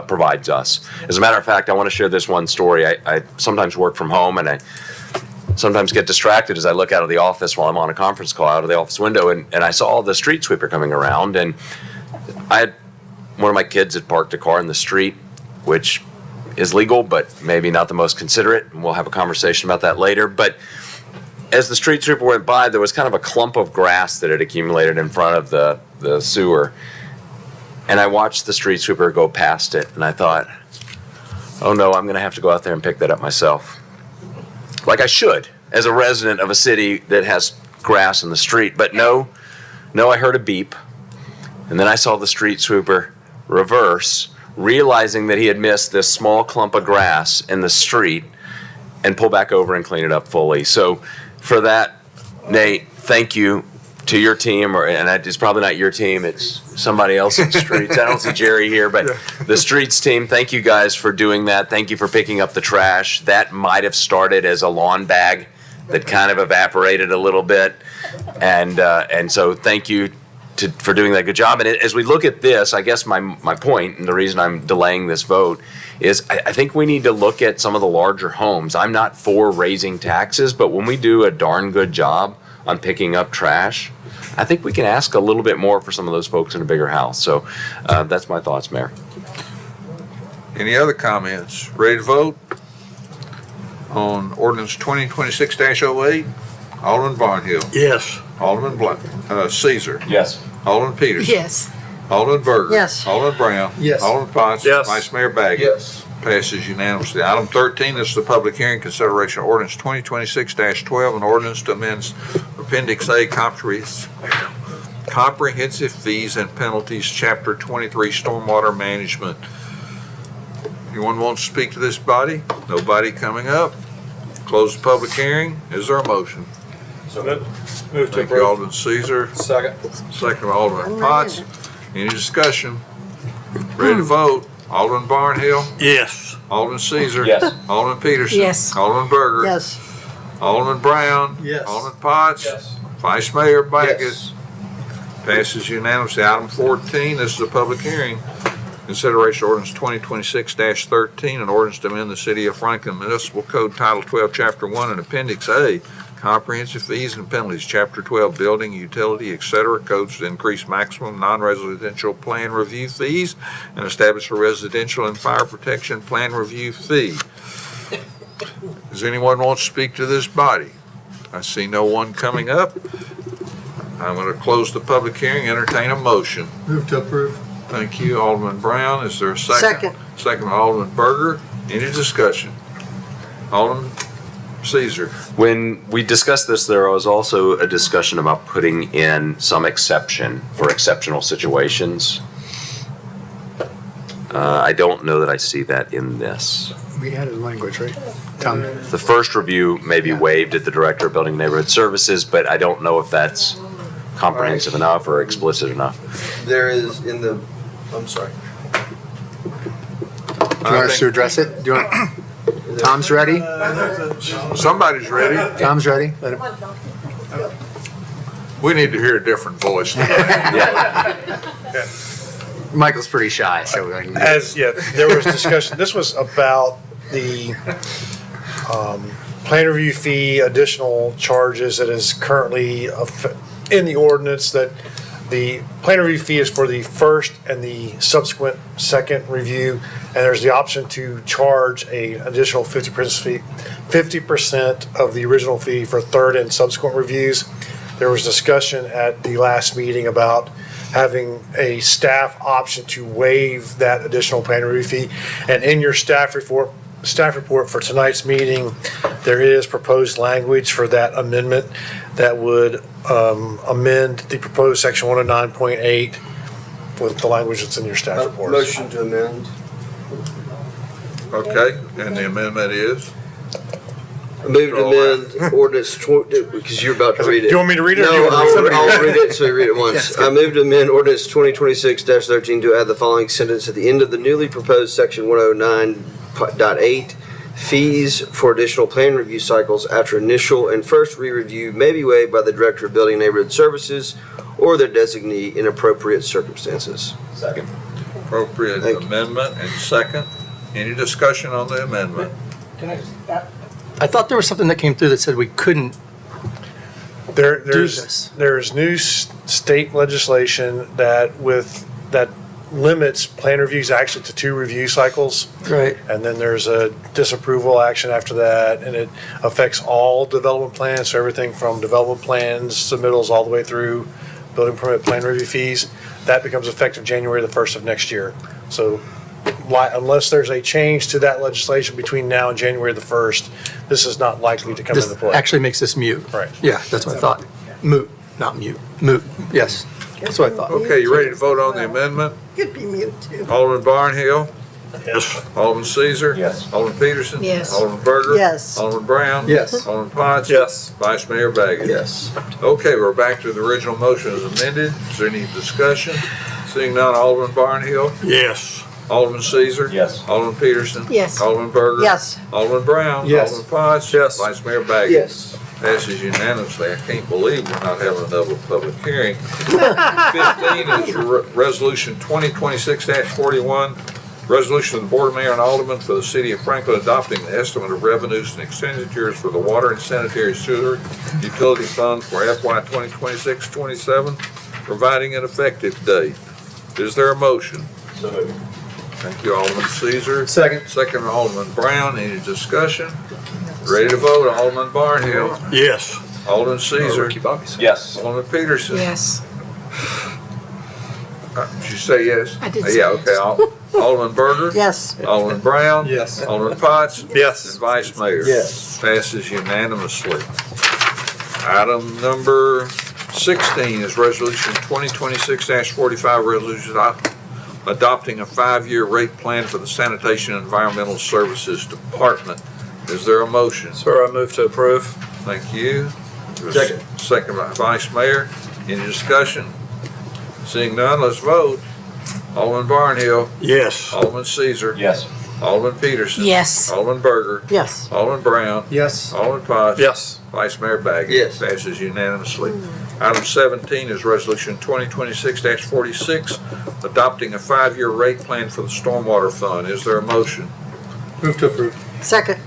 F: provides us. As a matter of fact, I want to share this one story. I sometimes work from home, and I sometimes get distracted as I look out of the office while I'm on a conference call out of the office window, and I saw the street sweeper coming around, and one of my kids had parked a car in the street, which is legal, but maybe not the most considerate, and we'll have a conversation about that later. But as the street sweeper went by, there was kind of a clump of grass that had accumulated in front of the sewer, and I watched the street sweeper go past it, and I thought, oh no, I'm going to have to go out there and pick that up myself. Like I should, as a resident of a city that has grass in the street. But no, I heard a beep, and then I saw the street sweeper reverse, realizing that he had missed this small clump of grass in the street, and pull back over and clean it up fully. So for that, Nate, thank you to your team, and it's probably not your team, it's somebody else in the streets. I don't see Jerry here, but the streets team, thank you guys for doing that. Thank you for picking up the trash. That might have started as a lawn bag that kind of evaporated a little bit. And so thank you for doing that good job. And as we look at this, I guess my point, and the reason I'm delaying this vote, is I think we need to look at some of the larger homes. I'm not for raising taxes, but when we do a darn good job on picking up trash, I think we can ask a little bit more for some of those folks in a bigger house. So that's my thoughts, Mayor.
B: Any other comments? Ready to vote on ordinance 2026-08? Alderman Barnhill.
D: Yes.
B: Alderman Caesar.
F: Yes.
B: Alderman Peterson.
L: Yes.
B: Alderman Berger.
C: Yes.
B: Alderman Brown.
K: Yes.
B: Alderman Potts.
D: Yes.
B: Vice Mayor Baggett.
K: Yes.
B: Passes unanimously. Item 13, this is the public hearing consideration of ordinance 2026-12, an ordinance to amend Appendix A, comprehensive fees and penalties, Chapter 23, stormwater management. Anyone want to speak to this body? Nobody coming up. Close the public hearing. Is there a motion?
K: Move
B: Thank you, Alderman Caesar.
K: Second.
B: Second by Alderman Potts. Any discussion? Ready to vote? Alderman Barnhill.
D: Yes.
B: Alderman Caesar.
F: Yes.
B: Alderman Peterson.
L: Yes.
B: Alderman Berger.
C: Yes.
B: Alderman Brown.
K: Yes.
B: Alderman Potts.
K: Yes.
B: Vice Mayor Baggett.
K: Yes.
B: Passes unanimously. Item 14, this is a public hearing. Consideration ordinance 2026-13, an ordinance to amend the City of Franklin Municipal Code Title 12, Chapter 1, and Appendix A, comprehensive fees and penalties, Chapter 12, building, utility, etc., codes to increase maximum non-residential plan review fees and establish a residential and fire protection plan review fee. Does anyone want to speak to this body? I see no one coming up. I'm going to close the public hearing, entertain a motion.
K: Move to approve.
B: Thank you, Alderman Brown. Is there a second?
C: Second.
B: Second by Alderman Berger. Any discussion? Alderman Caesar.
F: When we discussed this, there was also a discussion about putting in some exception for exceptional situations. I don't know that I see that in this.
E: We added language, right? Tom?
F: The first review may be waived at the Director of Building and Neighborhood Services, but I don't know if that's comprehensive enough or explicit enough.
H: There is in the, I'm sorry.
E: Do you want us to address it? Do you want? Tom's ready?
B: Somebody's ready.
E: Tom's ready? Let him.
B: We need to hear a different voice.
E: Michael's pretty shy, so we can.
S: There was discussion, this was about the plan review fee, additional charges that is currently in the ordinance, that the plan review fee is for the first and the subsequent second review, and there's the option to charge a additional 50% of the original fee for third and subsequent reviews. There was discussion at the last meeting about having a staff option to waive that additional plan review fee. And in your staff report for tonight's meeting, there is proposed language for that amendment that would amend the proposed section 109.8 with the language that's in your staff report.
H: Motion to amend.
B: Okay, and the amendment is?
H: Move to amend ordinance because you're about to read it.
S: Do you want me to read it? or do you
H: No,
S: want me to
H: I'll read it, so you read it once. I move to amend ordinance 2026-13 to add the following sentence at the end of the newly proposed section 109.8. Fees for additional plan review cycles after initial and first re-review may be waived by the Director of Building and Neighborhood Services or their designee in appropriate circumstances.
F: Second.
B: Appropriate amendment and second. Any discussion on the amendment?
R: I thought there was something that came through that said we couldn't this.
S: There's new state legislation that limits plan reviews actually to 2 review cycles.
R: Right.
S: And then there's a disapproval action after that, and it affects all development plans, so everything from development plans, submittals, all the way through building permit plan review fees. That becomes effective January the 1st of next year. So unless there's a change to that legislation between now and January the 1st, this is not likely to come
R: This
S: into play.
R: actually makes this mute.
S: Right.
R: Yeah, that's what I thought. Moot, not mute. Moot, yes. That's what I thought.
B: Okay, you ready to vote on the amendment?
C: Could be mute too.
B: Alderman Barnhill?
D: Yes.
B: Alderman Caesar?
F: Yes.
B: Alderman Peterson?
L: Yes.
B: Alderman Berger?
C: Yes.
B: Alderman Brown?
R: Yes.
B: Alderman Potts?
D: Yes.
B: Vice Mayor Baggett?
H: Yes.
B: Okay, we're back to the original motion as amended. Is there any discussion? Seeing none, Alderman Barnhill?
D: Yes.
B: Alderman Caesar?
F: Yes.
B: Alderman Peterson?
L: Yes.
B: Alderman Berger?
C: Yes.
B: Alderman Brown?
R: Yes.
B: Alderman Potts?
D: Yes.
B: Vice Mayor Baggett?
H: Yes.
B: Passes unanimously. I can't believe we're not having another public hearing. 15 is Resolution 2026-41, resolution of the Board of Mayor and Aldermen for the City of Franklin adopting the estimate of revenues and expenditures for the water and sanitary sewer utility fund for FY 2026-27, providing an effective date. Is there a motion?
F: So moved.
B: Thank you, Alderman Caesar.
R: Second.
B: Second, Alderman Brown. Any discussion? Ready to vote, Alderman Barnhill.
D: Yes.
B: Alderman Caesar.
F: Yes.
B: Alderman Peterson.
L: Yes.
B: Did you say yes?
L: I did say
B: Yeah, okay. Alderman Berger.
C: Yes.
B: Alderman Brown.
R: Yes.
B: Alderman Potts.
D: Yes.
B: And Vice Mayor.
H: Yes.
B: Passes unanimously. Item number 16 is Resolution 2026-45, resolution adopting a 5-year rate plan for the Sanitation and Environmental Services Department. Is there a motion?
K: Sir, I move to approve.
B: Thank you. Second. Second by Vice Mayor. Any discussion? Seeing none, let's vote. Alderman Barnhill.
D: Yes.
B: Alderman Caesar.
F: Yes.
B: Alderman Peterson.
L: Yes.
B: Alderman Berger.
C: Yes.
B: Alderman Brown.
R: Yes.
B: Alderman Potts.
D: Yes.
B: Vice Mayor Baggett.
H: Yes.
B: Passes unanimously. Item 17 is Resolution 2026-46, adopting a 5-year rate plan for the Stormwater Fund. Is there a motion?
R: Move to approve.
C: Second.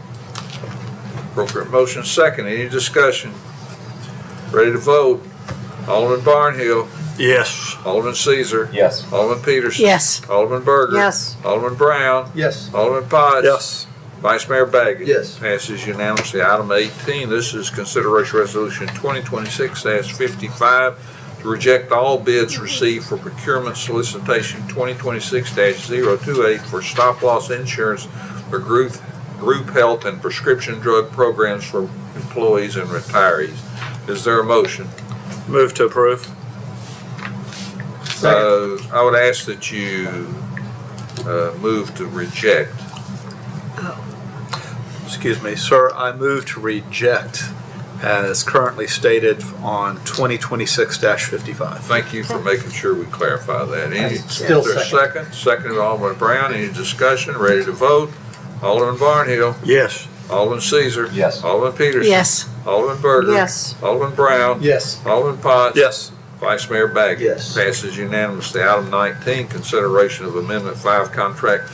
B: Appropriate motion second. Any discussion? Ready to vote? Alderman Barnhill.
D: Yes.
B: Alderman Caesar.
F: Yes.
B: Alderman Peterson.
L: Yes.
B: Alderman Berger.
C: Yes.
B: Alderman Brown.
R: Yes.
B: Alderman Potts.
D: Yes.
B: Vice Mayor Baggett.
H: Yes.
B: Passes unanimously. Item 18, this is consideration resolution 2026-55 to reject all bids received for procurement solicitation 2026-028 for stop-loss insurance for group health and prescription drug programs for employees and retirees. Is there a motion?
D: Move to approve.
B: I would ask that you move to reject.
K: Excuse me, sir, I move to reject as currently stated on 2026-55.
B: Thank you for making sure we clarify that. Any,
R: Still
B: is there a second? Second, Alderman Brown. Any discussion? Ready to vote? Alderman Barnhill.
D: Yes.
B: Alderman Caesar.
F: Yes.
B: Alderman Peterson.
L: Yes.
B: Alderman Berger.
C: Yes.
B: Alderman Brown.
R: Yes.
B: Alderman Potts.
D: Yes.
B: Vice Mayor Baggett.
H: Yes.
B: Passes unanimously. Item 19, consideration of Amendment 5 contract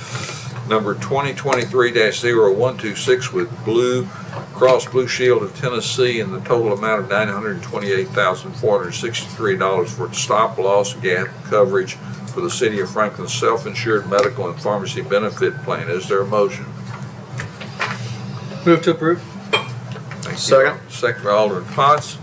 B: number 2023-0126 with Blue Cross Blue Shield of Tennessee in the total amount of $928,463 for stop-loss gap coverage for the City of Franklin's self-insured medical and pharmacy benefit plan. Is there a motion?
R: Move to approve.
B: Thank you.
K: Second.
B: Second by Alderman Potts.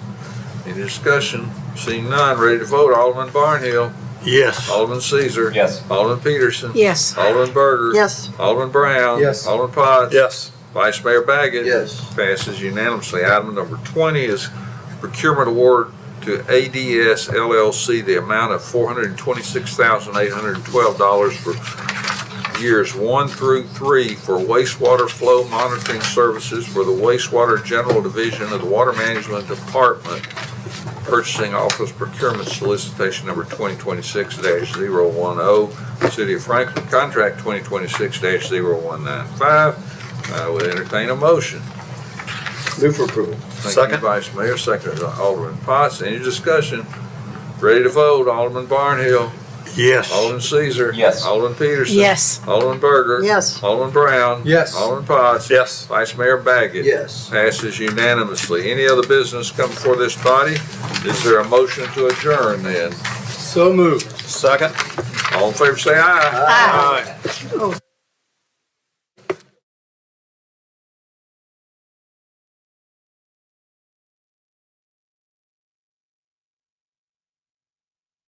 B: Any discussion? Seeing none, ready to vote. Alderman Barnhill.
D: Yes.
B: Alderman Caesar.
F: Yes.
B: Alderman Peterson.
L: Yes.
B: Alderman Berger.
C: Yes.
B: Alderman Brown.
R: Yes.
B: Alderman Potts.
D: Yes.
B: Vice Mayor Baggett.
H: Yes.
B: Passes unanimously. Item number 20 is procurement award to ADS LLC, the amount of $426,812 for years 1 through 3 for wastewater flow monitoring services for the wastewater general division of the Water Management Department. Purchasing Office Procurement Solicitation Number 2026-010, City of Franklin, Contract 2026-0195. I would entertain a motion.
H: Move for approval.
B: Thank you, Vice Mayor. Second, Alderman Potts. Any discussion? Ready to vote? Alderman Barnhill.
D: Yes.
B: Alderman Caesar.
F: Yes.
B: Alderman Peterson.
L: Yes.
B: Alderman Berger.
C: Yes.
B: Alderman Brown.
K: Yes.
B: Alderman Potts.
D: Yes.
B: Vice Mayor Baggett.
H: Yes.
B: Passes unanimously. Any other business come before this body? Is there a motion to adjourn then?
K: So moved.
D: Second.
B: All in favor say aye.
L: Aye.
B: Aye.